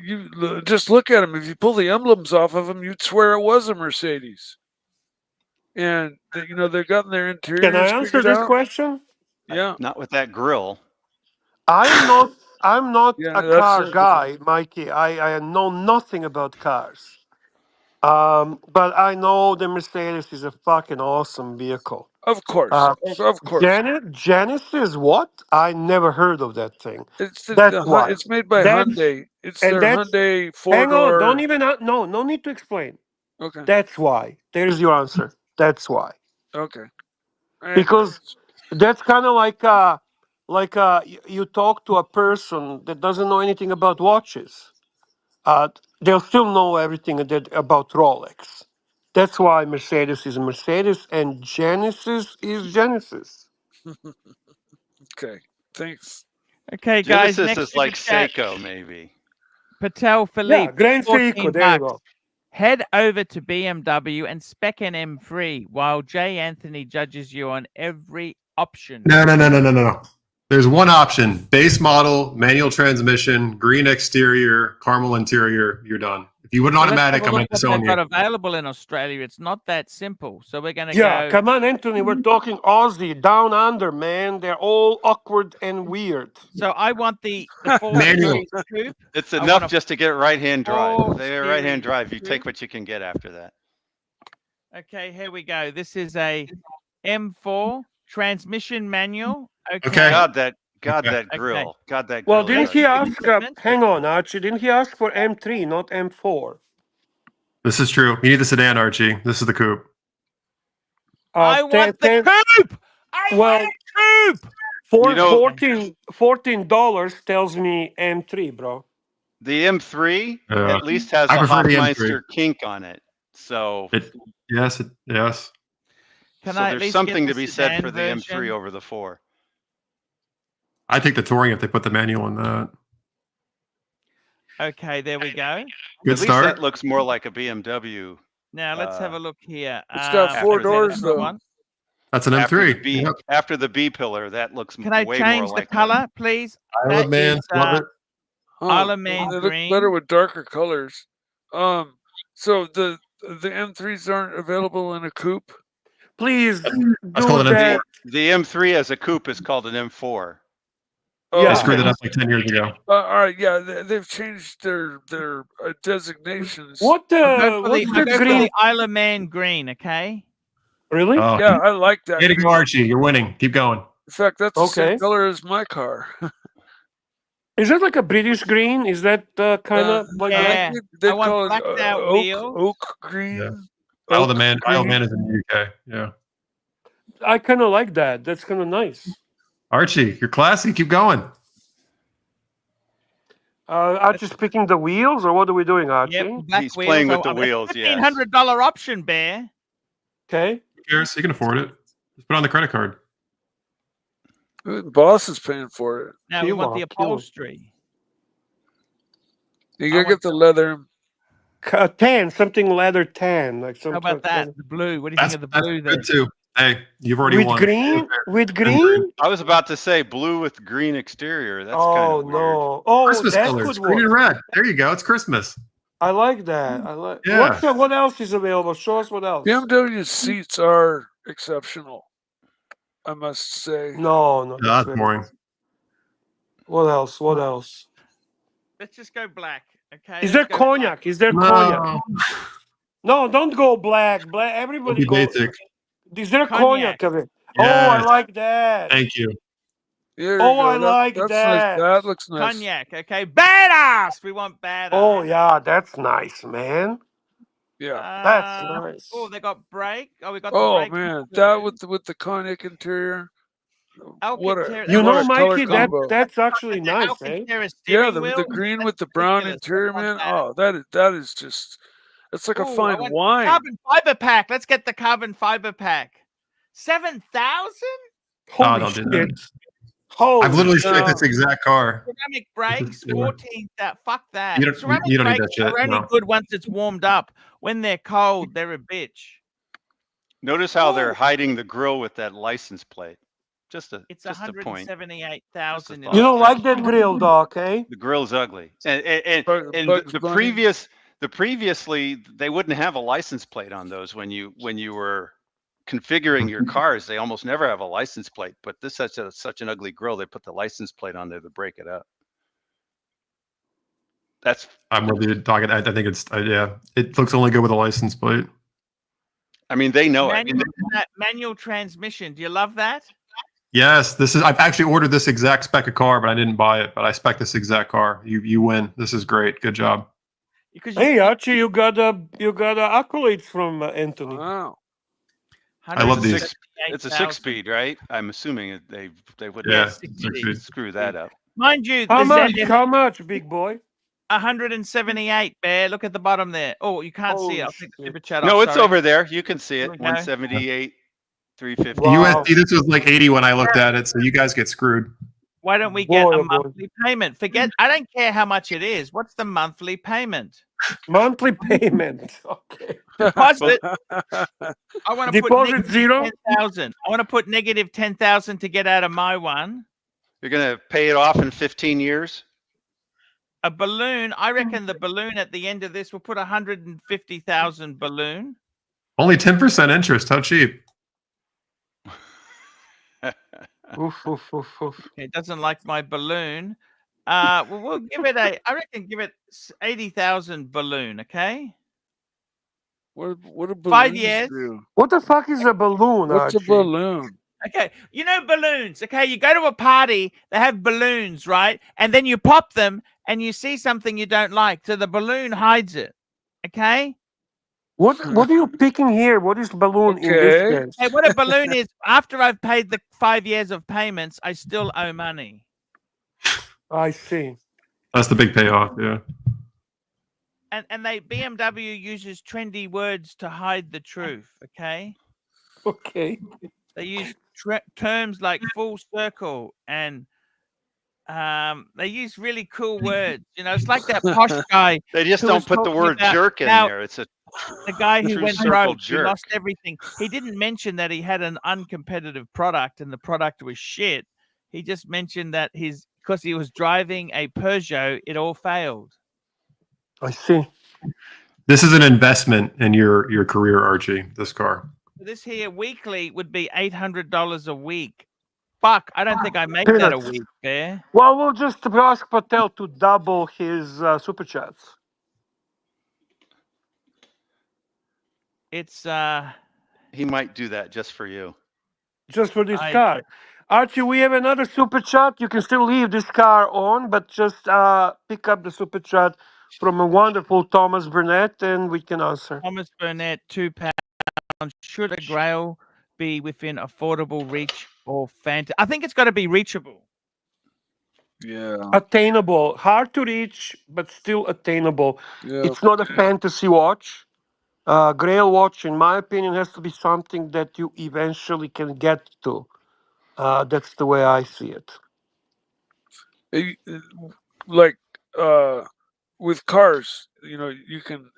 You just look at them. If you pull the emblems off of them, you'd swear it was a Mercedes. And they've gotten their interiors. Can I answer figured this out. question? Yeah. Not with that grill. I'm not Yeah, a that's car so guy, Mikey. I know nothing about cars. But I know the Mercedes is a fucking awesome vehicle. Of course. Of course. Genesis, what? I never heard of that thing. It's That's why. it's made by Hyundai. It's and their that's- Hyundai Hang on, 4-door. don't even no need to explain. Okay. That's why. There's your answer. That's why. Okay. Because that's kind of like you talk to a person that doesn't know anything about watches. They'll still know everything about Rolex. That's why Mercedes is Mercedes and Genesis is Genesis. Okay. Thanks. Okay, guys. Genesis Next is in like the chat, Seiko, maybe. Patel Philippe. Grand 14 Seiko, there you bucks. go. Head over to BMW and spec an M3 while J. Anthony judges you on every option. No. There's one option: base model, manual transmission, green exterior, caramel interior. You're done. If you want an automatic, I'm going to disown What you. they've got available in Australia. It's not that simple. So we're going to Yeah, go. come on, Anthony. We're talking Aussie, down under, man. They're all awkward and weird. So I want the full Manual. series coupe. It's I want enough a just to get right-hand drive. full If they have right-hand series drive, you coupe. take what you can get after that. Okay, here we go. This is a M4 transmission manual. Okay. God, that Okay. grill. God, that Well, grill. didn't he ask? expensive. Hang on, Archie. Didn't he ask for M3, not M4? This is true. You need the sedan, Archie. This is the coupe. I want the coupe. I want a coupe. $14 tells me M3, bro. The M3 Yeah. at least has I a prefer the Hofmeister M3. kink on it. So Yes. Can so I at there's least something get to be said sedan for the version? M3 over the 4. I take the touring if they put the manual in that. Okay, there we go. Good At least start. that looks more like a BMW. Now let's have a look here. It's got 4 doors though. That's an After M3. the B, after the B pillar, that looks Can I way change more the like color, please? Isle of Man, love it. Isle of Man They look green. better with darker colors. So the M3s aren't available in a coupe. Please do called an that. The M3 as a coupe is called an M4. Yeah. They screwed it up like 10 years ago. All right, yeah, they've changed their designations. What's I'll go the for green? the Isle of Man green, okay? Really? Oh, Yeah, I like that. Way to go, green. Archie. You're winning. Keep going. In fact, that's the Okay. same color as my car. Is that like a British green? Is that kind of like yeah. that? They I want call it blacked out wheels. oak green. Yeah. Oak Isle of Man green. is in the UK. Yeah. I kind of like that. That's kind of nice. Archie, you're classy. Keep going. Archie's picking the wheels, or what are we doing, Archie? Yep, black He's wheels. playing with the wheels, yes. $1,500 option, Bear. Okay. Who cares? You can afford it. Just put it on the credit card. The boss is paying for it. Now we want the upholstery. You gotta get the leather. Tan, something leather tan, like How something. about that? The blue. What do you think of the blue there? Good too. Hey, you've already With won. green? With green? I was about to say blue with green exterior. That's Oh kind of weird. no! Oh, Christmas that colors, could green and work. red. There you go. It's Christmas. I like that. I like. Yeah. What else is available? Show us what else. BMW seats are exceptional, I must say. No, That's boring. What else? What else? Let's just go black, okay? Is there cognac? Is there cognac? No, don't go black. Black. Everybody Be go. basic. Is there Cognac. cognac of it? Oh, I Yes. like that. Thank you. There you Oh, go. I like that's that. Nice. That looks nice. Cognac, okay? Badass! We want badass. Oh yeah, that's nice, man. Yeah. That's nice. Oh, they got brake. Oh, we got the Oh brake. man, that with the conic interior. What a Alcantara- You what know, a color Mikey, combo. that's actually nice, eh? Alcantara Yeah, steering the wheel. green with the That's brown ridiculous. interior, I want man. that. Oh, that is just. It's like a Ooh, I fine want wine. Carbon fiber pack. Let's get the carbon fiber pack. 7,000? Holy don't do shit! that. Holy I've literally shit. said this exact car. Ceramic brakes, Yeah. 14. Fuck that. You don't- Ceramic you don't need brakes that shit, are only no. good once it's warmed up. When they're cold, they're a bitch. Notice how they're Oh. hiding the grill with that license plate. It's Just a point. 178,000. Just a You thought. don't like that grill, Doc, eh? The grill's ugly, and Bugs the Bunny. previously they wouldn't have a license plate on those when you were configuring your cars. They almost never have a license plate, but this is such an ugly grill. They put the license plate on there to break it up. That's I'm with you, Doc. I think it's yeah. It looks only good with a license plate. I mean, they know it. Manual transmission. Do you love that? Yes, this is. I've actually ordered this exact spec of car, but I didn't buy it. But I spec this exact car. You win. This is great. Good job. Because Hey, Archie, you got accolades from Anthony. Wow. I love these. It's a 6-speed, right? I'm assuming they wouldn't Yeah, 6-speed. screw that up. Mind you, How the much? ZF How much, big boy? 178, Bear. Look at the bottom there. Oh, you can't see it. I'll take the super chat off. No, it's sorry. over there. You can see it. Okay. 178, 350. Wow. USD. This was like 80 when I looked at it, so you guys get screwed. Why don't we get Boy, a oh boy. monthly payment? Forget. I don't care how much it is. What's the monthly payment? Monthly payment. Okay. Deposit. I want to put Deposit zero. 10,000. I want to put negative 10,000 to get out of my one. You're gonna pay it off in 15 years. A balloon. I reckon the balloon at the end of this will put 150,000 balloon. Only 10% interest. How cheap? Oof, oof, oof, oof. It doesn't like my balloon. Well, we'll give it I reckon give it 80,000 balloon. Okay. What a balloon 5 years. do? What the fuck is a balloon, What's a Archie? balloon? Okay, you know balloons. Okay, you go to a party, they have balloons, right? And then you pop them, and you see something you don't like, so the balloon hides it. Okay. What are you picking here? What is balloon in this Okay. case? Hey, what a balloon is! After I've paid the 5 years of payments, I still owe money. I see. That's the big payoff. Yeah. And BMW uses trendy words to hide the truth. Okay. Okay. They use terms like full circle and they use really cool words. You know, it's like that posh guy. They just who don't was put the talking word about jerk in how there. It's a the guy who true went circle broke, who jerk. lost everything. He didn't mention that he had an uncompetitive product and the product was shit. He just mentioned that because he was driving a Peugeot, it all failed. I see. This is an investment in your career, Archie. This car. This here weekly would be $800 a week. Fuck, I don't think I make that a Peanuts. week, Bear. Well, we'll just ask Patel to double his super chats. It's He might do that just for you. Just for this car. Archie, we have another super chat. You can still leave this car on, but just pick up the super chat from a wonderful Thomas Burnett and we can answer. Thomas Burnett, £2. Should a Grail be within affordable reach or fantasy? I think it's got to be reachable. Yeah. Attainable. Hard to reach, but still attainable. Yeah. It's not a fantasy watch. Grail watch, in my opinion, has to be something that you eventually can get to. That's the way I see it. Like with cars, you know, you can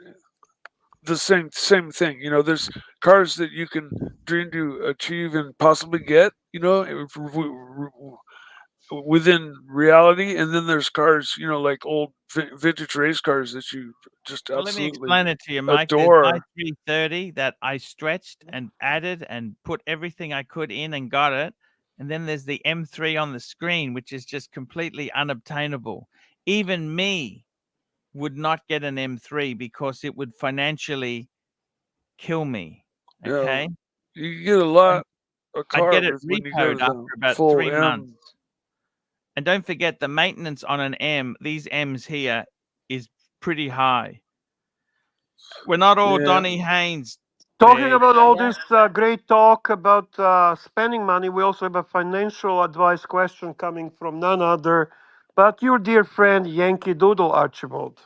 the same thing. You know, there's cars that you can dream to achieve and possibly get. You know, within reality, and then there's cars, you know, like old vintage race cars that you just Well, let me absolutely explain it to you, Mike. adore. There's my 330 that I stretched and added and put everything I could in and got it. And then there's the M3 on the screen, which is just completely unobtainable. Even me would not get an M3 because it would financially kill me. Okay. Yeah, you get a lot of I'd car get it when you go repoed to after about full 3 M. months. And don't forget the maintenance on an M, these M's here, is pretty high. We're not all Donny Haynes. Talking about all this great talk about spending money, we also have a financial advice question coming from none other but your dear friend Yankee Doodle, Archibald.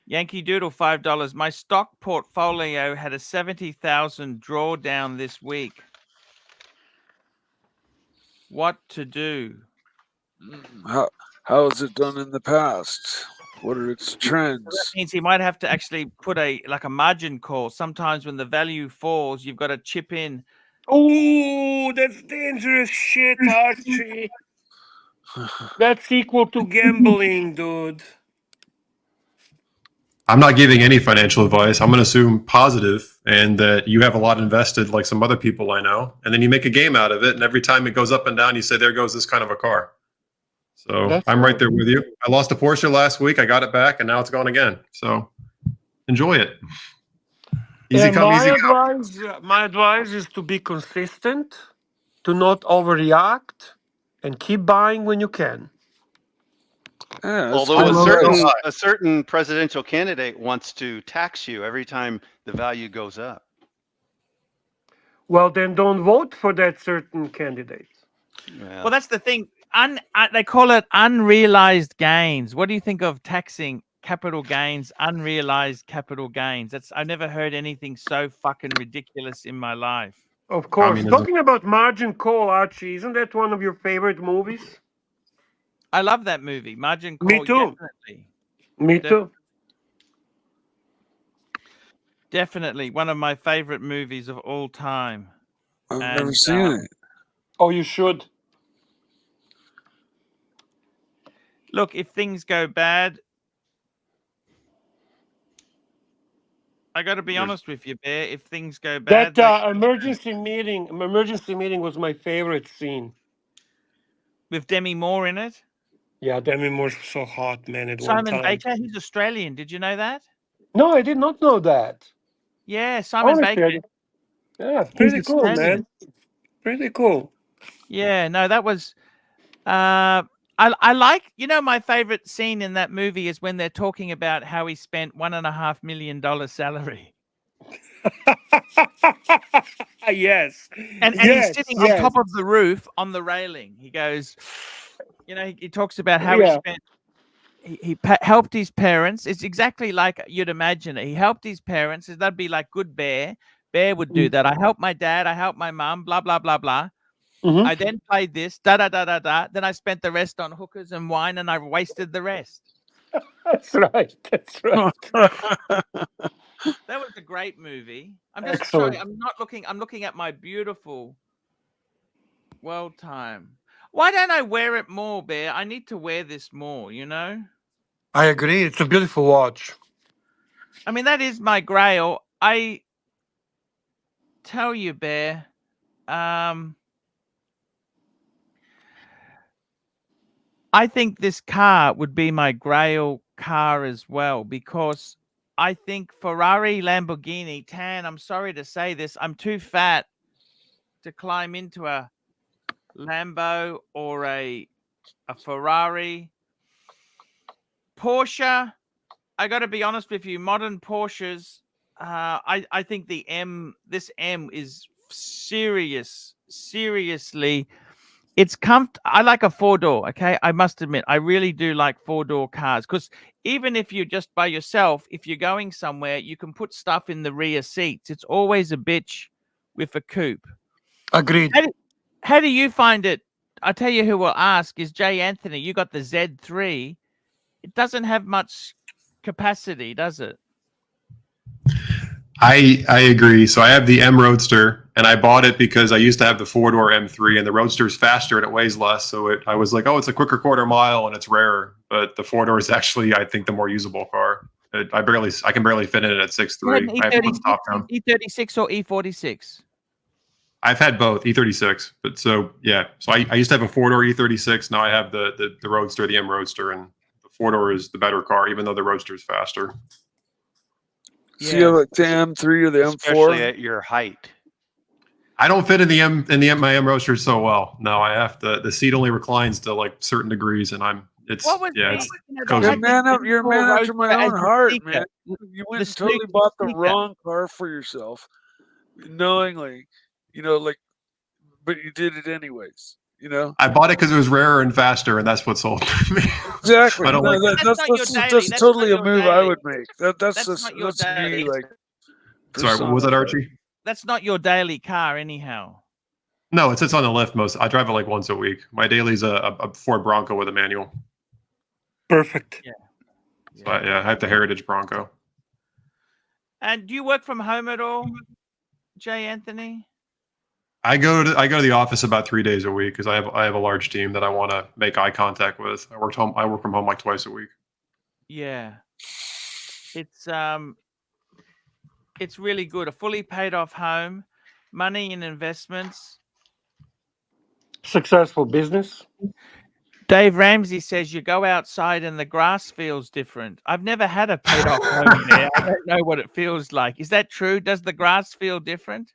Yankee Doodle, $5. My stock portfolio had a 70,000 drawdown this week. What to do? How is it done in the past? What are its So that trends? means he might have to actually put a margin call. Sometimes when the value falls, you've got to chip in. Oh, that's dangerous shit, Archie. That's equal to gambling, dude. I'm not giving any financial advice. I'm going to assume positive and that you have a lot invested like some other people I know. And then you make a game out of it. And every time it goes up and down, you say, there goes this kind of a car. So That's I'm right. right there with you. I lost a Porsche last week. I got it back and now it's gone again. So enjoy it. Easy And come, easy go. my advice is to be consistent, to not overreact, and keep buying when you can. Yeah, that's Although good I advice. love a certain presidential candidate wants to tax you every time the value goes up. Well, then don't vote for that certain candidate. Yeah. Well, that's the thing. They call it unrealized gains. What do you think of taxing capital gains, unrealized capital gains? I've never heard anything so fucking ridiculous in my life. Of course. Communism. Talking about margin call, Archie, isn't that one of your favorite movies? I love that movie, Margin Call. Me too. Definitely. Me too. Definitely one of my favorite movies of all time. I've And, never seen it. Oh, you should. Look, if things go bad, I got to be honest with you, Bear. If things go bad, That emergency meeting was my favorite scene. with Demi Moore in it, Yeah, Demi Moore's so hot, man, at one Simon time. Baker, he's Australian. Did you know that? No, I did not know that. Yeah, Simon Baker. Honestly, yeah, pretty cool, Australian. man. Pretty cool. Yeah, no, that was. I like. My favorite scene in that movie is when they're talking about how he spent $1.5 million salary, Yes. and he's sitting on top of the roof on the railing. He goes, he talks about how he spent. He helped his parents. It's exactly like you'd imagine it. He helped his parents. That'd be like good Bear. Bear would do that. I helped my dad. I helped my mum. Blah blah blah blah. Mhm. I then played this. Da da da da da. Then I spent the rest on hookers and wine, and I wasted the rest. That's right. That's right. That was a great movie. I'm just Excellent. showing. I'm not looking. I'm looking at my beautiful World Time. Why don't I wear it more, Bear? I need to wear this more. I agree. It's a beautiful watch. I mean, that is my Grail. I tell you, Bear. I think this car would be my Grail car as well, because I think Ferrari, Lamborghini, Tan, I'm sorry to say this, I'm too fat to climb into a Lambo or a Ferrari. Porsche, I got to be honest with you, modern Porsches, I think this M is seriously, it's I like a four-door, okay? I must admit, I really do like four-door cars, because even if you're just by yourself, if you're going somewhere, you can put stuff in the rear seats. It's always a bitch with a coupe. Agreed. How do you find it? I'll tell you who will ask is Jay Anthony. You got the Z3. It doesn't have much capacity, does it? I agree. So I have the M Roadster, and I bought it because I used to have the four-door M3, and the Roadster is faster and it weighs less. So I was like, oh, it's a quicker quarter mile and it's rarer. But the four-door is actually, I think, the more usable car. I can barely fit in it at 6'3". I have to put the top down. E36 or E46? I've had both E36, but so yeah. So I used to have a four-door E36. Now I have the Roadster, the M Roadster, and the four-door is the better car, even though the Roadster is faster. So you have like the M3 or the Especially M4? at your height. I don't fit in my M Roadster so well. No, I have the seat only reclines to like certain degrees, and You're a man after my own heart, man. You went and totally bought the wrong car for yourself, knowingly, but you did it anyways. I bought it because it was rarer and faster, and that's what sold me. Exactly. I don't That's totally a move I would make. That's me. Like, sorry, what was that, Archie? That's not your daily car, anyhow. No, it sits on the lift most. I drive it like once a week. My daily's a Ford Bronco with a manual. Perfect. Yeah. So I have the Heritage Bronco. And do you work from home at all, Jay Anthony? I go to the office about 3 days a week because I have a large team that I want to make eye contact with. I work from home like twice a week. Yeah. It's really good. A fully paid off home, money in investments. Successful business. Dave Ramsey says you go outside and the grass feels different. I've never had a paid off home there. I don't know what it feels like. Is that true? Does the grass feel different?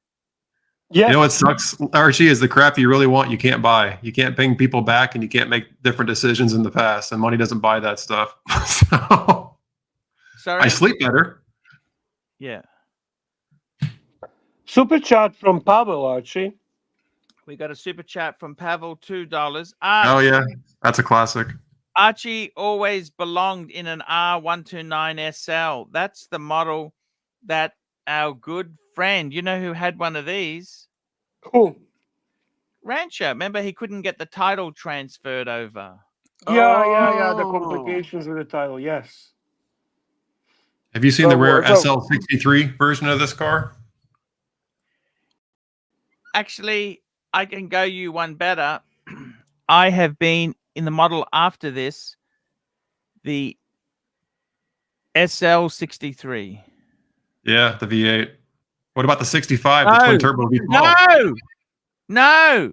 Yes. You know what sucks, Archie, is the crap you really want you can't buy. You can't ping people back and you can't make different decisions in the past, and money doesn't buy that stuff. So Sorry? I sleep better. Yeah. Super chat from Pavel, Archie. We got a super chat from Pavel, $2. Oh yeah, that's a classic. Archie always belonged in an R129 SL. That's the model that our good friend, you know who had one of these? Who? Rancher. Remember, he couldn't get the title transferred over. Yeah. The complications with the title. Yes. Have you seen the rare SL63 version of this car? Actually, I can go you one better. I have been in the model after this, the SL63. Yeah, the V8. What about the 65, the twin turbo V12? No.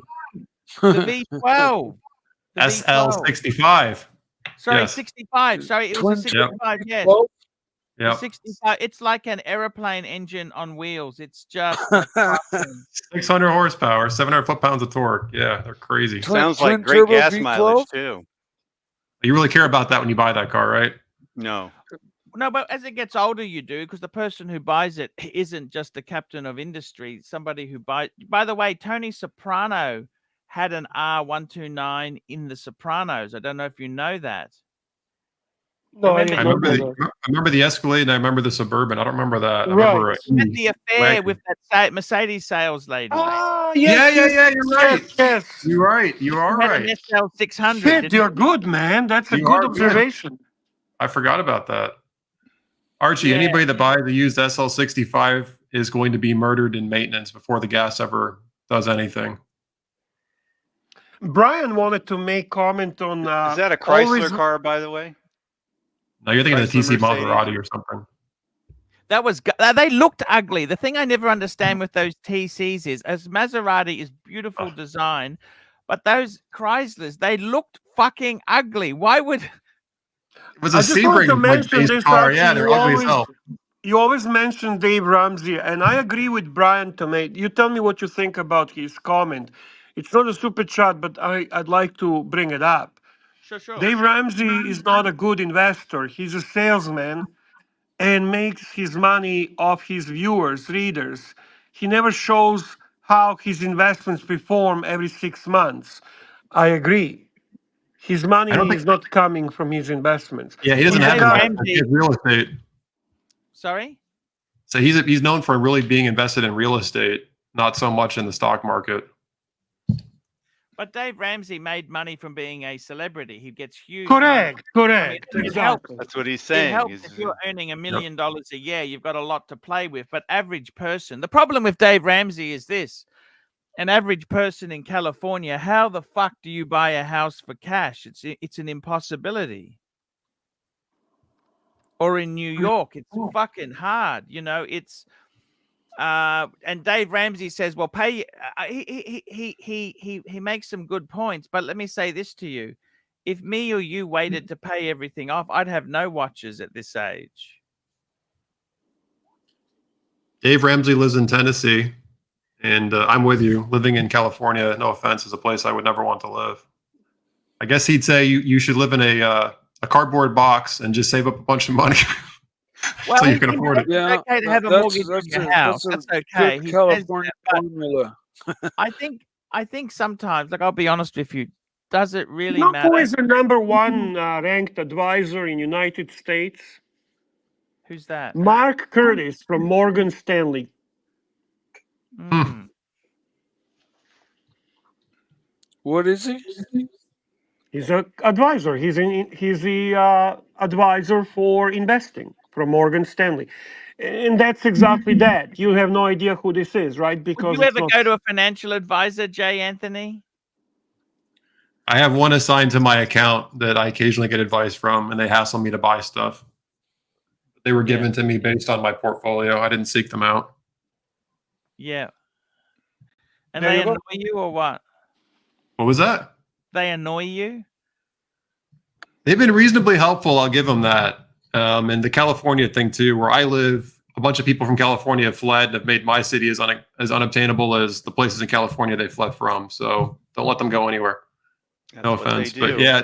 The V12. The SL65. Sorry, Yes. 65. Sorry, it was a 65. Yes. Yep. 65. It's like an aeroplane engine on wheels. It's just 600 horsepower, 700 foot-pounds of torque. Yeah, they're crazy. Sounds like great gas mileage too. You really care about that when you buy that car, right? No. No, but as it gets older, you do, because the person who buys it isn't just a captain of industry. Somebody who buys. By the way, Tony Soprano had an R129 in The Sopranos. I don't know if you know that. No, I remember the Escalade and I remember the Suburban. I don't remember that. I remember He had the affair with that Mercedes sales lady. Ah, yes, yeah. You're right. Yes. You're right. You are right. An SL600. Shit, you're good, man. That's a good observation. I forgot about that. Archie, anybody that buys a used SL65 is going to be murdered in maintenance before the gas ever does anything. Brian wanted to make comment on. Is that a Chrysler car, by the way? No, you're thinking of the TC Maserati or something. That was. They looked ugly. The thing I never understand with those TCs is, as Maserati is beautiful design, but those Chryslers, they looked fucking ugly. Why would? It was a Sebring-based car. Yeah, they're ugly as hell. You always mention Dave Ramsey, and I agree with Brian Tomate. You tell me what you think about his comment. It's not a super chat, but I'd like to bring it up. Sure. Dave Ramsey is not a good investor. He's a salesman and makes his money off his viewers, readers. He never shows how his investments perform every 6 months. I agree. His money is not coming from his investments. Yeah, he doesn't have real estate. Sorry? So he's known for really being invested in real estate, not so much in the stock market. But Dave Ramsey made money from being a celebrity. He gets huge. Correct. Exactly. That's what he's saying. It helps if you're earning $1 million a year. You've got a lot to play with. But average person, the problem with Dave Ramsey is this: an average person in California, how the fuck do you buy a house for cash? It's an impossibility. Or in New York, it's fucking hard. You know, it's. And Dave Ramsey says, "Well, pay." He makes some good points, but let me say this to you: if me or you waited to pay everything off, I'd have no watches at this age. Dave Ramsey lives in Tennessee, and I'm with you. Living in California, no offense, is a place I would never want to live. I guess he'd say you should live in a cardboard box and just save up a bunch of money. Well, so you can afford it. Yeah, it's okay to have a mortgage on your house. That's okay. California formula. I think sometimes, like, I'll be honest with you, does it really matter? matter? Who is the number one ranked advisor in United States? Who's that? Mark Curtis from Morgan Stanley. What is he? He's an advisor. He's the advisor for investing from Morgan Stanley, and that's exactly that. You have no idea who this is, right? Would Because you it's ever not. go to a financial advisor, Jay Anthony? I have one assigned to my account that I occasionally get advice from, and they hassle me to buy stuff. They were given to me based on my portfolio. I didn't seek them out. Yeah. And There they you go. annoy you or what? What was that? They annoy you? They've been reasonably helpful. I'll give them that. And the California thing too, where I live, a bunch of people from California have fled and have made my city as unobtainable as the places in California they fled from. So don't let them go anywhere. That's No what they offense, do. but yeah.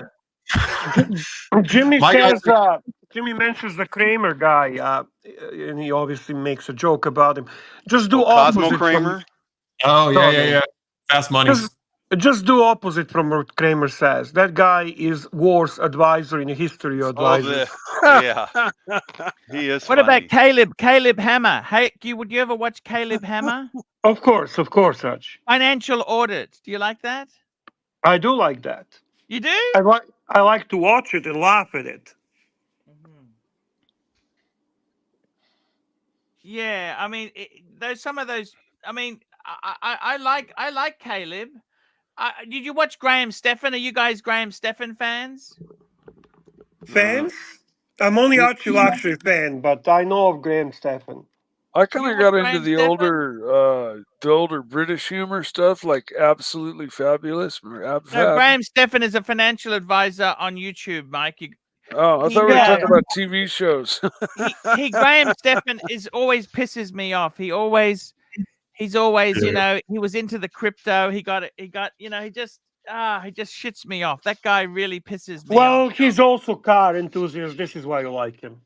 Jimmy My says, guys- Jimmy mentions the Kramer guy, and he obviously makes a joke about him. Just do Cosmo opposite Kramer. Oh No, yeah, no. yeah, yeah. Fast money. Just do opposite from what Kramer says. That guy is worst advisor in the history of Oh, advisors. yeah. He is What funny. about Caleb Hammer? Hey, would you ever watch Caleb Hammer? Of course, Arch. Financial audit. Do you like that? I do like that. You do? I like to watch it and laugh at it. Yeah, I mean, there's some of those. I mean, I like Caleb. Did you watch Graham Stephan? Are you guys Graham Stephan fans? Fans? I'm only ArchieLuxury fan, but I know of Graham Stephan. I kind of got into Graham the older British humor stuff, like Absolutely Fabulous or No, AbFab. Graham Stephan is a financial advisor on YouTube, Mike. Oh, I thought we were talking about TV shows. Graham Stephan always pisses me off. He's always, you know, he was into the crypto. He just shits me off. That guy really pisses me off. Well, he's also car enthusiast. This is why you like him.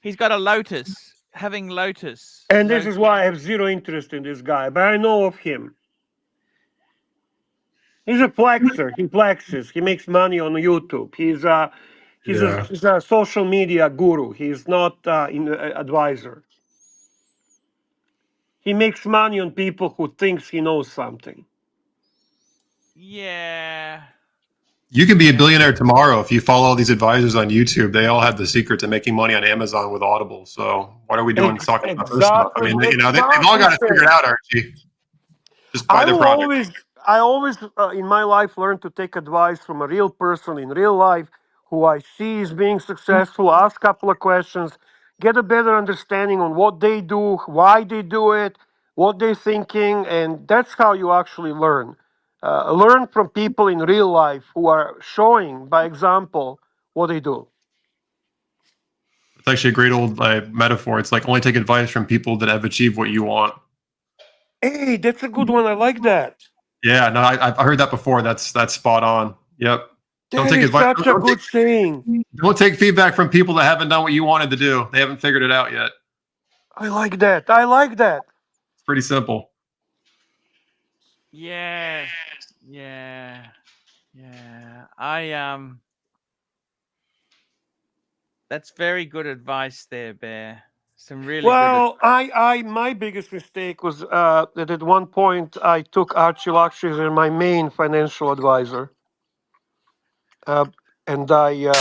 He's got a Lotus, having Lotus. And this is why I have zero interest in this guy, but I know of him. He's a flexer. He flexes. He makes money on YouTube. He's a social media guru. He's not an advisor. He makes money on people who thinks he knows something. Yeah. You can be a billionaire tomorrow if you follow all these advisors on YouTube. They all have the secret to making money on Amazon with Audible. So what are we doing talking about this stuff? I mean, you know, they've all got it figured out, Archie. Just buy their product. I always in my life learned to take advice from a real person in real life who I see is being successful, ask a couple of questions, get a better understanding on what they do, why they do it, what they're thinking, and that's how you actually learn. Learn from people in real life who are showing by example what they do. It's actually a great old metaphor. It's like only take advice from people that have achieved what you want. Hey, that's a good one. I like that. Yeah, no, I've heard that before. That's spot on. Yep. Don't take advice. Such a good saying. Don't take feedback from people that haven't done what you wanted to do. They haven't figured it out yet. I like that. It's pretty simple. Yeah. That's very good advice there, Bear. Some really well, my biggest mistake was that at one point I took ArchieLuxury as my main financial advisor, and I.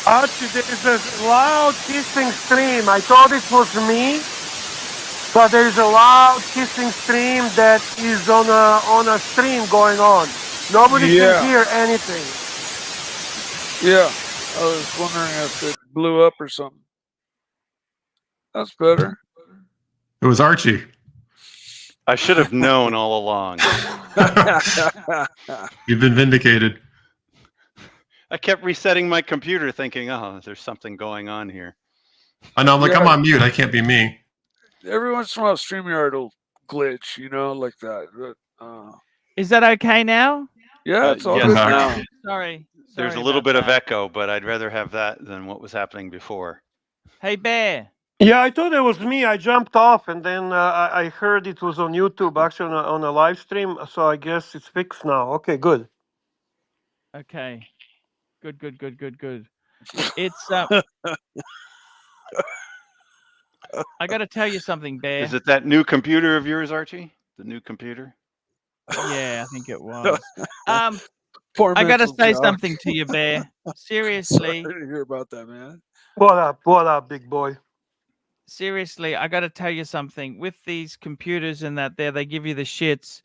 Archie, there is a loud hissing stream. I thought it was me. But there is a loud hissing stream that is on a stream going on. Nobody Yeah. can hear anything. Yeah. I was wondering if it blew up or something. That's better. It was Archie. I should have known all along. You've been vindicated. I kept resetting my computer thinking, oh, there's something going on here. I know, I'm like, Yeah. I'm on mute. I can't be me. Every once in a while, StreamYard will glitch, you know, like that. But, Is that okay now? yeah, it's all yes. good Back. now. Sorry. There's a Sorry little about bit of that. echo, but I'd rather have that than what was happening before. Hey, Bear. Yeah, I thought it was me. I jumped off, and then I heard it was on YouTube, actually on a live stream. So I guess it's fixed now. Okay, good. Okay. Good. It's I got to tell you something, Bear. Is it that new computer of yours, Archie? The new computer? Yeah, I think it was. Poor I got to mental say jock. something to you, Bear. Seriously. Sorry to hear about that, man. What up, big boy? Seriously, I got to tell you something. With these computers and that there, they give you the shits.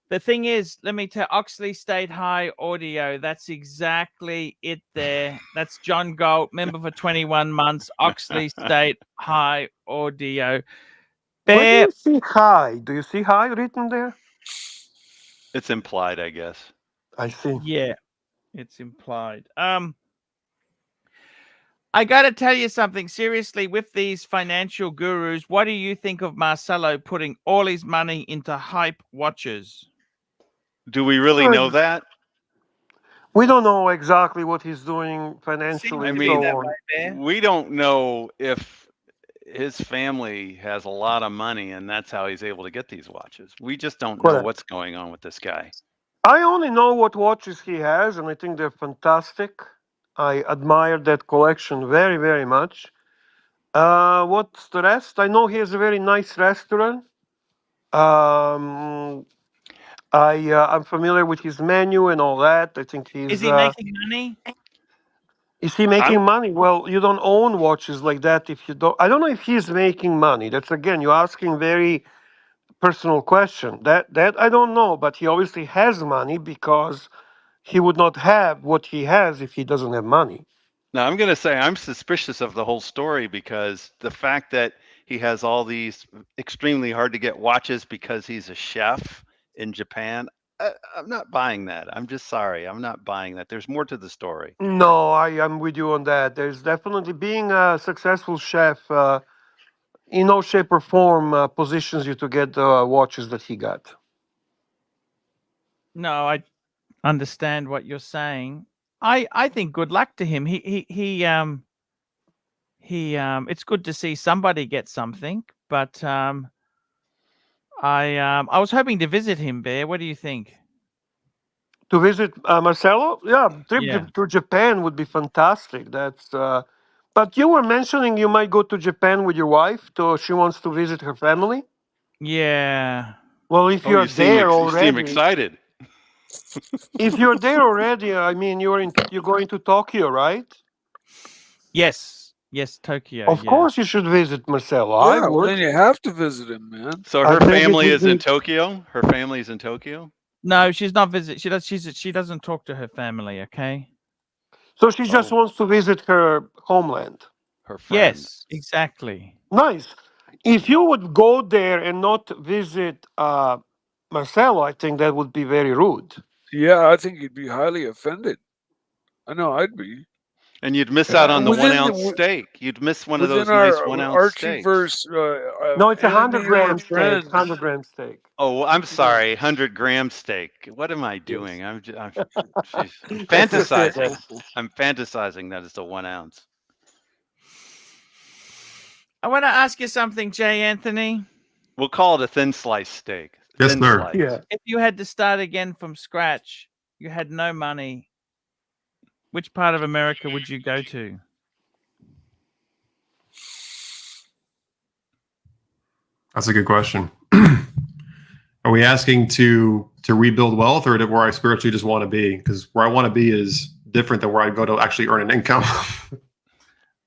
The thing is, let me tell Oxley State High Audio. That's exactly it there. That's John Galt, member for 21 months, Oxley State High Audio. Where Bear, do you see high? Do you see high written there? It's implied, I guess. I see. yeah, it's implied. I got to tell you something. Seriously, with these financial gurus, what do you think of Marcelo putting all his money into hype watches? Do we really know that? We don't know exactly what he's doing financially. I Seems to mean, be that way, Bear. we don't know if his family has a lot of money and that's how he's able to get these watches. We just don't know Correct. what's going on with this guy. I only know what watches he has, and I think they're fantastic. I admire that collection very, very much. What's the rest? I know he has a very nice restaurant. I'm familiar with his menu and all that. I think he's. Is he making money? Is he making money? Well, you don't own watches like that if you don't. I don't know if he's making money. That's again, you're asking very personal question. That I don't know, but he obviously has money because he would not have what he has if he doesn't have money. Now, I'm going to say I'm suspicious of the whole story because the fact that he has all these extremely hard to get watches because he's a chef in Japan, I'm not buying that. I'm just sorry. I'm not buying that. There's more to the story. No, I am with you on that. There's definitely being a successful chef in no shape or form positions you to get the watches that he got. No, I understand what you're saying. I think good luck to him. It's good to see somebody get something, but I was hoping to visit him, Bear. What do you think? To visit Marcelo? Yeah, trip Yeah. to Japan would be fantastic. That's. But you were mentioning you might go to Japan with your wife. She wants to visit her family. Yeah. Well, if you're you seem there you seem already, excited. if you're there already, I mean, you're going to Tokyo, right? Yes, Tokyo. Of course, you should visit Marcelo. Yeah, I well, would. then you have to visit him, man. So I her think it family would is in be- Tokyo. Her family is in Tokyo. No, she's not visit. She doesn't talk to her family. Okay. So she just Oh. wants to visit her homeland. Her friend. Yes, exactly. Nice. If you would go there and not visit Marcelo, I think that would be very rude. Yeah, I think you'd be highly offended. I know I'd be. And you'd miss out on the Within 1 the- ounce steak. You'd miss one of those Within nice our 1 ounce Archie steaks. verse. No, it's a 100 enemy or gram steak. friend. 100 gram steak. Oh, I'm sorry, 100-gram steak. What am I doing? I'm fantasizing. I'm fantasizing that it's a 1 ounce. I want to ask you something, Jay Anthony. We'll call it a thin slice steak. Yes, Thin sir. slice. Yeah. If you had to start again from scratch, you had no money, which part of America would you go to? That's a good question. Are we asking to rebuild wealth, or where I spiritually just want to be? Because where I want to be is different than where I go to actually earn an income.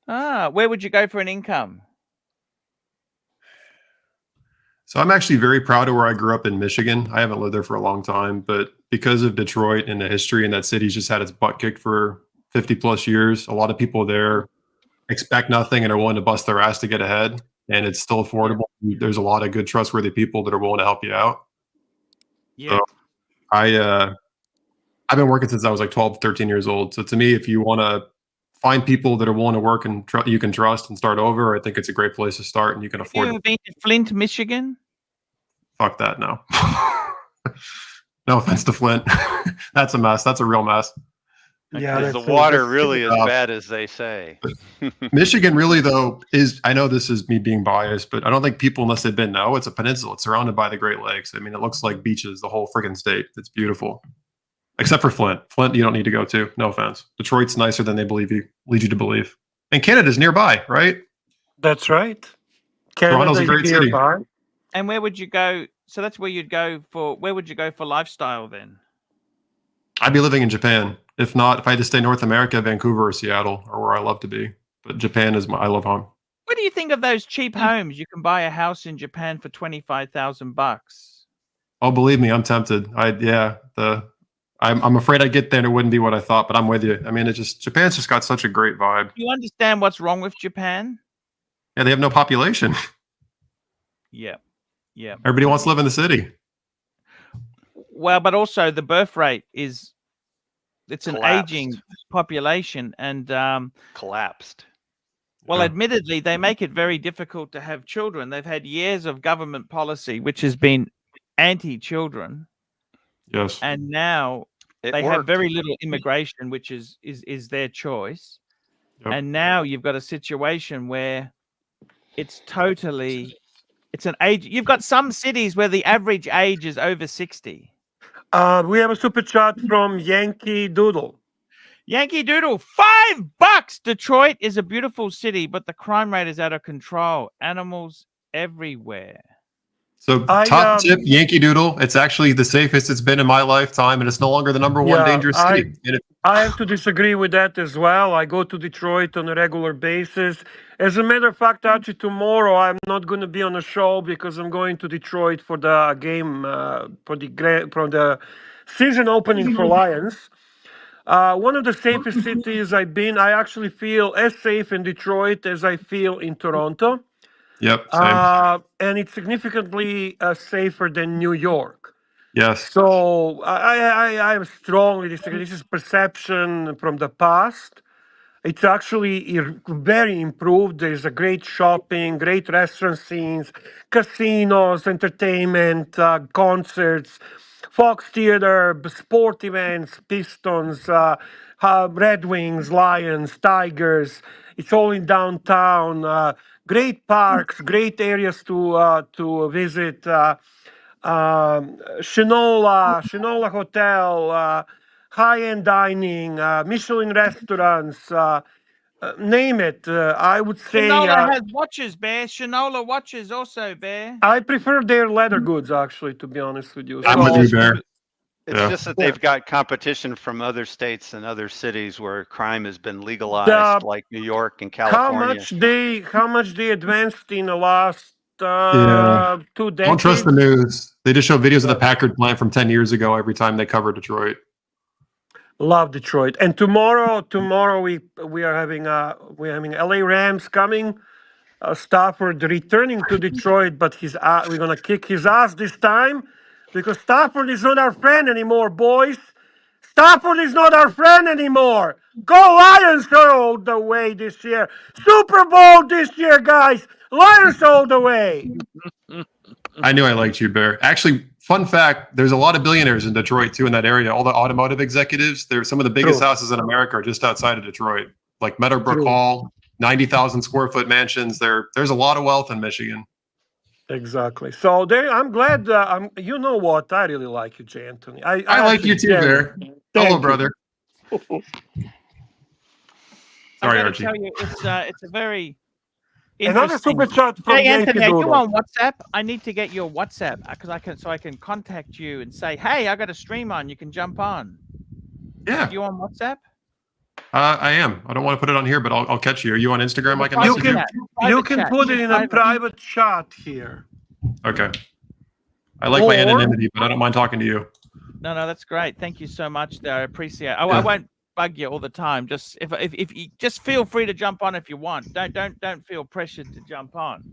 Where would you go for an income? So I'm actually very proud of where I grew up in Michigan. I haven't lived there for a long time, but because of Detroit and the history, and that city's just had its butt kicked for 50 plus years, a lot of people there expect nothing and are willing to bust their ass to get ahead. And it's still affordable. There's a lot of good, trustworthy people that are willing to help you out. Yeah. So I've been working since I was like 12, 13 years old. So to me, if you want to find people that are willing to work and you can trust and start over, I think it's a great place to start, and you can afford Have you it. been to Flint, Michigan? Fuck that, no. No offense to Flint. That's a mess. That's a real mess. Yeah, Is the that's water really as Uh, bad as they say? Michigan really, though, is, I know this is me being biased, but I don't think people, unless they've been, know it's a peninsula. It's surrounded by the Great Lakes. I mean, it looks like beaches, the whole friggin' state. It's beautiful. Except for Flint. Flint, you don't need to go to. No offense. Detroit's nicer than they lead you to believe. And Canada's nearby, right? That's right. Toronto's a Canada great is city. nearby. And where would you go? So that's where you'd go for. Where would you go for lifestyle then? I'd be living in Japan. If not, if I had to stay North America, Vancouver or Seattle are where I love to be. But Japan is I love home. What do you think of those cheap homes? You can buy a house in Japan for $25,000. Oh, believe me, I'm tempted. I'm afraid I'd get there and it wouldn't be what I thought, but I'm with you. I mean, Japan's just got such a great vibe. Do you understand what's wrong with Japan? Yeah, they have no population. Yeah. Yeah. Everybody wants to live in the city. Well, but also the birth rate it's an Collapsed. aging population, and Collapsed. well, Yeah. admittedly, they make it very difficult to have children. They've had years of government policy which has been anti-children, Yes. and now It they have worked. very little immigration, which is their choice. Yep. And now you've got a situation where it's an age. You've got some cities where the average age is over 60. We have a super chat from Yankee Doodle. Yankee Doodle, $5. Detroit is a beautiful city, but the crime rate is out of control. Animals everywhere. So top tip, Yankee Doodle. It's actually the safest it's been in my lifetime, and it's no longer the number one dangerous city. I have to disagree with that as well. I go to Detroit on a regular basis. As a matter of fact, Archie, tomorrow I'm not going to be on a show because I'm going to Detroit for the game, for the season opening for Lions. One of the safest cities I've been. I actually feel as safe in Detroit as I feel in Toronto. Yep, same. And it's significantly safer than New York. Yes. So I strongly disagree. This is perception from the past. It's actually very improved. There's a great shopping, great restaurant scenes, casinos, entertainment, concerts, Fox Theater, sport events, Pistons, Red Wings, Lions, Tigers. It's all in downtown. Great parks, great areas to visit. Shinola Hotel, high-end dining, Michelin restaurants, name it. I would say Shinola has watches, Bear. Shinola watches also, Bear. I prefer their leather goods, actually, to be honest with you. I'm with you, Bear. It's just that they've got competition from other states and other cities where crime has been legalized, like New York and California. How much they advanced in the last 2 decades. Don't trust the news. They just show videos of the Packard plant from 10 years ago every time they cover Detroit. Love Detroit. And tomorrow we are having LA Rams coming. Stafford returning to Detroit, but we're gonna kick his ass this time because Stafford is not our friend anymore, boys. Stafford is not our friend anymore. Go Lions all the way this year. Super Bowl this year, guys. Lions all the way. I knew I liked you, Bear. Actually, fun fact, there's a lot of billionaires in Detroit, too, in that area. All the automotive executives, some of the biggest houses in America are just outside of Detroit, like Meadowbrook Hall, 90,000 square foot mansions. There's a lot of wealth in Michigan. Exactly. So I'm glad. You know what? I really like you, J. Anthony. I like you too, Bear. Hello, brother. Sorry, Archie. Tell you, it's a very another super chat from Hey, Anthony, are Yankee you on WhatsApp? I need to get your WhatsApp because I can contact you and say, hey, I got a stream on. You can jump on. Yeah. Are you on WhatsApp? I am. I don't want to put it on here, but I'll catch you. Are you on Instagram? I can message you. You can put it in a private chat here. Okay. I like my anonymity, but I don't mind talking to you. No, that's great. Thank you so much. There, I appreciate. I won't bug you all the time. Just if you just feel free to jump on if you want. Don't feel pressured to jump on.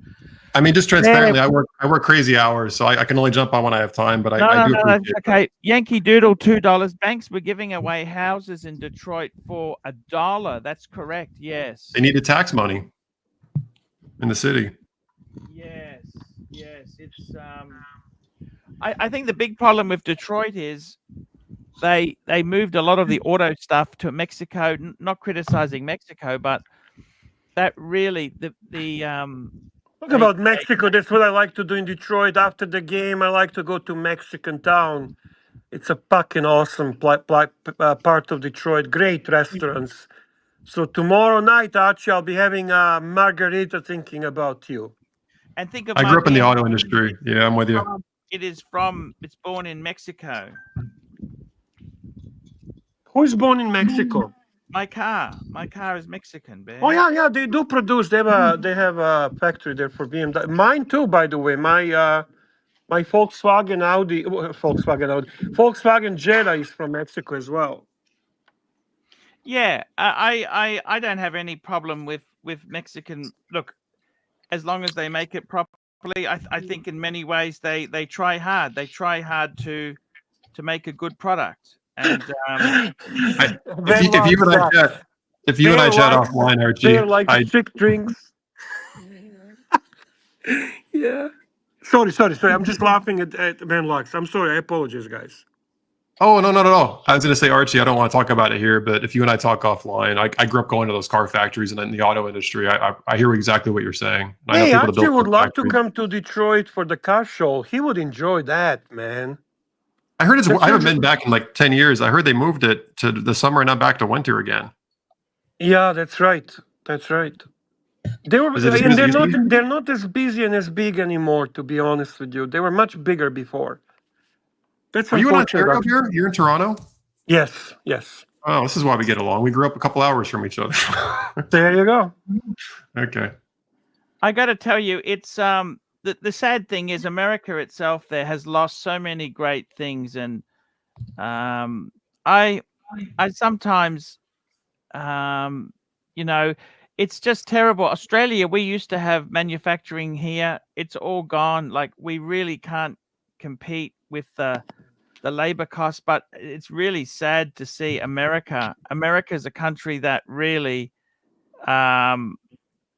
I mean, just transparently, I work crazy hours, so I can only jump on when I have time. But I do appreciate it. Okay, Yankee Doodle, $2. Banks, we're giving away houses in Detroit for $1. That's correct. Yes. They needed tax money in the city. Yes. It's I think the big problem with Detroit is they moved a lot of the auto stuff to Mexico. Not criticizing Mexico, but that really Talk about Mexico. That's what I like to do in Detroit. After the game, I like to go to Mexican town. It's a fucking awesome part of Detroit. Great restaurants. So tomorrow night, Archie, I'll be having a margarita thinking about you. And think of I grew up in the auto industry. Yeah, I'm with you. It's born in Mexico. Who's born in Mexico? My car is Mexican, man. Oh yeah, they do produce. They have a factory there for BMW. Mine too, by the way. My Volkswagen Jetta is from Mexico as well. Yeah, I don't have any problem with Mexican. Look, as long as they make it properly, I think in many ways they try hard. They try hard to make a good product. And if you and I chat offline, Archie, they're like chick drinks. Yeah. Sorry. I'm just laughing at Van Lux. I'm sorry. I apologize, guys. Oh, no. I was going to say, Archie, I don't want to talk about it here, but if you and I talk offline, I grew up going to those car factories and in the auto industry. I hear exactly what you're saying. Hey, Archie would love to come to Detroit for the car show. He would enjoy that, man. I heard I haven't been back in like 10 years. I heard they moved it to the summer and not back to winter again. Yeah, that's right. They're not as busy and as big anymore, to be honest with you. They were much bigger before. That's Are you in Ontario here? You're in Toronto? Yes. Oh, this is why we get along. We grew up a couple hours from each other. There you go. Okay. I got to tell you, it's the sad thing is America itself there has lost so many great things, and I sometimes it's just terrible. Australia, we used to have manufacturing here. It's all gone. Like, we really can't compete with the labor costs, but it's really sad to see America. America is a country that really,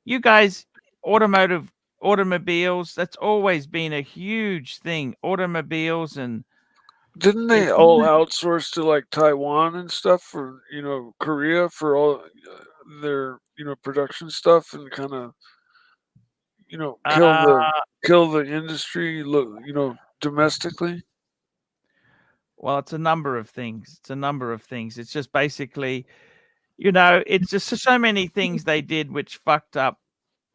you guys, automobiles, that's always been a huge thing. Automobiles, and didn't they all outsource to like Taiwan and stuff, for Korea for all their production stuff, and kind of kill the industry domestically? Well, it's a number of things. It's just basically, it's just so many things they did which fucked up.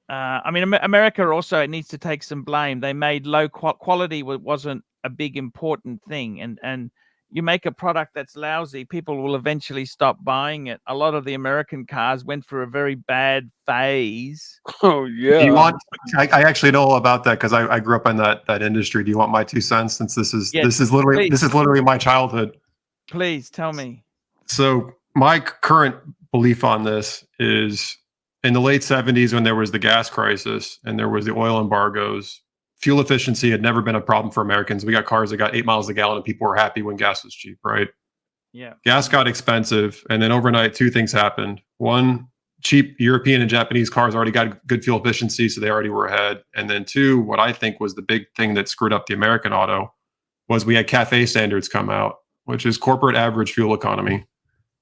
I mean, America also, it needs to take some blame. They made low quality wasn't a big important thing, and you make a product that's lousy, people will eventually stop buying it. A lot of the American cars went for a very bad phase. Oh yeah. Do you want? I actually know all about that because I grew up in that industry. Do you want my 2 cents? Since this is literally my childhood. Please tell me. So my current belief on this is, in the late 70s, when there was the gas crisis and there was the oil embargoes, fuel efficiency had never been a problem for Americans. We got cars that got 8 miles a gallon and people were happy when gas was cheap, right? Yeah. Gas got expensive, and then overnight 2 things happened. One, cheap European and Japanese cars already got good fuel efficiency, so they already were ahead. And then 2, what I think was the big thing that screwed up the American auto was we had CAFE standards come out, which is corporate average fuel economy.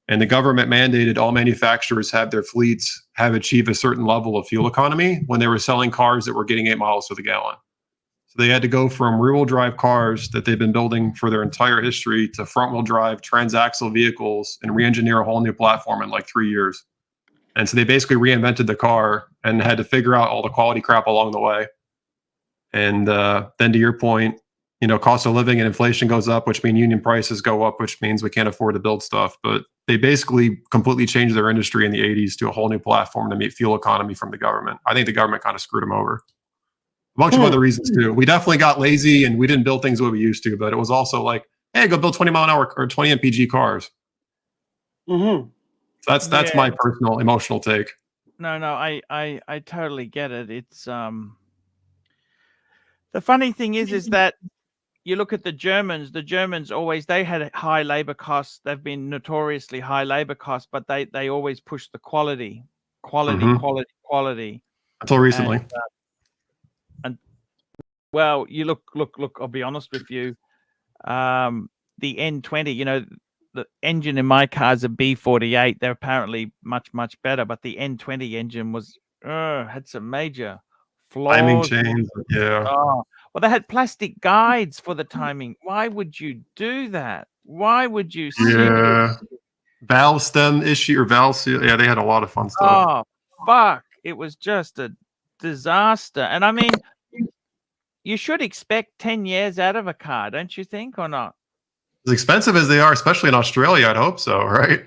And the government mandated all manufacturers have their fleets achieve a certain level of fuel economy when they were selling cars that were getting 8 miles to the gallon. So they had to go from rear-wheel drive cars that they've been building for their entire history to front-wheel drive transaxle vehicles and re-engineer a whole new platform in like 3 years. And so they basically reinvented the car and had to figure out all the quality crap along the way. And then to your point, cost of living and inflation goes up, which means union prices go up, which means we can't afford to build stuff. But they basically completely changed their industry in the 80s to a whole new platform to meet fuel economy from the government. I think the government kind of screwed them over. bunch of other reasons too. We definitely got lazy and we didn't build things the way we used to, but it was also like, hey, go build 20 mile an hour or 20 mpg cars. Mm-hmm. So that's my personal emotional take. No, I totally get it. It's the funny thing is that you look at the Germans always, they had high labor costs. They've been notoriously high labor costs, but they always push the quality. Until recently. And well, you look, I'll be honest with you. The N20, you know, the engine in my car is a B48. They're apparently much better, but the N20 engine was had some major flaws. Timing chains, yeah. Oh, well, they had plastic guides for the timing. Why would you do that? Why would you? Yeah. Valve stem issue or valve seal. Yeah, they had a lot of fun stuff. Oh, fuck. It was just a disaster. And I mean, you should expect 10 years out of a car, don't you think, or not? As expensive as they are, especially in Australia, I'd hope so, right?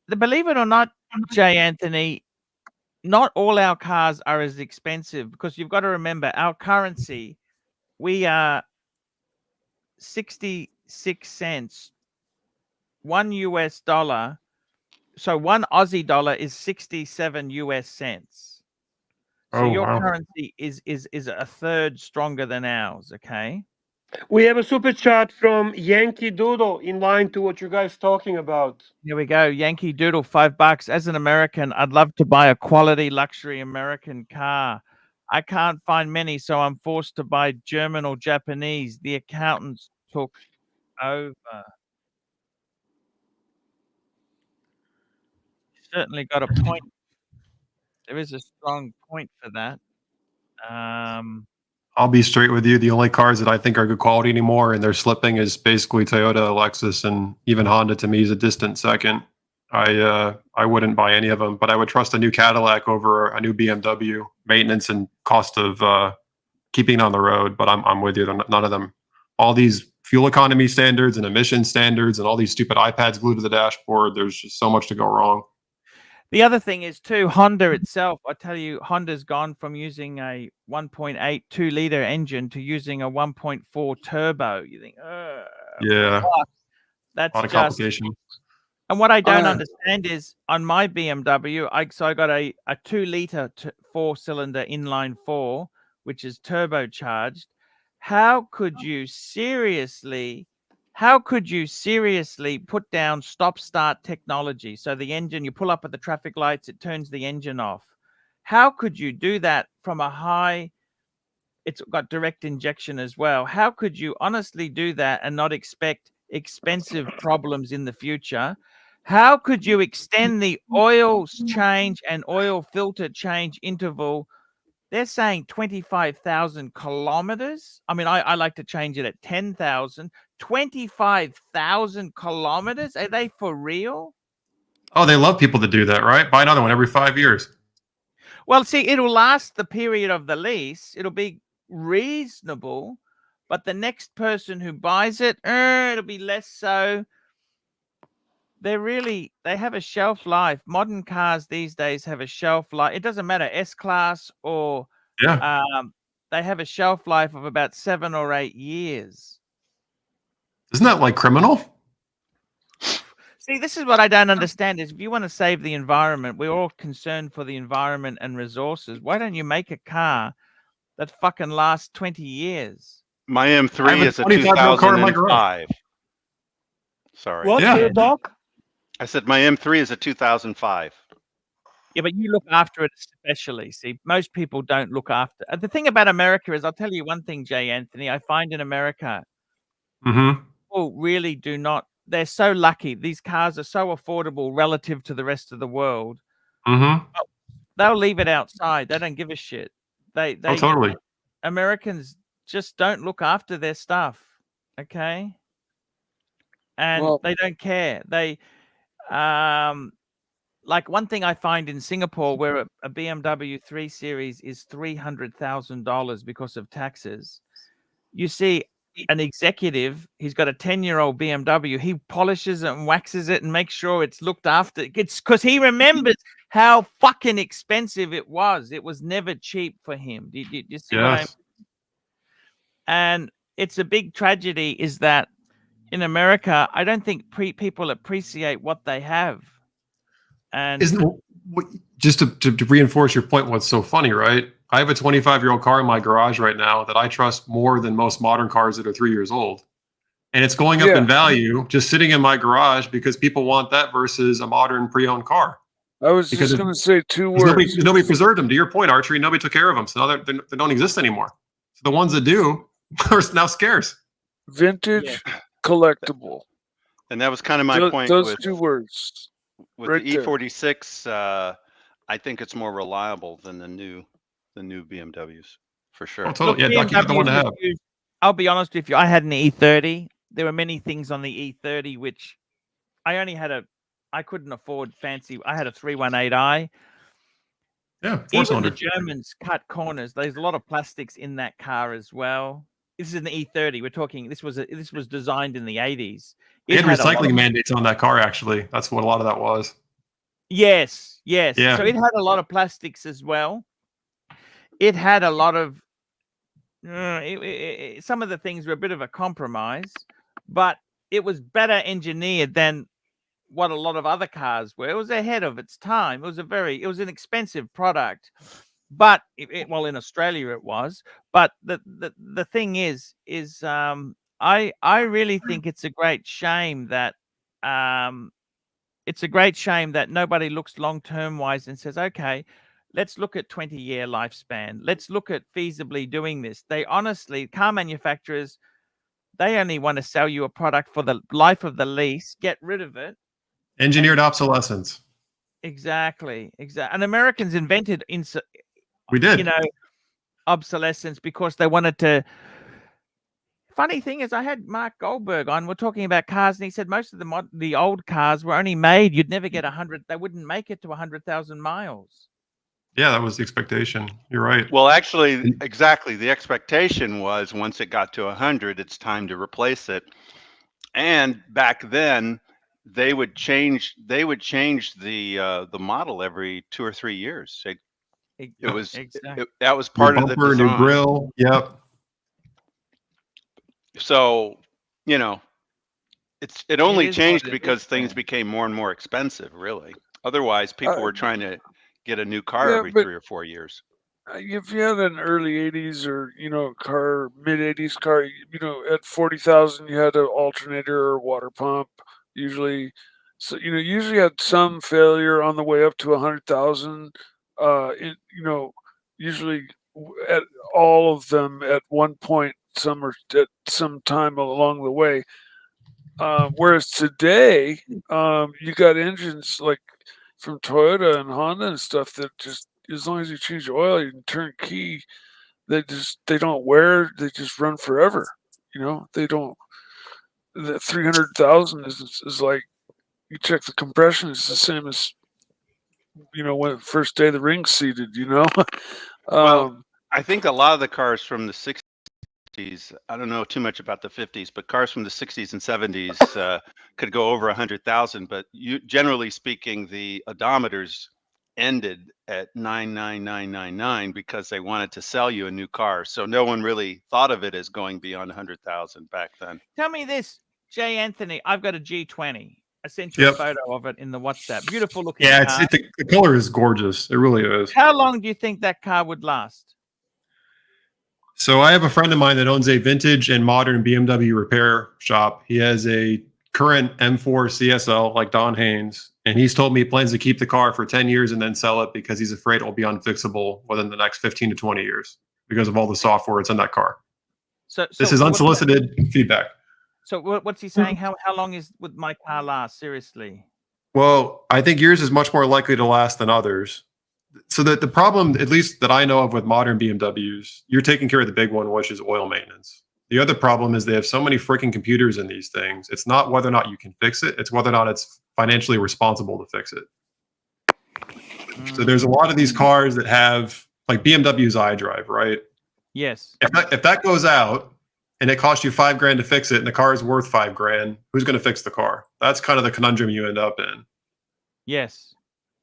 Believe it or not, J. Anthony, not all our cars are as expensive, because you've got to remember our currency, we are 66 cents, $1. So one Aussie dollar is 67 US cents. So your currency is a third stronger than ours, okay? We have a super chat from Yankee Doodle in line to what you guys talking about. Here we go. Yankee Doodle, $5. As an American, I'd love to buy a quality luxury American car. I can't find many, so I'm forced to buy German or Japanese. The accountants took over. Certainly got a point. There is a strong point for that. I'll be straight with you. The only cars that I think are good quality anymore and they're slipping is basically Toyota, Lexus, and even Honda to me is a distant second. I wouldn't buy any of them, but I would trust a new Cadillac over a new BMW. Maintenance and cost of keeping on the road, but I'm with you. None of them. All these fuel economy standards and emission standards and all these stupid iPads glued to the dashboard. There's just so much to go wrong. The other thing is too, Honda itself, I tell you, Honda's gone from using a 1.8 2-liter engine to using a 1.4 turbo. You think, yeah, that's a lot of just complication. And what I don't understand is on my BMW, I got a 2-liter 4-cylinder inline 4, which is turbocharged. How could you seriously put down stop-start technology? So the engine, you pull up at the traffic lights, it turns the engine off. How could you do that from a high? It's got direct injection as well. How could you honestly do that and not expect expensive problems in the future? How could you extend the oil change and oil filter change interval? They're saying 25,000 kilometers. I mean, I like to change it at 10,000. 25,000 kilometers? Are they for real? Oh, they love people to do that, right? Buy another one every 5 years. Well, see, it'll last the period of the lease. It'll be reasonable, but the next person who buys it, it'll be less so. They have a shelf life. Modern cars these days have a shelf life. It doesn't matter, S-Class or they have a shelf life of about 7 or 8 years. Isn't that like criminal? See, this is what I don't understand is if you want to save the environment, we're all concerned for the environment and resources. Why don't you make a car that fucking lasts 20 years? My M3 is a 2005. Sorry. What, Doc? I said my M3 is a 2005. Yeah, but you look after it especially. See, most people don't look after. The thing about America is, I'll tell you one thing, J. Anthony, I find in America, people really do not. They're so lucky. These cars are so affordable relative to the rest of the world. They'll leave it outside. They don't give a shit. They totally. Americans just don't look after their stuff. Okay. And they don't care. They, like one thing I find in Singapore where a BMW 3 Series is $300,000 because of taxes. You see, an executive. He's got a 10-year-old BMW. He polishes it and waxes it and makes sure it's looked after. It's because he remembers how fucking expensive it was. It was never cheap for him. Do you see what I mean? And it's a big tragedy is that in America, I don't think people appreciate what they have. And just to reinforce your point, what's so funny, right? I have a 25-year-old car in my garage right now that I trust more than most modern cars that are 3 years old. And it's going up in value just sitting in my garage because people want that versus a modern pre-owned car. I was just going to say two words. Nobody preserved them. To your point, Archie, nobody took care of them. So now they don't exist anymore. So the ones that do are now scarce. Vintage, collectible. And that was kind of my point. Those two words. With the E46, I think it's more reliable than the new BMWs for sure. Oh, totally. Yeah, Doc, you the one to have. I'll be honest with you. I had an E30. There were many things on the E30 which I couldn't afford fancy. I had a 318i. Yeah, even the Germans cut corners. There's a lot of plastics in that car as well. This is an E30. We're talking. This was designed in the 80s. It had recycling mandates on that car. Actually, that's what a lot of that was. Yes. Yeah. So it had a lot of plastics as well. It had a lot of. Some of the things were a bit of a compromise, but it was better engineered than what a lot of other cars were. It was ahead of its time. It was an expensive product, but well, in Australia it was. But the thing is I really think it's a great shame that nobody looks long-term wise and says, okay, let's look at 20-year lifespan. Let's look at feasibly doing this. They honestly, car manufacturers, they only want to sell you a product for the life of the lease, get rid of it. Engineered obsolescence. Exactly. And Americans invented obsolescence because they wanted to. Funny thing is, I had Mark Goldberg on. We're talking about cars, and he said most of the old cars were only made. You'd never get 100. They wouldn't make it to 100,000 miles. Yeah, that was the expectation. You're right. Well, actually, exactly. The expectation was once it got to 100, it's time to replace it. And back then, they would change the model every 2 or 3 years. That was part of the design. New grill. Yep. So, it only changed because things became more and more expensive, really. Otherwise, people were trying to get a new car every 3 or 4 years. If you had an early 80s or, car, mid 80s car, at 40,000, you had an alternator or water pump, usually. So, usually had some failure on the way up to 100,000. Usually at all of them at one point, some are at some time along the way. Whereas today, you got engines like from Toyota and Honda and stuff that just, as long as you change the oil, you can turn key. They don't wear. They just run forever. They don't. The 300,000 is like, you check the compression. It's the same as, when the first day the ring's seated. Well, I think a lot of the cars from the 60s. I don't know too much about the 50s, but cars from the 60s and 70s could go over 100,000. But generally speaking, the odometers ended at 99999 because they wanted to sell you a new car. So no one really thought of it as going beyond 100,000 back then. Tell me this, Jay Anthony. I've got a G20. I sent you a photo of it in the WhatsApp. Beautiful looking car. Yeah, the color is gorgeous. It really is. How long do you think that car would last? So I have a friend of mine that owns a vintage and modern BMW repair shop. He has a current M4 CSL like Don Haynes, and he's told me he plans to keep the car for 10 years and then sell it because he's afraid it will be unfixable within the next 15 to 20 years because of all the software that's in that car. So this is unsolicited feedback. So what's he saying? How long would my car last? Seriously? Well, I think yours is much more likely to last than others. So the problem, at least that I know of with modern BMWs, you're taking care of the big one, which is oil maintenance. The other problem is they have so many freaking computers in these things. It's not whether or not you can fix it. It's whether or not it's financially responsible to fix it. So there's a lot of these cars that have, like BMW's iDrive, right? Yes. If that goes out and it costs you $5,000 to fix it, and the car is worth $5,000, who's going to fix the car? That's kind of the conundrum you end up in. Yes.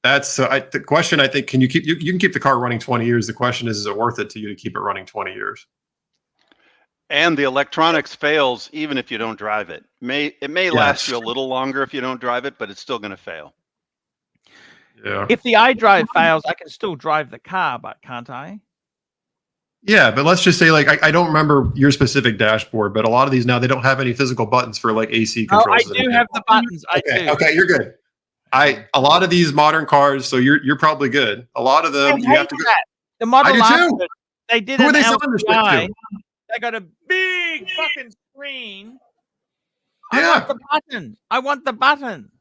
That's the question. I think, can you can keep the car running 20 years. The question is it worth it to you to keep it running 20 years? And the electronics fails even if you don't drive it. It may last you a little longer if you don't drive it, but it's still going to fail. Yeah. If the iDrive fails, I can still drive the car, but can't I? Yeah, but let's just say, like, I don't remember your specific dashboard, but a lot of these now, they don't have any physical buttons for like AC controls. Oh, I do have the buttons. I do. Okay, you're good. A lot of these modern cars, so you're probably good. A lot of them, you have to go. The Model I do Master, too. they did Who an are they selling this LTI. to? They got a big fucking screen. Yeah. I want the button. I want the button.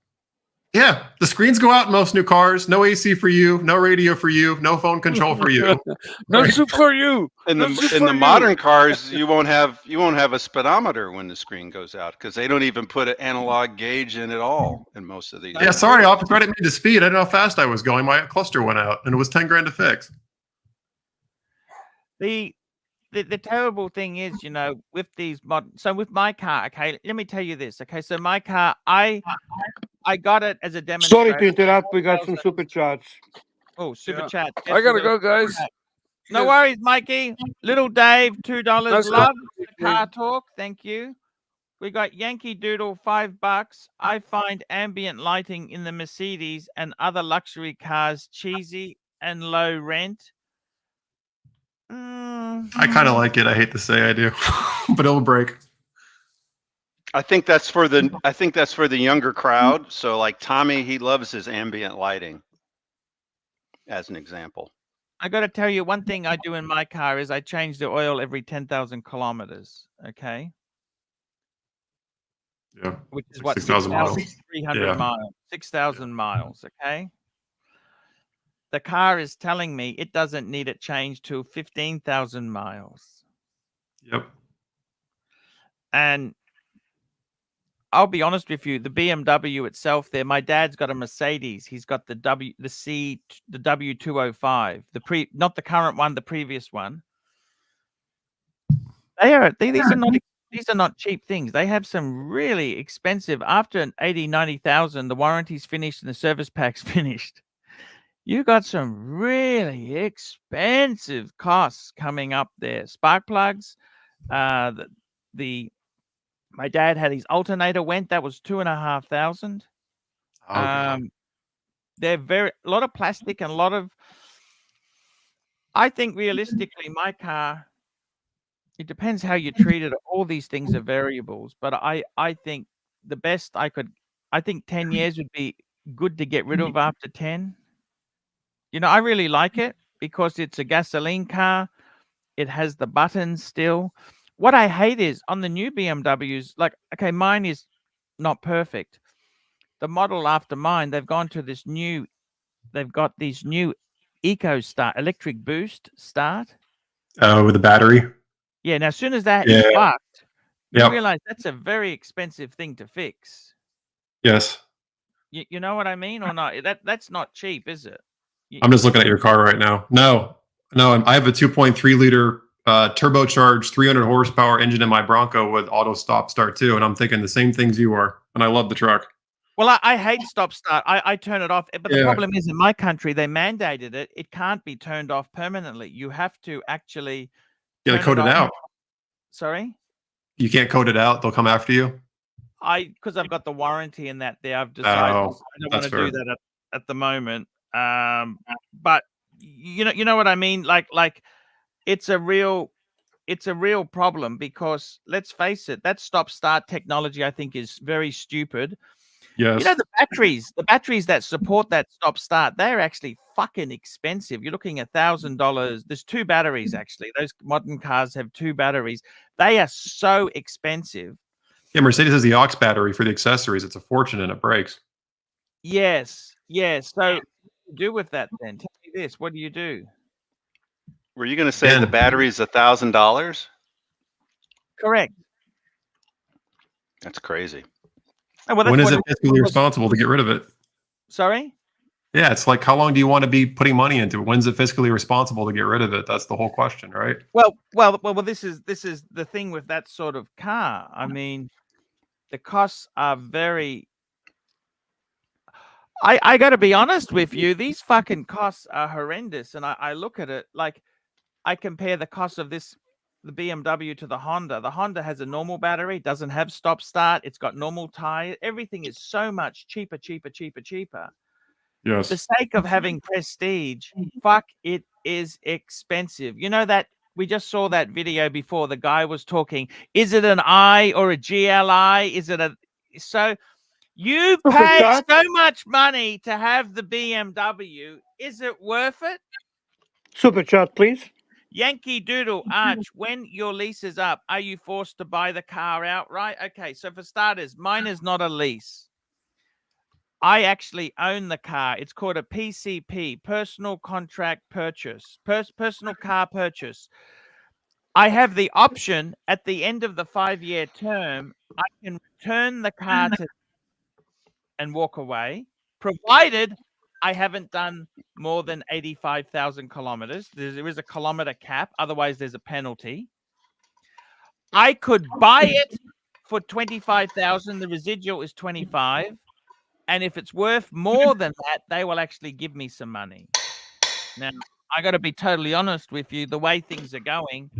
Yeah, the screens go out in most new cars. No AC for you, no radio for you, no phone control for you. No soup for you. In the modern cars, you won't have a speedometer when the screen goes out because they don't even put an analog gauge in at all in most of these. Yeah, sorry, I'll credit me to speed. I didn't know how fast I was going. My cluster went out, and it was $10,000 to fix. The terrible thing is, you know, with these so with my car, okay, let me tell you this, okay, so my car, I got it as a demonstration. Sorry to interrupt. We got some super chats. Oh, super chat. I gotta go, guys. No worries, Mikey. Little Dave, $2. Nice Love talk. the car talk. Thank you. We got Yankee Doodle, $5. I find ambient lighting in the Mercedes and other luxury cars cheesy and low rent. I kind of like it. I hate to say I do, but it'll break. I think that's for the younger crowd. So like Tommy, he loves his ambient lighting, as an example. I got to tell you, one thing I do in my car is I change the oil every 10,000 kilometers. Okay. Yeah. Which is what, 6,000 miles. 6,300 miles, 6,000 miles. Okay. The car is telling me it doesn't need it changed to 15,000 miles. Yep. And I'll be honest with you, the BMW itself there, my dad's got a Mercedes. He's got the W205, not the current one, the previous one. These are not cheap things. They have some really expensive, after 80, 90,000, the warranty's finished and the service pack's finished. You got some really expensive costs coming up there. Spark plugs, my dad had his alternator went. That was $2,500. They're a lot of plastic and a lot of. I think realistically, my car. It depends how you treat it. All these things are variables, but I think the best I think 10 years would be good to get rid of after 10. You know, I really like it because it's a gasoline car. It has the buttons still. What I hate is on the new BMWs, like, okay, mine is not perfect. The model after mine, they've got these new Eco Start, electric boost start. Oh, with the battery? Yeah, now as soon as that is fucked, you realize that's a very expensive thing to fix. Yes. You know what I mean or not? That's not cheap, is it? I'm just looking at your car right now. No, I have a 2.3 liter turbocharged 300 horsepower engine in my Bronco with auto stop start too, and I'm thinking the same things you are, and I love the truck. Well, I hate stop start. I turn it off, but the problem is in my country they mandated it. It can't be turned off permanently. You have to actually code it out. Sorry? You can't code it out. They'll come after you. Because I've got the warranty in that there, I've decided I don't want to do that at the moment. But you know what I mean? Like it's a real problem because let's face it, that stop start technology I think is very stupid. Yes. You know, the batteries that support that stop start, they're actually fucking expensive. You're looking at $1,000. There's 2 batteries actually. Those modern cars have 2 batteries. They are so expensive. Yeah, Mercedes has the aux battery for the accessories. It's a fortune and it breaks. Yes. So what do you do with that then? Tell me this. What do you do? Were you going to say the battery's $1,000? Correct. That's crazy. Oh, well, when is it fiscally responsible to get rid of it? Sorry? Yeah, it's like, how long do you want to be putting money into it? When's it fiscally responsible to get rid of it? That's the whole question, right? Well. This is the thing with that sort of car. I mean, the costs are very. I got to be honest with you. These fucking costs are horrendous, and I look at it like I compare the cost of the BMW to the Honda. The Honda has a normal battery, doesn't have stop start. It's got normal tire. Everything is so much cheaper. Yes. The sake of having prestige, fuck, it is expensive. You know that we just saw that video before. The guy was talking. Is it an I or a GLI? Is it a so? You pay so much money to have the BMW. Is it worth it? Super chat, please. Yankee Doodle, Arch, when your lease is up, are you forced to buy the car outright? Okay, so for starters, mine is not a lease. I actually own the car. It's called a PCP, personal contract purchase, personal car purchase. I have the option at the end of the 5-year term, I can return the car to and walk away, provided I haven't done more than 85,000 kilometers. There is a kilometer cap. Otherwise, there's a penalty. I could buy it for 25,000. The residual is 25. And if it's worth more than that, they will actually give me some money. Now, I got to be totally honest with you. The way things are going,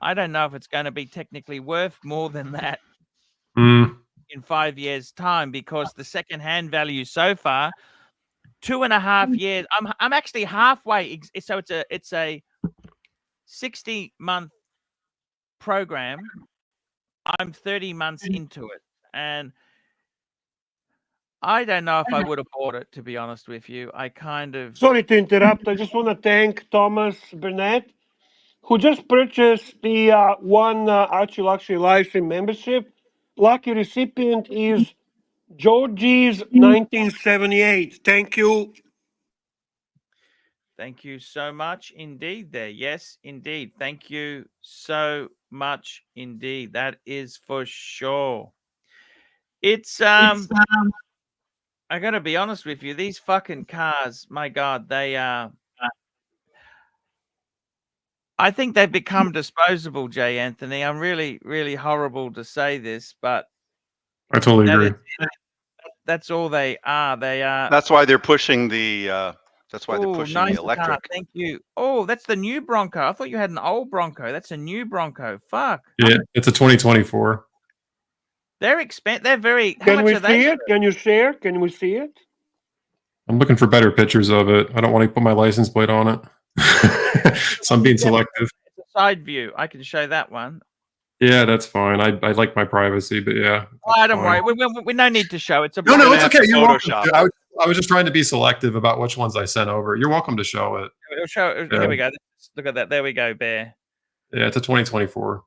I don't know if it's going to be technically worth more than that in 5 years' time, because the second-hand value so far, 2.5 years. I'm actually halfway. So it's a 60-month program. I'm 30 months into it, and I don't know if I would have bought it, to be honest with you. I kind of... Sorry to interrupt. I just want to thank Thomas Burnett, who just purchased the ArchieLuxury Livestream membership. Lucky recipient is Georgie's 1978. Thank you. Thank you so much indeed there. Yes, indeed. Thank you so much indeed. That is for sure. It's I gotta be honest with you, these fucking cars, my God, they are I think they've become disposable, Jay Anthony. I'm really, really horrible to say this, but I totally agree. That's all they are. They are. That's why they're pushing the. That's why they're Ooh, pushing nice the electric. car. Thank you. Oh, that's the new Bronco. I thought you had an old Bronco. That's a new Bronco. Fuck. Yeah, it's a 2024. They're expensive. They're very. How Can much we are they? see it? Can you share? Can we see it? I'm looking for better pictures of it. I don't want to put my license plate on it. So I'm being selective. It's a side view. I can show that one. Yeah, that's fine. I like my privacy, but yeah. Oh, don't worry. We no need to show. It's a No, it's okay. You're welcome. Photoshop. I was just trying to be selective about which ones I sent over. You're welcome to show it. It'll show. Here we go. Look at that. There we go, Bear. Yeah, it's a 2024.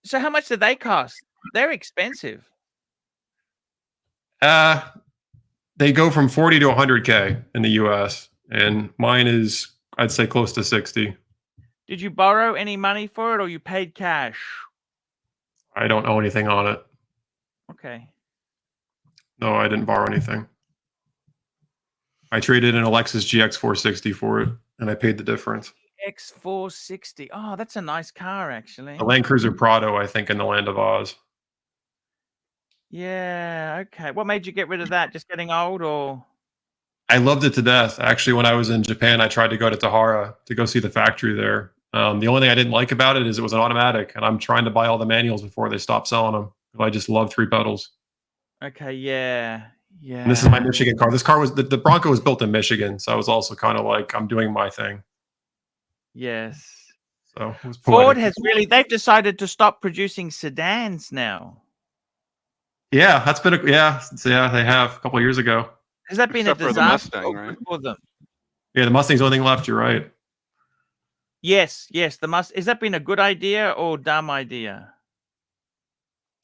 So how much do they cost? They're expensive. They go from 40 to 100K in the US, and mine is, I'd say, close to 60. Did you borrow any money for it, or you paid cash? I don't owe anything on it. Okay. No, I didn't borrow anything. I traded in a Lexus GX460 for it, and I paid the difference. X460. Oh, that's a nice car, actually. A Land Cruiser Prado, I think, in the Land of Oz. Yeah, okay. What made you get rid of that? Just getting old, or? I loved it to death. Actually, when I was in Japan, I tried to go to Tahara to go see the factory there. The only thing I didn't like about it is it was an automatic, and I'm trying to buy all the manuals before they stop selling them. I just love 3 pedals. Okay, yeah. And this is my Michigan car. This car was the Bronco was built in Michigan, so I was also kind of like, I'm doing my thing. Yes. So it was Ford has they've decided to stop producing sedans now. Yeah, that's been they have a couple of years ago. Has that been Except a for the disaster Mustang, right? for them? Yeah, the Mustang's the only thing left. You're right. Yes, has that been a good idea or dumb idea?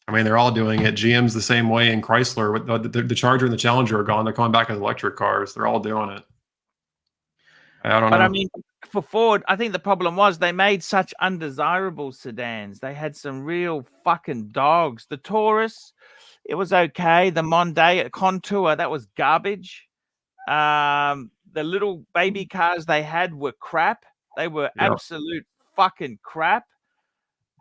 I mean, they're all doing it. GM's the same way, and Chrysler, the Charger and the Challenger are gone. They're coming back as electric cars. They're all doing it. I don't know. But I mean, for Ford, I think the problem was they made such undesirable sedans. They had some real fucking dogs. The Taurus, it was okay. The Mondeo Contour, that was garbage. The little baby cars they had were crap. They were absolute fucking crap.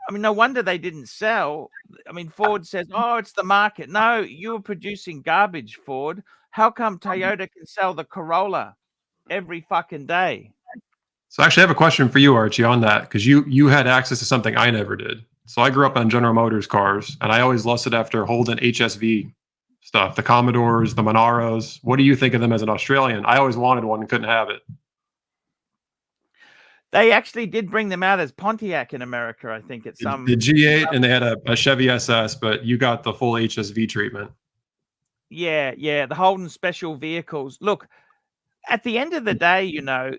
I mean, no wonder they didn't sell. I mean, Ford says, oh, it's the market. No, you were producing garbage, Ford. How come Toyota can sell the Corolla every fucking day? So actually, I have a question for you, Archie, on that, because you had access to something I never did. So I grew up on General Motors cars, and I always lusted after Holden HSV stuff, the Commodores, the Monaros. What do you think of them as an Australian? I always wanted one and couldn't have it. They actually did bring them out as Pontiac in America, I think, at some... The G8, and they had a Chevy SS, but you got the full HSV treatment. Yeah, the Holden special vehicles. Look, at the end of the day, you know,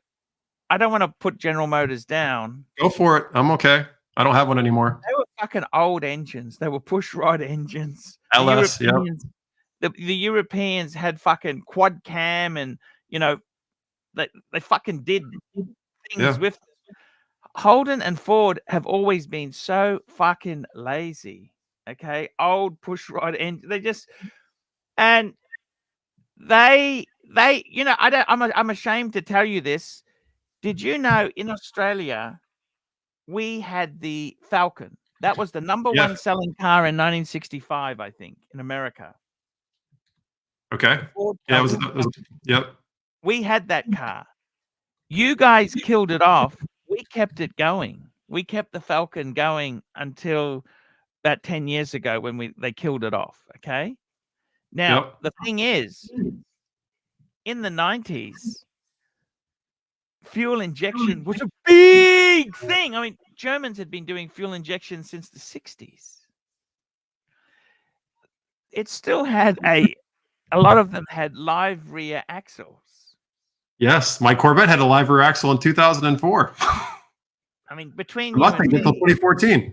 I don't want to put General Motors down. Go for it. I'm okay. I don't have one anymore. They were fucking old engines. They were push-rod engines. LS, the Europeans had fucking quad cam, and, you know, they fucking did things with them. Holden and Ford have always been so fucking lazy. Okay, old push-rod engine. They just... And they, you know, I'm ashamed to tell you this. Did you know in Australia, we had the Falcon? That was the number one selling car in 1965, I think, in America. Okay. Yeah, yep. We had that car. You guys killed it off. We kept it going. We kept the Falcon going until about 10 years ago when they killed it off. Okay. Now, the thing is, in the 90s, fuel injection was a big thing. I mean, Germans had been doing fuel injection since the 60s. It still had a lot of them had live rear axles. Yes, my Corvette had a live rear axle in 2004. I mean, between you and me, until 2014.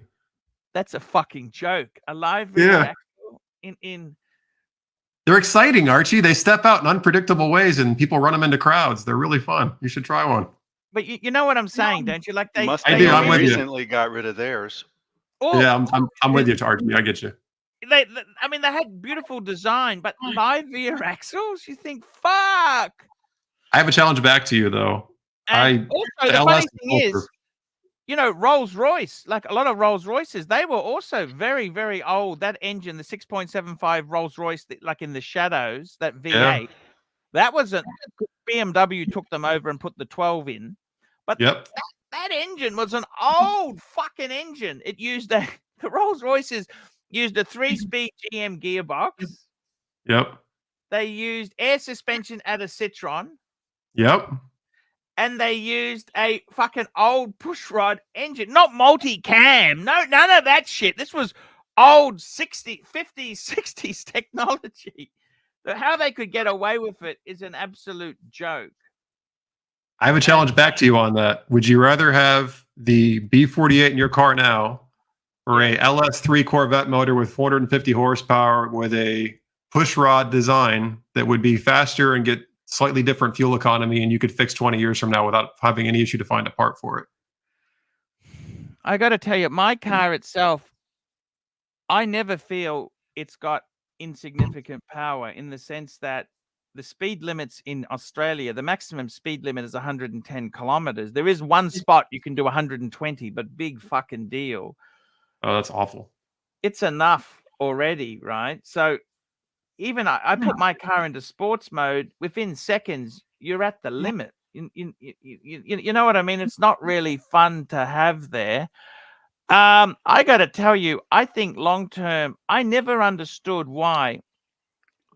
That's a fucking joke. A live rear axle in They're exciting, Archie. They step out in unpredictable ways, and people run them into crowds. They're really fun. You should try one. But you know what I'm saying, don't you? Like they I'm with you. Recently got rid of theirs. Oh, yeah, I'm with you, Archie. I get you. I mean, they had beautiful design, but live rear axles. You think, fuck. I have a challenge back to you, though. And also, the funny thing is, you know, Rolls-Royce, like a lot of Rolls-Royces, they were also very, very old. That engine, the 6.75 Rolls-Royce, like in the shadows, that V8, that wasn't... BMW took them over and put the 12 in. But that engine was an old fucking engine. It used the Rolls-Royces used a 3-speed GM gearbox. Yep. They used air suspension at a Citroen. Yep. And they used a fucking old pushrod engine, not multi-cam. No, none of that shit. This was old 60s, 50s, 60s technology. So how they could get away with it is an absolute joke. I have a challenge back to you on that. Would you rather have the B48 in your car now or a LS3 Corvette motor with 450 horsepower with a pushrod design that would be faster and get slightly different fuel economy, and you could fix 20 years from now without having any issue to find a part for it? I got to tell you, my car itself, I never feel it's got insignificant power, in the sense that the speed limits in Australia, the maximum speed limit is 110 kilometers. There is one spot you can do 120, but big fucking deal. Oh, that's awful. It's enough already, right? So even I put my car into sports mode, within seconds, you're at the limit. You know what I mean? It's not really fun to have there. I got to tell you, I think long term, I never understood why.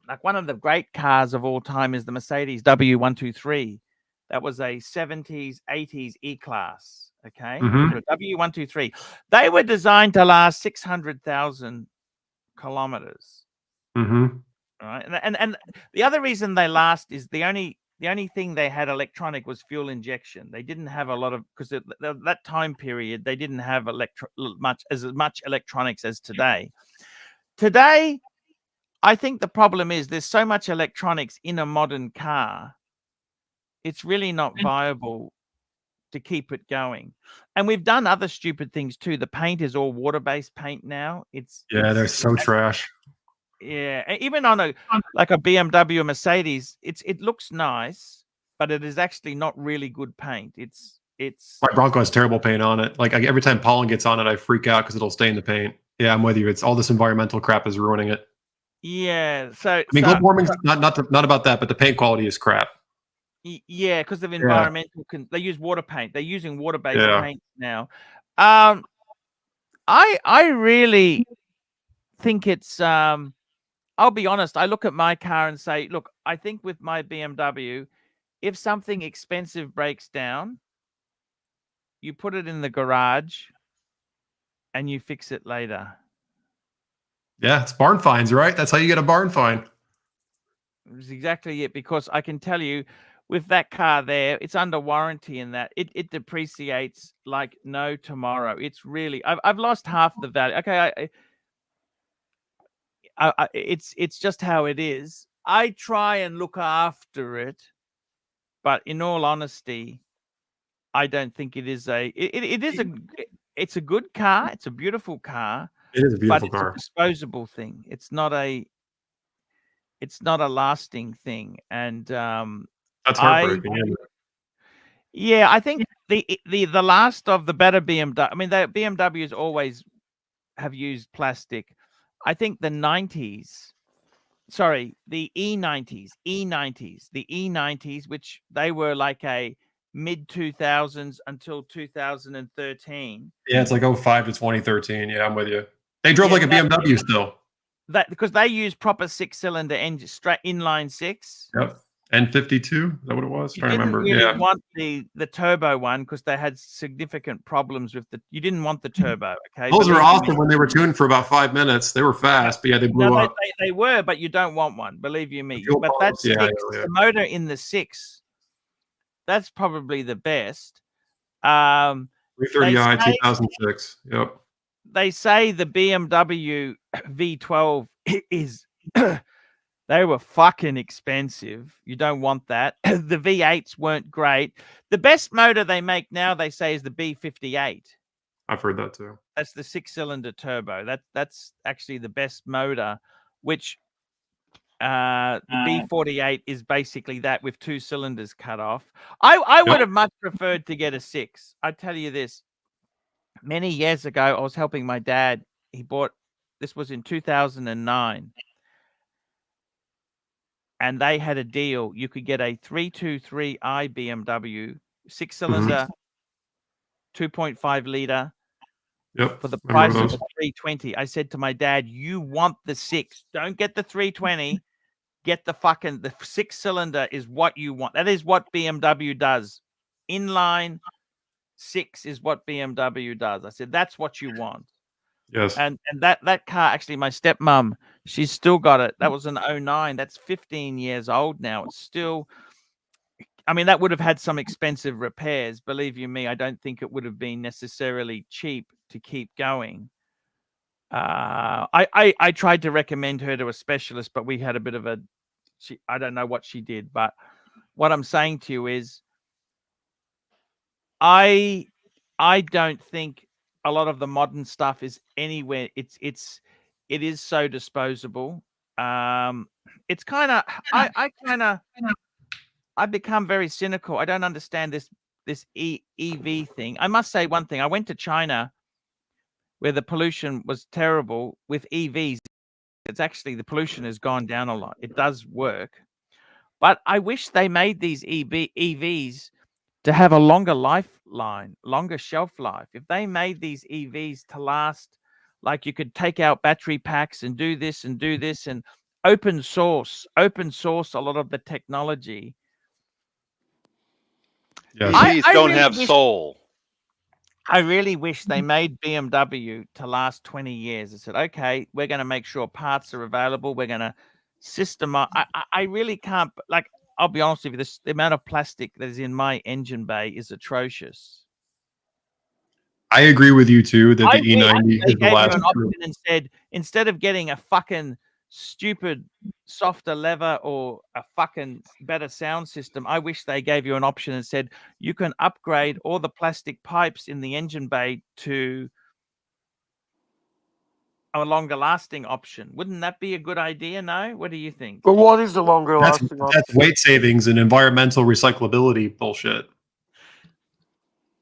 Like, one of the great cars of all time is the Mercedes W123. That was a 70s, 80s E-Class. Okay. W123. They were designed to last 600,000 kilometers. Right. And the other reason they last is the only thing they had electronic was fuel injection. They didn't have a lot of, because that time period, they didn't have much electronics as today. Today, I think the problem is there's so much electronics in a modern car. It's really not viable to keep it going. And we've done other stupid things too. The paint is all water-based paint now. They're so trash. Yeah, even on a like a BMW or Mercedes, it looks nice, but it is actually not really good paint. It's My Bronco has terrible paint on it. Like every time pollen gets on it, I freak out because it'll stain the paint. Yeah, I'm with you. It's all this environmental crap is ruining it. yeah. So I mean, global warming's not about that, but the paint quality is crap. yeah, because of environmental. They use water paint. They're using water-based paint now. I really think it's. I'll be honest. I look at my car and say, look, I think with my BMW, if something expensive breaks down, you put it in the garage and you fix it later. Yeah, it's barn finds, right? That's how you get a barn find. It's exactly it, because I can tell you with that car there, it's under warranty in that it depreciates like no tomorrow. It's really, I've lost half the value. Okay, it's just how it is. I try and look after it, but in all honesty, I don't think it is it's a good car. It's a beautiful car. It is a beautiful but it's car. a disposable thing. It's not a lasting thing. And That's heartbreaking. Yeah, I think the last of the better BMW. I mean, the BMWs always have used plastic. I think the 90s. Sorry, the E90s, the E90s, which they were like a mid 2000s until 2013. Yeah, it's like 05 to 2013. Yeah, I'm with you. They drove like a BMW still. That because they use proper 6-cylinder engine, straight inline 6. Yep. N52, is that what it was? You didn't really want the turbo one because they had significant problems with you didn't want the turbo. Okay, those were awesome when they were tuned for about 5 minutes. They were fast, but yeah, they blew up. They were, but you don't want one, believe you me. But that's the motor in the 6. That's probably the best. 330i 2006. Yep. They say the BMW V12 is. They were fucking expensive. You don't want that. The V8s weren't great. The best motor they make now, they say, is the B58. I've heard that too. That's the 6-cylinder turbo. That's actually the best motor, which the B48 is basically that with 2 cylinders cut off. I would have much preferred to get a 6. I tell you this. Many years ago, I was helping my dad. This was in 2009. And they had a deal. You could get a 323i BMW, 6-cylinder, 2.5 liter, for the price of a 320. I said to my dad, "You want the 6? Don't get the 320. Get the 6-cylinder is what you want. That is what BMW does. Inline 6 is what BMW does." I said, "That's what you want." Yes. And that car, actually, my stepmom, she's still got it. That was an 09. That's 15 years old now. It's still, I mean, that would have had some expensive repairs. Believe you me, I don't think it would have been necessarily cheap to keep going. I tried to recommend her to a specialist, but we had a bit of I don't know what she did. But what I'm saying to you is, I don't think a lot of the modern stuff is anywhere. It is so disposable. It's kind of I become very cynical. I don't understand this EV thing. I must say one thing. I went to China where the pollution was terrible with EVs. It's actually, the pollution has gone down a lot. It does work. But I wish they made these EVs to have a longer lifeline, longer shelf life. If they made these EVs to last, like you could take out battery packs and do this and open source a lot of the technology. Yes. EVs don't have soul. I really wish they made BMW to last 20 years. I said, okay, we're going to make sure parts are available. We're going to systemize. I really can't, like, I'll be honest with you, the amount of plastic that is in my engine bay is atrocious. I agree with you too that the E90 is the last. An option and said, instead of getting a fucking stupid softer lever or a fucking better sound system, I wish they gave you an option and said you can upgrade all the plastic pipes in the engine bay to a longer lasting option. Wouldn't that be a good idea? No? What do you think? But what is the longer That's lasting that's option? weight savings and environmental recyclability bullshit.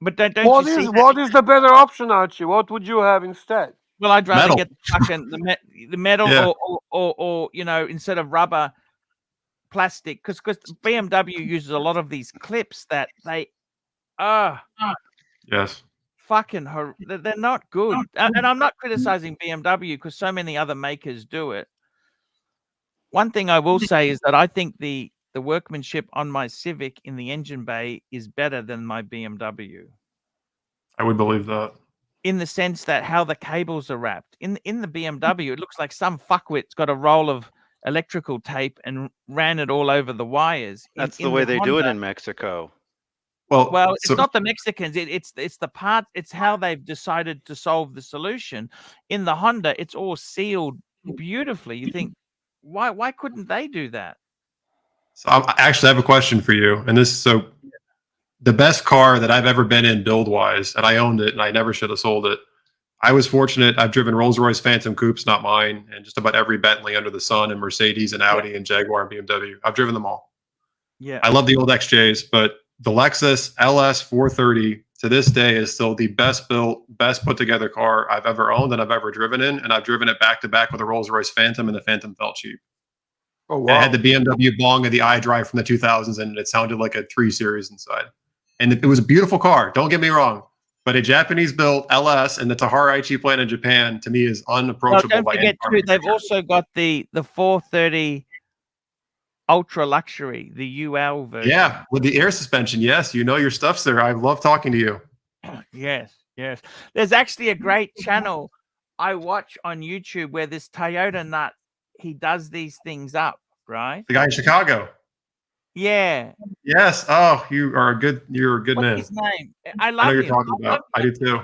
But don't you see that? What is the better option, Archie? What would you have instead? Well, I'd rather Metal. get the metal Yeah. or you know, instead of rubber, plastic, because BMW uses a lot of these clips that they Yes. fucking they're not good. And I'm not criticizing BMW because so many other makers do it. One thing I will say is that I think the workmanship on my Civic in the engine bay is better than my BMW. I would believe that. In the sense that how the cables are wrapped. In the BMW, it looks like some fuckwit's got a roll of electrical tape and ran it all over the wires. That's the way they do it Honda, in Mexico. well, so, it's not the Mexicans. It's the part. It's how they've decided to solve the solution. In the Honda, it's all sealed beautifully. You think, why couldn't they do that? So I actually have a question for you. And the best car that I've ever been in build wise, and I owned it and I never should have sold it. I was fortunate. I've driven Rolls-Royce Phantom coupes, not mine, and just about every Bentley under the sun, and Mercedes and Audi and Jaguar and BMW. I've driven them all. Yeah. I love the old XJs, but the Lexus LS 430 to this day is still the best built, best put together car I've ever owned and I've ever driven in. And I've driven it back to back with a Rolls-Royce Phantom, and the Phantom felt cheap. Oh, And it had the BMW bong of the iDrive from the 2000s, and it sounded like a 3 Series inside. And it was a beautiful car. Don't get me wrong. But a Japanese-built LS and the Tahara Aichi plant in Japan, to me, is unapproachable. Don't forget, too, they've also got the 430 Ultra Luxury, the UL version. Yeah, with the air suspension. Yes, you know your stuff, sir. I love talking to you. Yes. There's actually a great channel I watch on YouTube where this Toyota nut, he does these things up, right? The guy in Chicago. Yeah. Yes. Oh, you're a good What's man. his name? I I know love you're him. talking about. I do too.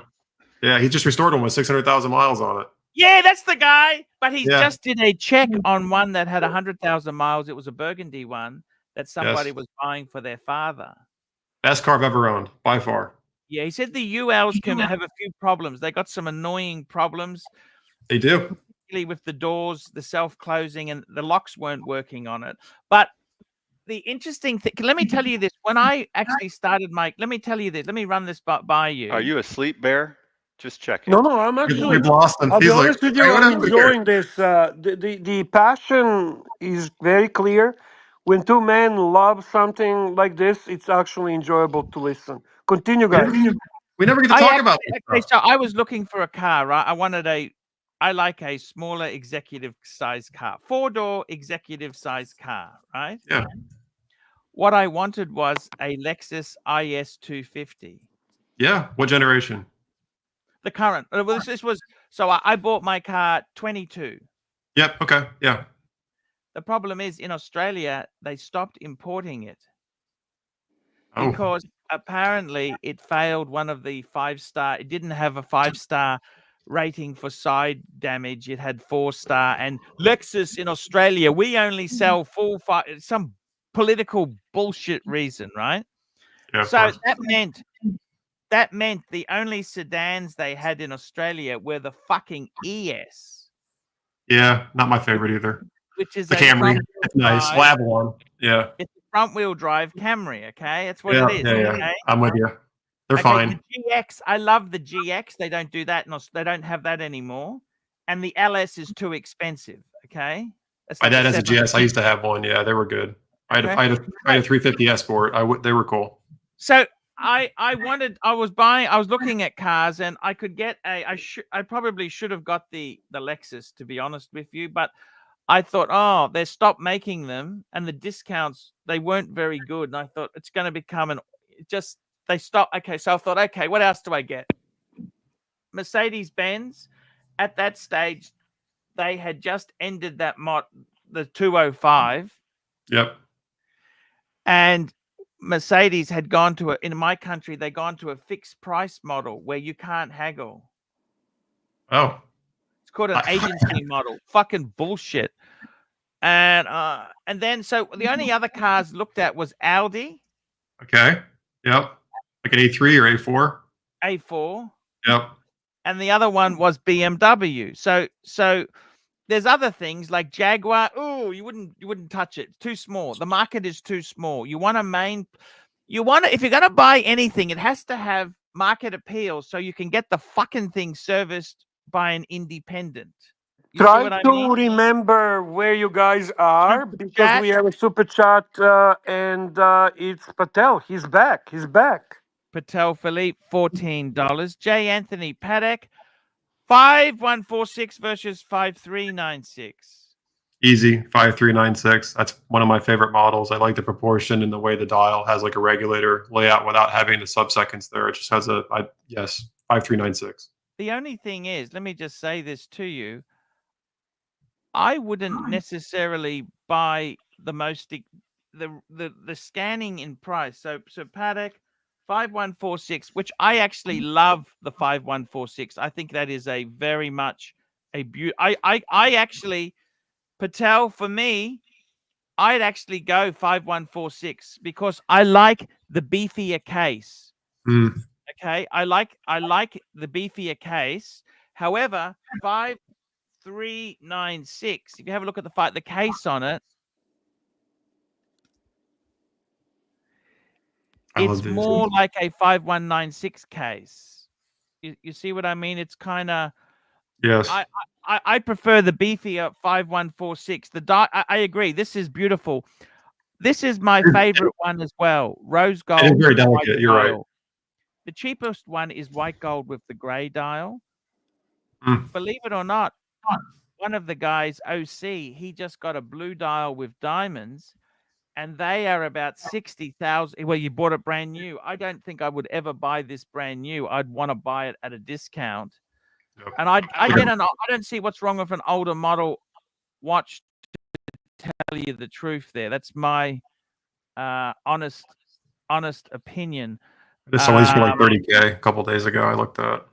Yeah, he just restored one with 600,000 miles on it. Yeah, that's the guy. But he Yeah. just did a check on one that had 100,000 miles. It was a burgundy one that somebody was buying for their father. Best car I've ever owned, by far. Yeah, he said the ULs can have a few problems. They got some annoying problems. They do. Particularly with the doors, the self-closing, and the locks weren't working on it. But the interesting thing, let me tell you this. When I actually started let me tell you this. Let me run this by you. Are you asleep, Bear? Just checking. No, I'm actually. We've lost him. I'll be He's like, honest with you. "Hey, what I'm happened here?" enjoying this. The passion is very clear. When two men love something like this, it's actually enjoyable to listen. Continue, guys. We never get to talk about this Okay, stuff. so I was looking for a car, right? I like a smaller executive size car, 4-door executive size car, right? Yeah. What I wanted was a Lexus IS 250. Yeah. What generation? The current. This was so I bought my car 22. Yep. Okay. Yeah. The problem is in Australia they stopped importing it Oh. because apparently it failed one of the 5-star. It didn't have a 5-star rating for side damage. It had 4-star. And Lexus in Australia, we only sell full 5. Some political bullshit reason, right? Yeah. Of So course. that meant the only sedans they had in Australia were the fucking ES, Yeah. Not my favorite either. which is The a Camry. front-wheel It's nice. drive- Avalon. Yeah. It's a front-wheel drive Camry. Okay, that's what Yeah. it is. Yeah. Yeah. Okay? I'm with you. They're Okay, fine. the GX, I love the GX. They don't do that. They don't have that anymore. And the LS is too expensive. Okay, it's My like dad has a 700. GS. I used to have one. Yeah, they were good. I had Okay. a 350 Sport. They were cool. So I was looking at cars and I could get I probably should have got the Lexus, to be honest with you, but I thought, oh, they stopped making them and the discounts, they weren't very good. And I thought it's going to become they stopped. Okay. So I thought, okay, what else do I get? Mercedes-Benz at that stage, they had just ended that the 205. Yep. And Mercedes had gone in my country, they gone to a fixed price model where you can't haggle. Oh. It's called an agency model. Fucking bullshit. And then so the only other cars looked at was Audi. Okay. Yep. Like an A3 or A4. A4. Yep. and the other one was BMW. So there's other things like Jaguar. Oh, you wouldn't touch it. It's too small. The market is too small. If you're gonna buy anything, it has to have market appeal so you can get the fucking thing serviced by an independent. You see Try what I to mean? remember where you guys are Super because chat. we have a super chat and it's Patel. He's back. He's back. Patel Philippe, $14. J. Anthony Patek, 5146 versus 5396. Easy 5396. That's one of my favorite models. I like the proportion and the way the dial has like a regulator layout without having the sub-seconds there. It just has yes, 5396. The only thing is, let me just say this to you. I wouldn't necessarily buy the most the scanning in price. So Patek 5146, which I actually love the 5146. I think that is a very much a beauty. I actually, Patel, for me, I'd actually go 5146 because I like the beefier case. Okay, I like the beefier case. However, 5396. If you have a look at the case on it, it's more like a 5196 case. You see what I mean? It's kind of, yes. I prefer the beefier 5146. I agree. This is beautiful. This is my favorite one as well. Rose gold. It is very delicate. You're right. The cheapest one is white gold with the gray dial. Believe it or not, one of the guys, OC, he just got a blue dial with diamonds, and they are about 60,000. Well, you bought it brand new. I don't think I would ever buy this brand new. I'd want to buy it at a discount. Yep. And I don't see what's wrong with an older model watch, to tell you the truth there. That's my honest opinion. This only for like 30K a couple days ago. I looked at.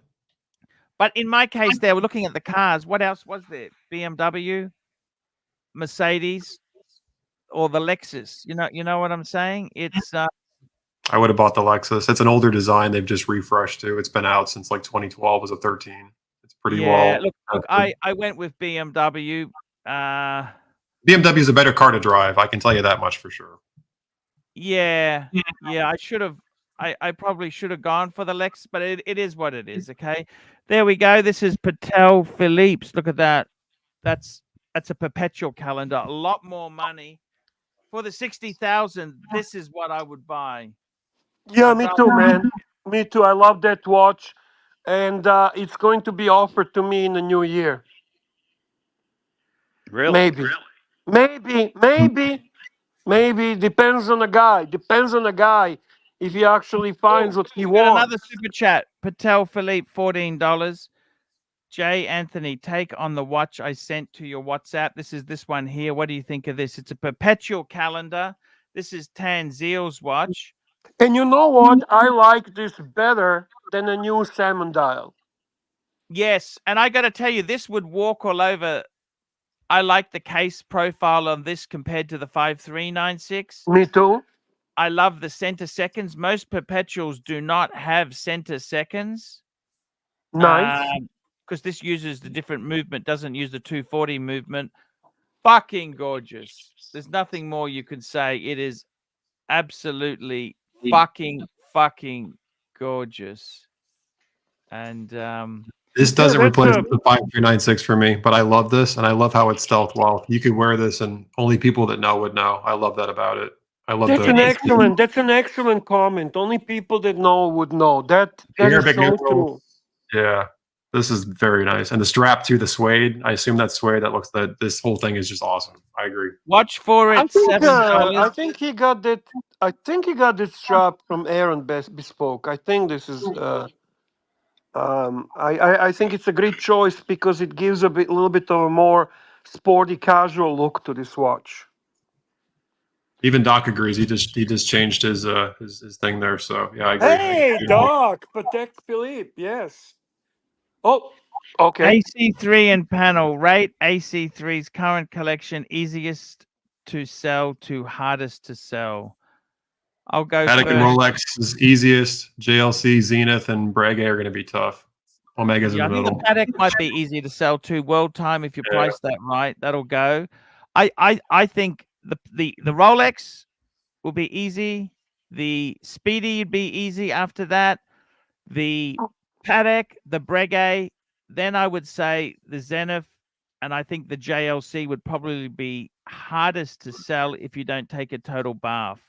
But in my case, they were looking at the cars. What else was there? BMW, Mercedes, or the Lexus. You know what I'm saying? It's. I would have bought the Lexus. It's an older design. They've just refreshed too. It's been out since like 2012 as a 13. It's pretty well. Look, I went with BMW. BMW is a better car to drive. I can tell you that much for sure. Yeah. I should have. I probably should have gone for the Lex, but it is what it is. Okay, there we go. This is Patel Philippe's. Look at that. That's a perpetual calendar. A lot more money for the 60,000. This is what I would buy. Yeah, me too, man. Me too. I love that watch, and it's going to be offered to me in the new year. Really? Maybe. Depends on the guy. If he actually finds what he wants. Another super chat. Patel Philippe, $14. J. Anthony, take on the watch I sent to your WhatsApp. This is this one here. What do you think of this? It's a perpetual calendar. This is Tanzeal's watch. And you know what? I like this better than a new salmon dial. Yes, and I got to tell you, this would walk all over. I like the case profile on this compared to the 5396. Me too. I love the center seconds. Most perpetuals do not have center seconds. Nice. Because this uses the different movement, doesn't use the 240 movement. Fucking gorgeous. There's nothing more you could say. It is absolutely fucking gorgeous. And this doesn't replace the 5396 for me, but I love this, and I love how it's stealth well. You could wear this, and only people that know would know. I love that about it. I love that's an excellent comment. Only people that know would know. That is so true. Yeah, this is very nice, and the strap too, the suede. I assume that's suede. That looks this whole thing is just awesome. I agree. Watch for it. I think he got that. I think he got this strap from Aaron Bespoke. I think this is. I think it's a great choice because it gives a little bit of a more sporty, casual look to this watch. Even Doc agrees. He just changed his thing there. So yeah, I agree. Hey, Doc, Patek Philippe, yes. Oh, okay. AC3 and panel rate. AC3's current collection, easiest to sell to hardest to sell. I'll go Patek and Rolex is easiest. JLC, Zenith, and Breguet are going to be tough. Omega's Yeah, I in the think the middle. Patek might be easy to sell too. World Time, if you price that right, that'll go. I think the Rolex will be easy. The Speedy would be easy after that. The Patek, the Breguet, then I would say the Zenith, and I think the JLC would probably be hardest to sell if you don't take a total bath.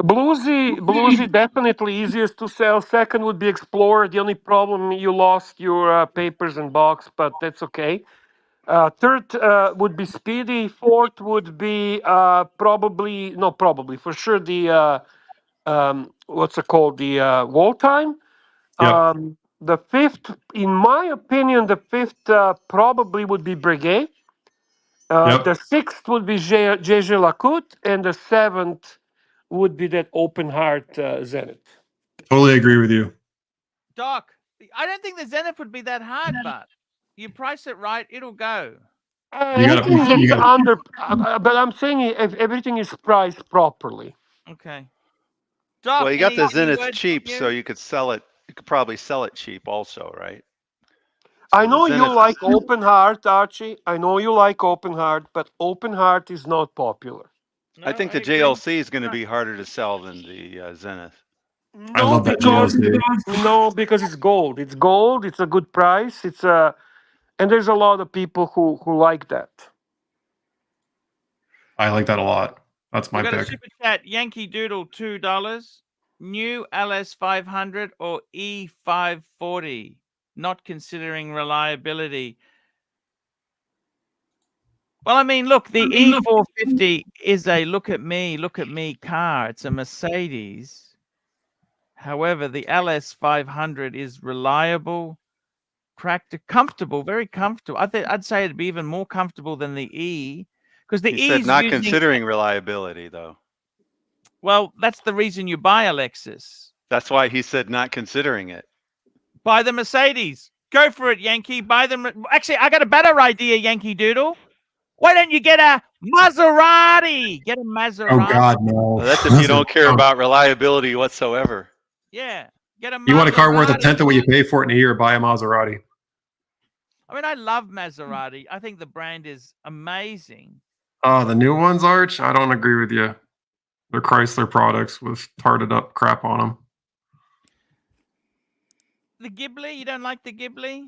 Bluesy, definitely easiest to sell. Second would be Explorer. The only problem, you lost your papers and box, but that's okay. Third would be Speedy. Fourth would be for sure the what's it called? The Wall Time. Yep. The fifth, in my opinion, probably would be Breguet. Yep. The sixth would be JJ Lacoute, and the seventh would be that Open Heart Zenith. Totally agree with you. Doc, I don't think the Zenith would be that hard, but you price it right, it'll go. Anything that's under, but I'm saying if everything is priced properly. Okay. Doc, Well, you got the any Zenith words cheap, from you? so you could sell it. You could probably sell it cheap also, right? I know you like Open Heart, Archie. I know you like Open Heart, but Open Heart is not popular. No, I think the agree. JLC is going to be harder to sell than the Zenith. I love that JLC. No, because it's gold. It's gold. It's a good price. And there's a lot of people who like that. I like that a lot. That's my We got a pick. super chat. Yankee Doodle, $2. New LS 500 or E540? Not considering reliability. Well, I mean, look, the E450 is a look at me car. It's a Mercedes. However, the LS 500 is reliable, practical, comfortable, very comfortable. I'd say it'd be even more comfortable than the E, because the He E said is not using, considering reliability, though. well, that's the reason you buy a Lexus. That's why he said not considering it. Buy the Mercedes. Go for it, Yankee. Buy them. Actually, I got a better idea, Yankee Doodle. Why don't you get a Maserati? Get a Maserati. Oh God, no. Well, that's if you don't care about reliability whatsoever. Yeah, get a Maserati. You want a car worth a tenth of what you pay for it in a year? Buy a Maserati. I mean, I love Maserati. I think the brand is amazing. The new ones, Arch? I don't agree with you. They're Chrysler products with tarted up crap on them. The Ghibli? You don't like the Ghibli?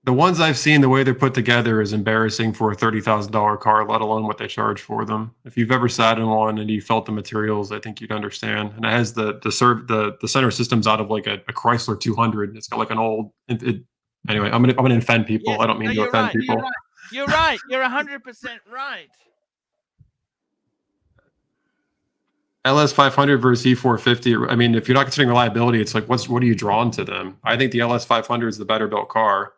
The ones I've seen, the way they're put together is embarrassing for a $30,000 car, let alone what they charge for them. If you've ever sat in one and you felt the materials, I think you'd understand. And it has the center systems out of like a Chrysler 200. It's got like an old. Anyway, I'm gonna offend people. Yes, I don't mean to offend people. You're right. You're 100% right. LS 500 versus E450. I mean, if you're not considering reliability, it's like what are you drawn to them? I think the LS 500 is the better built car.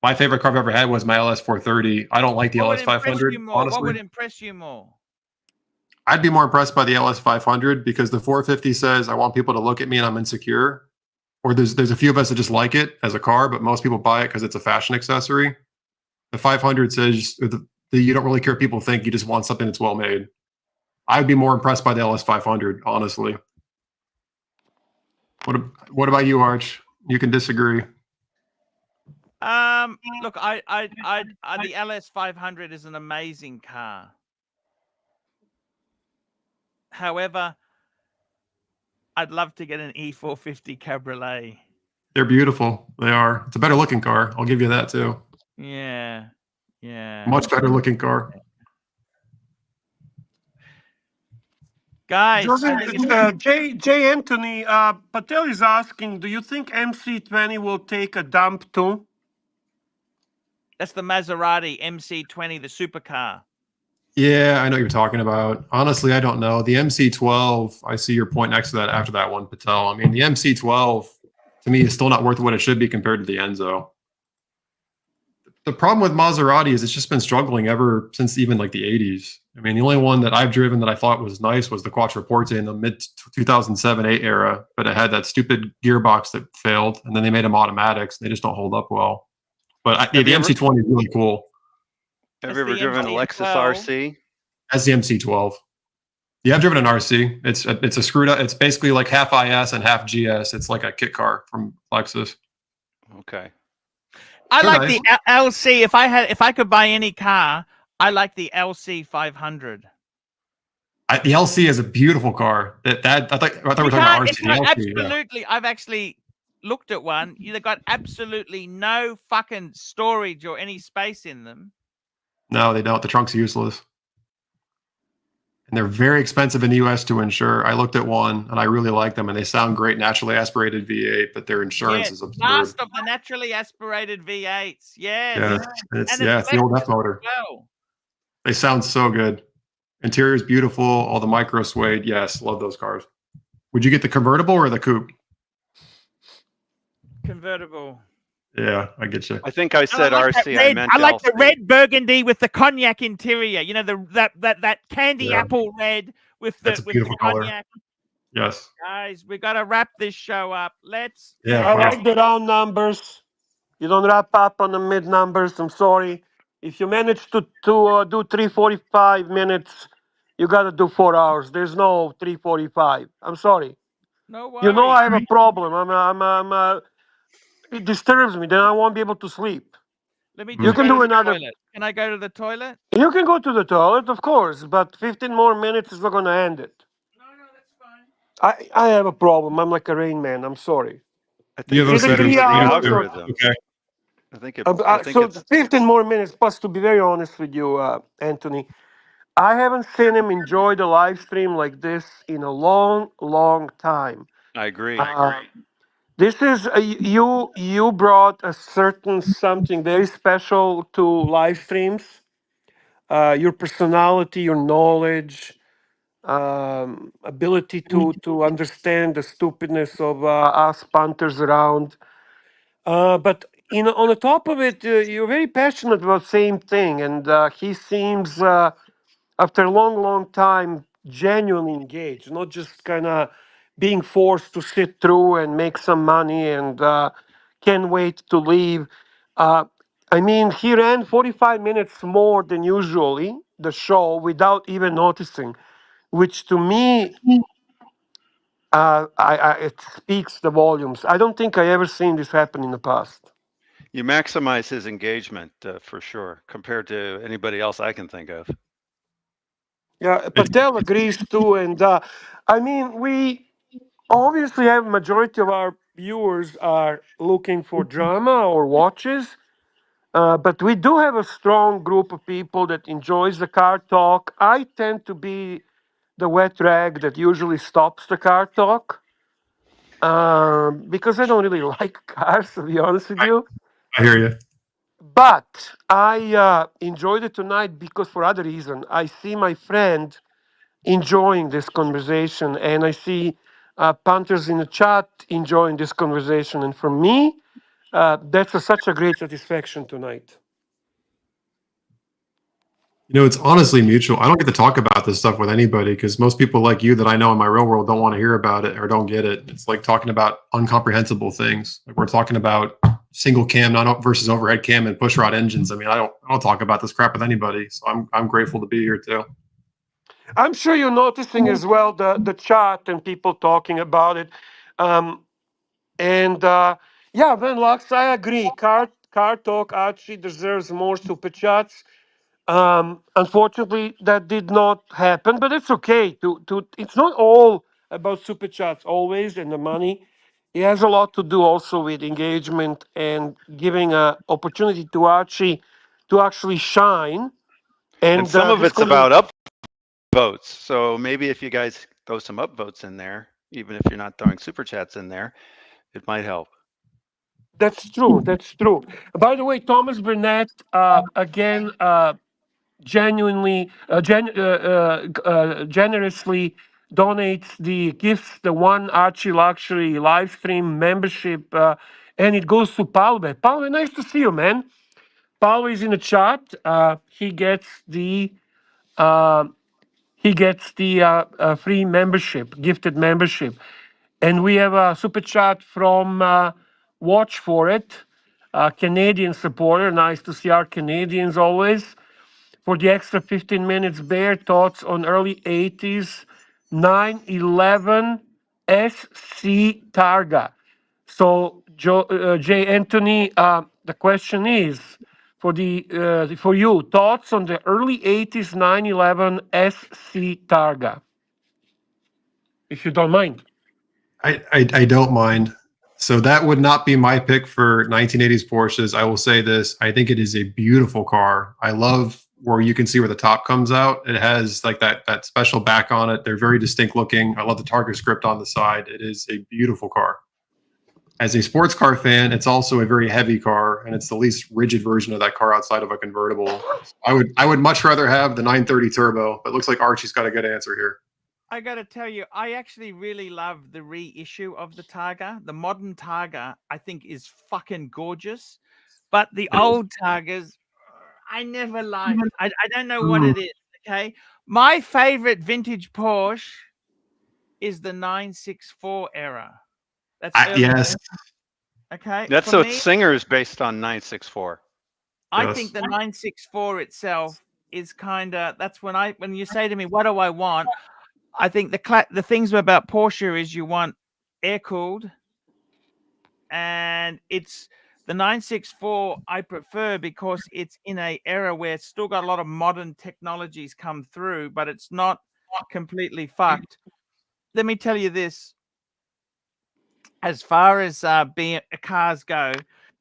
My favorite car I've ever had was my LS 430. I don't like the LS 500. Honestly, what would impress you more? I'd be more impressed by the LS 500 because the 450 says I want people to look at me and I'm insecure. Or there's a few of us that just like it as a car, but most people buy it because it's a fashion accessory. The 500 says you don't really care what people think. You just want something that's well made. I'd be more impressed by the LS 500, honestly. What about you, Arch? You can disagree. Look, the LS 500 is an amazing car. However, I'd love to get an E450 Cabriolet. They're beautiful. They are. It's a better looking car. I'll give you that too. Yeah. Yeah. Much better looking car. Guys, J. Anthony, Patel is asking, do you think MC20 will take a dump too? That's the Maserati MC20, the supercar. Yeah, I know what you're talking about. Honestly, I don't know. The MC12, I see your point next to that after that one, Patel. I mean, the MC12, to me, is still not worth what it should be compared to the Enzo. The problem with Maserati is it's just been struggling ever since even like the 80s. I mean, the only one that I've driven that I thought was nice was the Quattroporte in the mid-2007-8 era, but it had that stupid gearbox that failed, and then they made them automatics, and they just don't hold up well. But the MC20 is really cool. Have you ever driven a Lexus RC? That's the MC12. Yeah, I've driven an RC. It's a screwed up. It's basically like half IS and half GS. It's like a kit car from Lexus. Okay. I They're like nice. the LC. If I could buy any car, I like the LC 500. The LC is a beautiful car. I thought we were talking about RC. It's got The LC, yeah. absolutely. I've actually looked at one. They've got absolutely no fucking storage or any space in them. No, they don't. The trunk's useless. And they're very expensive in the US to insure. I looked at one and I really like them, and they sound great naturally aspirated V8, but their insurance is absurd. Last of the naturally aspirated V8s. Yes. Yeah, it's the Lexus old F as motor. well. They sound so good. Interior is beautiful. All the micro suede. Yes, love those cars. Would you get the convertible or the coupe? Convertible. Yeah, I get you. I think I said like RC. red, I meant I like LC. the red burgundy with the cognac interior. You know, that candy Yeah. apple red with the That's a beautiful color. cognac. Yes. Guys, we got to wrap this show up. Let's. Yeah. I wow. like the round numbers. You don't wrap up on the mid numbers. I'm sorry. If you manage to do 3:45 minutes, you got to do 4 hours. There's no 3:45. I'm sorry. No worries. You know I have a problem. It disturbs me. Then I won't be able to sleep. Let me You just can go do to the another. toilet. Can I go to the toilet? You can go to the toilet, of course, but 15 more minutes is not going to end it. No, that's fine. I have a problem. I'm like a Rain Man. I'm sorry. I You think have Either it's those three the hours or algorithm. Okay. I think so it's 15 more minutes. Plus, to be very honest with you, Anthony, I haven't seen him enjoy the live stream like this in a long, long time. I agree. This is you brought a certain something very special to live streams. Your personality, your knowledge, ability to understand the stupidness of us punters around. But on the top of it, you're very passionate about same thing, and he seems after a long, long time genuinely engaged, not just kind of being forced to sit through and make some money and can't wait to leave. Uh, I mean, he ran 45 minutes more than usually the show without even noticing, which to me, it speaks the volumes. I don't think I ever seen this happen in the past. You maximize his engagement for sure compared to anybody else I can think of. Yeah, Patel agrees too, and I mean, we obviously have majority of our viewers are looking for drama or watches, but we do have a strong group of people that enjoys the car talk. I tend to be the wet rag that usually stops the car talk because I don't really like cars, to be honest with you. I hear you. But I enjoyed it tonight because for other reason. I see my friend enjoying this conversation, and I see punters in the chat enjoying this conversation. And for me, that's such a great satisfaction tonight. You know, it's honestly mutual. I don't get to talk about this stuff with anybody because most people like you that I know in my real world don't want to hear about it or don't get it. It's like talking about incomprehensible things. Like we're talking about single cam versus overhead cam and pushrod engines. I mean, I don't talk about this crap with anybody. So I'm grateful to be here too. I'm sure you're noticing as well the chat and people talking about it. Yeah, Van Lux, I agree. Car talk actually deserves more super chats. Unfortunately, that did not happen, but it's okay. It's not all about super chats always and the money. It has a lot to do also with engagement and giving an opportunity to actually shine. And some of this it's about up votes. So maybe if you guys throw some upvotes in there, even if you're not throwing super chats in there, it might help. That's true. That's true. By the way, Thomas Burnett, again, generously donates the gifts, the one ArchieLuxury live stream membership, and it goes to Palve. Palve, nice to see you, man. Palve is in the chat. He gets the free membership, gifted membership. And we have a super chat from Watch For It, a Canadian supporter. Nice to see our Canadians always. For the extra 15 minutes, bare thoughts on early 80s 911 SC Targa. So J. Anthony, the question is for you, thoughts on the early 80s 911 SC Targa, if you don't mind. I don't mind. So that would not be my pick for 1980s Porsches. I will say this. I think it is a beautiful car. I love where you can see where the top comes out. It has like that special back on it. They're very distinct looking. I love the Targa script on the side. It is a beautiful car. As a sports car fan, it's also a very heavy car, and it's the least rigid version of that car outside of a convertible. I would much rather have the 930 Turbo, but it looks like Archie's got a good answer here. I got to tell you, I actually really love the reissue of the Targa. The modern Targa, I think, is fucking gorgeous. But the old Targas, I never liked. I don't know what it is, okay? My favorite vintage Porsche is the 964 era. That's yes. Okay. That's For so me, Singer is based on 964. I Yes. think the 964 itself is kind of, that's when you say to me, what do I want? I think the things about Porsche is you want air cooled, and it's the 964 I prefer because it's in a era where it's still got a lot of modern technologies come through, but it's not completely fucked. Let me tell you this. As far as cars go,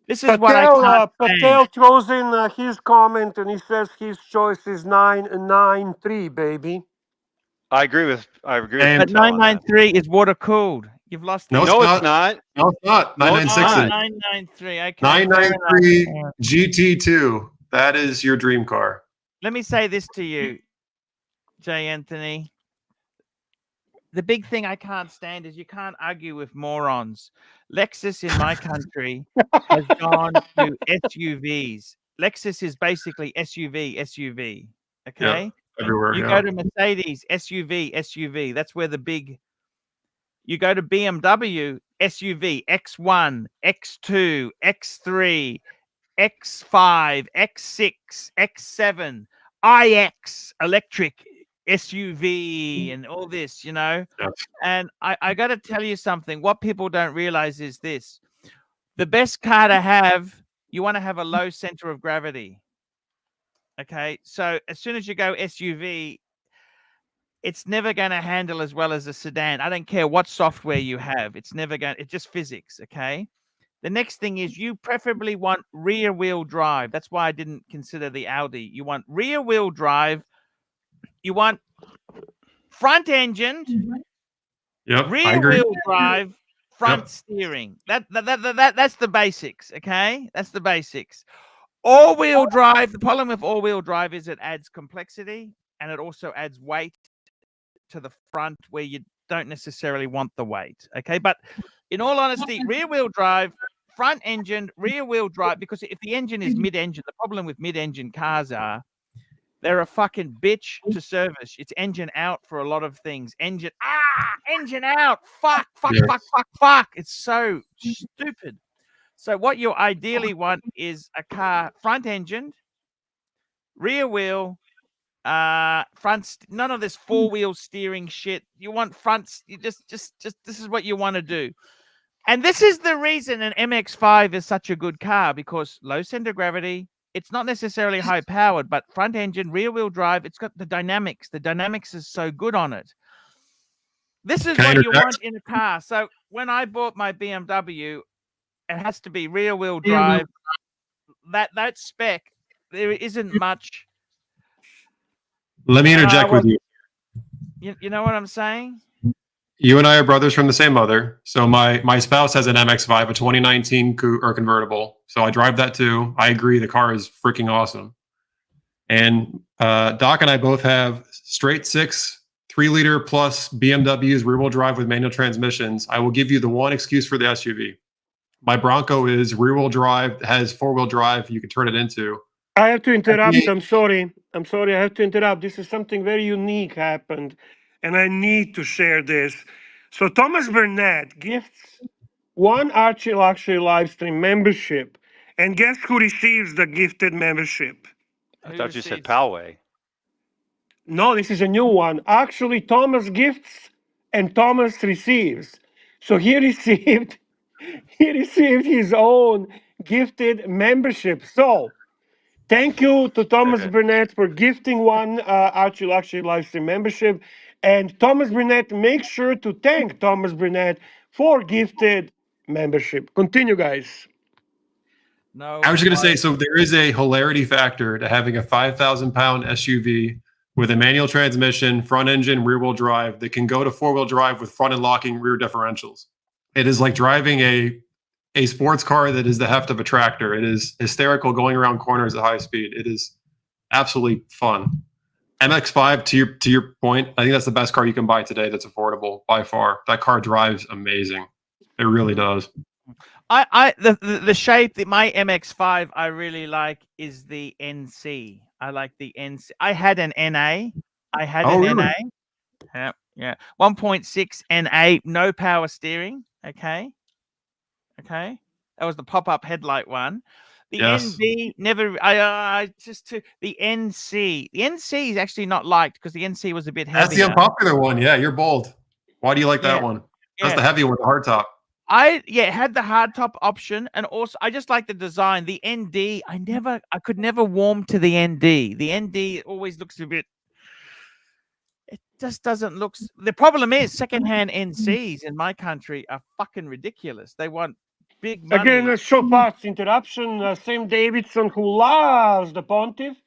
this is what I can't stand. Patel throws in his comment and he says his choice is 993, baby. I agree with But Patel on that. 993 is water cooled. You've lost. No, No, it's it's not. No, it's not. No, it's 996 not. is 993. Okay. 993 GT2. That is your dream car. Let me say this to you, J. Anthony. The big thing I can't stand is you can't argue with morons. Lexus in my country has gone to SUVs. Lexus is basically SUV. Okay. Yeah, everywhere. You go to Mercedes, SUV. That's where the big. You go to BMW, SUV, X1, X2, X3, X5, X6, X7, iX, electric SUV, and all this, you know. Yes. And I got to tell you something. What people don't realize is this. The best car to have, you want to have a low center of gravity. Okay. So as soon as you go SUV, it's never going to handle as well as a sedan. I don't care what software you have. It's never going. It's just physics. Okay. The next thing is you preferably want rear wheel drive. That's why I didn't consider the Audi. You want rear wheel drive. You want front engined, rear wheel drive, front steering. That's the basics. Okay. That's the basics. All wheel drive. The problem with all wheel drive is it adds complexity and it also adds weight to the front where you don't necessarily want the weight. Okay. But in all honesty, rear wheel drive, front engine, rear wheel drive, because if the engine is mid-engine, the problem with mid-engine cars are they're a fucking bitch to service. It's engine out for a lot of things. Engine out. Fuck. It's so stupid. So what you ideally want is a car front engined, rear wheel, none of this four-wheel steering shit. You want fronts. You just this is what you want to do. And this is the reason an MX-5 is such a good car, because low center of gravity. It's not necessarily high powered, but front engine, rear wheel drive. It's got the dynamics. The dynamics is so good on it. This is what you want in a car. So when I bought my BMW, it has to be rear wheel drive. That spec, there isn't much. Let me interject with you. You know what I'm saying? You and I are brothers from the same mother. So my spouse has an MX-5, a 2019 convertible. So I drive that too. I agree. The car is freaking awesome. And Doc and I both have straight 6, 3-liter plus BMWs, rear-wheel drive with manual transmissions. I will give you the one excuse for the SUV. My Bronco is rear-wheel drive, has 4-wheel drive you can turn it into. I have to interrupt. I'm sorry. I have to interrupt. This is something very unique happened, and I need to share this. So Thomas Burnett gifts one ArchieLuxury live stream membership, and guess who receives the gifted membership? I thought you said Poway. No, this is a new one. Actually, Thomas gifts and Thomas receives. So he received he received his own gifted membership. So thank you to Thomas Burnett for gifting one ArchieLuxury livestream membership. And Thomas Burnett, make sure to thank Thomas Burnett for gifted membership. Continue, guys. No, I was just going to say, so there is a hilarity factor to having a 5,000-pound SUV with a manual transmission, front engine, rear wheel drive that can go to 4-wheel drive with front and locking rear differentials. It is like driving a sports car that is the heft of a tractor. It is hysterical going around corners at high speed. It is absolutely fun. MX-5, to your point, I think that's the best car you can buy today that's affordable by far. That car drives amazing. It really does. The shape that my MX-5 I really like is the NC. I like the NC. I had an NA. Really? NA. Yeah. 1.6 NA, no power steering. Okay. That was the pop-up headlight one. The NB never. The NC. The NC is actually not liked because the NC was a bit heavier. That's the unpopular one. Yeah, you're bold. Why do you like that one? That's the heavy one, the hard top. It had the hard top option, and also I just like the design. The ND, I could never warm to the ND. The ND always looks a bit. It just doesn't look. The problem is secondhand NCs in my country are fucking ridiculous. They want big money. Again, a short fast interruption. Sam Davidson, who loves the Pontiff,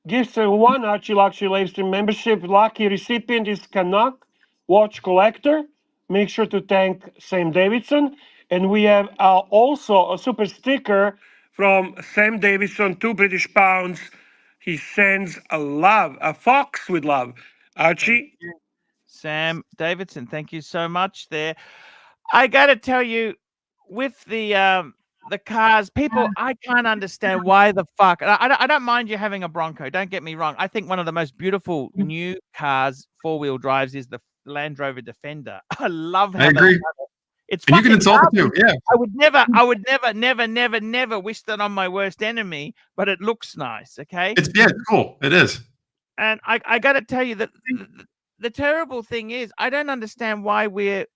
gives one ArchieLuxury livestream membership. Lucky recipient is Canuck watch collector. Make sure to thank Sam Davidson. And we have also a super sticker from Sam Davidson, £2 British. He sends a fox with love. Archie? Sam Davidson, thank you so much there. I got to tell you, with the cars, people, I can't understand why the fuck. I don't mind you having a Bronco. Don't get me wrong. I think one of the most beautiful new cars, 4-wheel drives, is the Land Rover Defender. I love how I agree. It's and you can insult it too. Yeah. I would never wish that on my worst enemy, but it looks nice. Okay. It's cool. It is. And I got to tell you that the terrible thing is I don't understand why the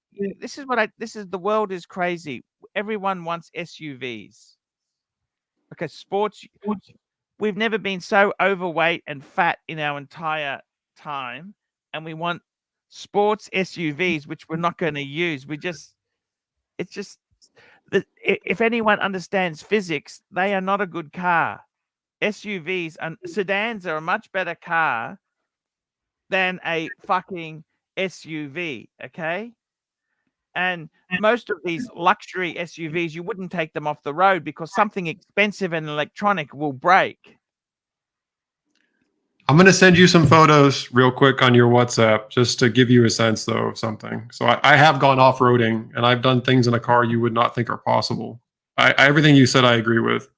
world is crazy. Everyone wants SUVs. Okay, sports. We've never been so overweight and fat in our entire time, and we want sports SUVs, which we're not going to use. If anyone understands physics, they are not a good car. SUVs and sedans are a much better car than a fucking SUV. Okay. And most of these luxury SUVs, you wouldn't take them off the road because something expensive and electronic will break. I'm going to send you some photos real quick on your WhatsApp just to give you a sense, though, of something. So I have gone off-roading, and I've done things in a car you would not think are possible. Everything you said I agree with.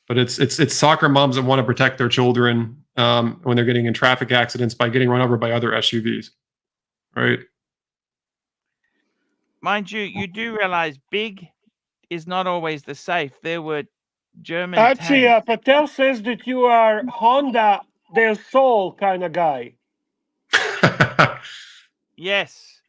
But it's soccer moms that want to protect their children when they're getting in traffic accidents by getting run over by other SUVs, right? Mind you, you do realize big is not always the safe. There were German Archie, Patel says that you are Honda del Sol kind of guy. Yes.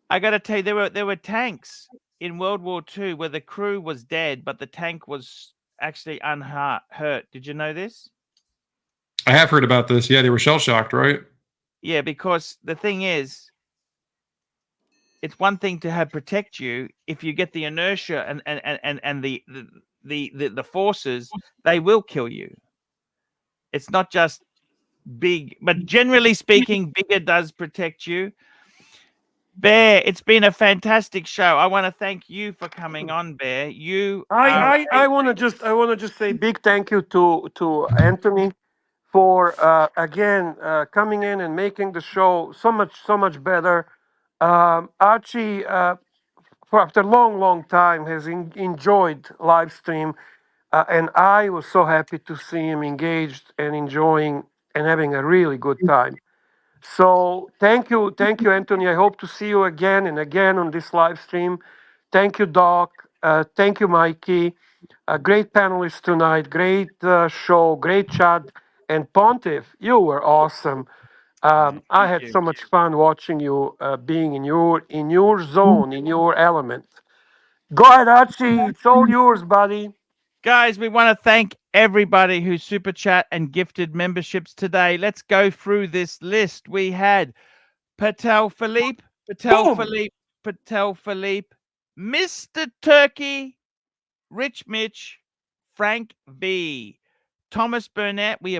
I got to tell you, there were tanks in World War II where the crew was dead, but the tank was actually unhurt. Did you know this? I have heard about this. Yeah, they were shell-shocked, right? Yeah, because the thing is, it's one thing to protect you. If you get the inertia and the forces, they will kill you. It's not just big, but generally speaking, bigger does protect you. Bear, it's been a fantastic show. I want to thank you for coming on, Bear. I want to just say big thank you to Anthony for again coming in and making the show so much better. Archie, for after a long time, has enjoyed live stream, and I was so happy to see him engaged and enjoying and having a really good time. So thank you, Anthony. I hope to see you again and again on this live stream. Thank you, Doc. Thank you, Mikey. Great panelists tonight. Great show. Great chat. And Pontiff, you were awesome. I had so much fun watching you being in your zone, in your element. Go ahead, Archie. It's all yours, buddy. Guys, we want to thank everybody who super chat and gifted memberships today. Let's go through this list. We had Patel Philippe, Boom. Mr. Turkey, Rich Mitch, Frank V, Thomas Burnett. We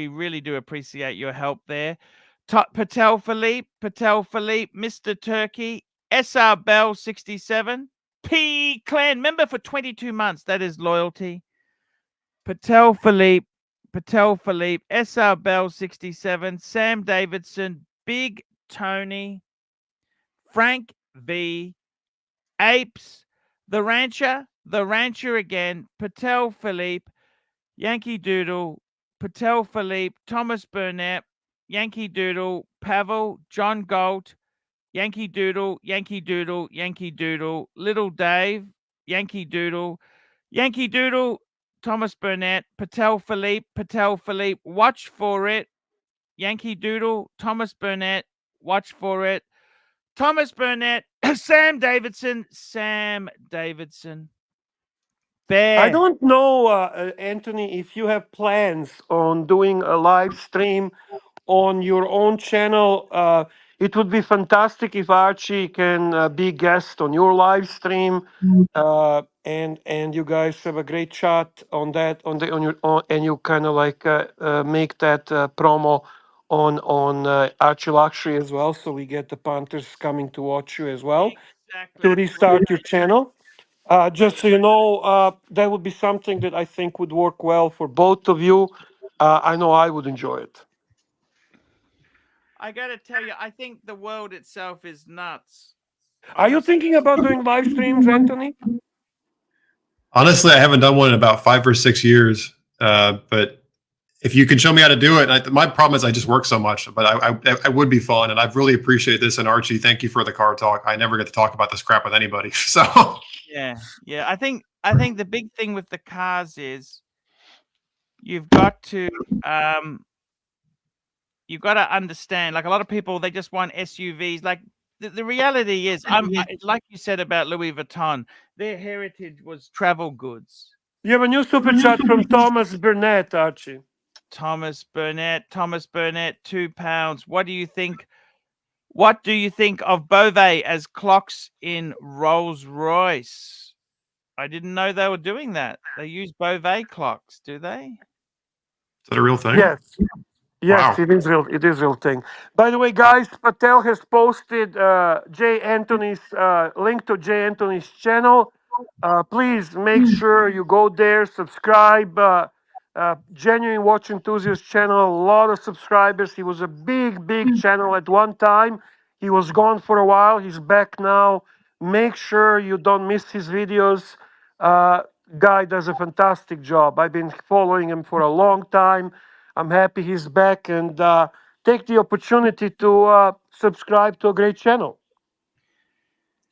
really do appreciate your help there. Patel Philippe, Mr. Turkey, SR Bell 67, P Clan member for 22 months. That is loyalty. Patel Philippe, SR Bell 67, Sam Davidson, Big Tony, Frank V, Apes, The Rancher again, Patel Philippe, Yankee Doodle, Patel Philippe, Thomas Burnett, Yankee Doodle, Pavel, John Galt, Yankee Doodle, Little Dave, Yankee Doodle, Thomas Burnett, Patel Philippe, watch for it, Yankee Doodle, Thomas Burnett, watch for it, Thomas Burnett, Sam Davidson, Bear. I don't know, Anthony, if you have plans on doing a live stream on your own channel. It would be fantastic if Archie can be guest on your live stream, and you guys have a great chat on that and you kind of like make that promo on ArchieLuxury as well, so we get the punters coming to watch you as well to restart your channel. Just so you know, that would be something that I think would work well for both of you. I know I would enjoy it. I gotta tell you, I think the world itself is nuts. Are you thinking about doing live streams, Anthony? Honestly, I haven't done one in about 5 or 6 years. But if you can show me how to do it, my problem is I just work so much. But I would be fun, and I really appreciate this. And Archie, thank you for the car talk. I never get to talk about this crap with anybody. So yeah. I think the big thing with the cars is you've got to understand. Like a lot of people, they just want SUVs. Like the reality is, like you said about Louis Vuitton, their heritage was travel goods. You have a new super chat from Thomas Burnett, Archie. Thomas Burnett, £2. What do you think? What do you think of Beauvais as clocks in Rolls Royce? I didn't know they were doing that. They use Beauvais clocks, do they? Is that a real thing? Yes. Yes, Wow. it is real. It is real thing. By the way, guys, Patel has posted Jay Anthony's link to Jay Anthony's channel. Please make sure you go there, subscribe. Genuine Watch Enthusiast channel, a lot of subscribers. He was a big channel at one time. He was gone for a while. He's back now. Make sure you don't miss his videos. Guy does a fantastic job. I've been following him for a long time. I'm happy he's back, and take the opportunity to subscribe to a great channel.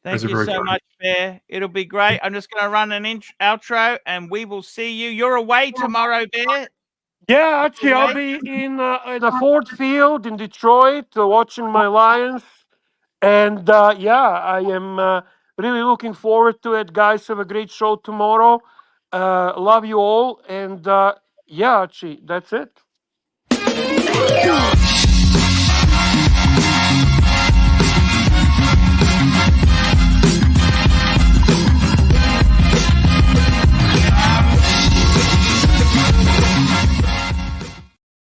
Thank you so much, Bear. It'll be great. I'm just going to run an outro, and we will see you. You're away tomorrow, Bear? Yeah, actually, I'll be in a Ford Field in Detroit watching my Lions. And yeah, I am really looking forward to it. Guys, have a great show tomorrow. Love you all. And yeah, Archie, that's it.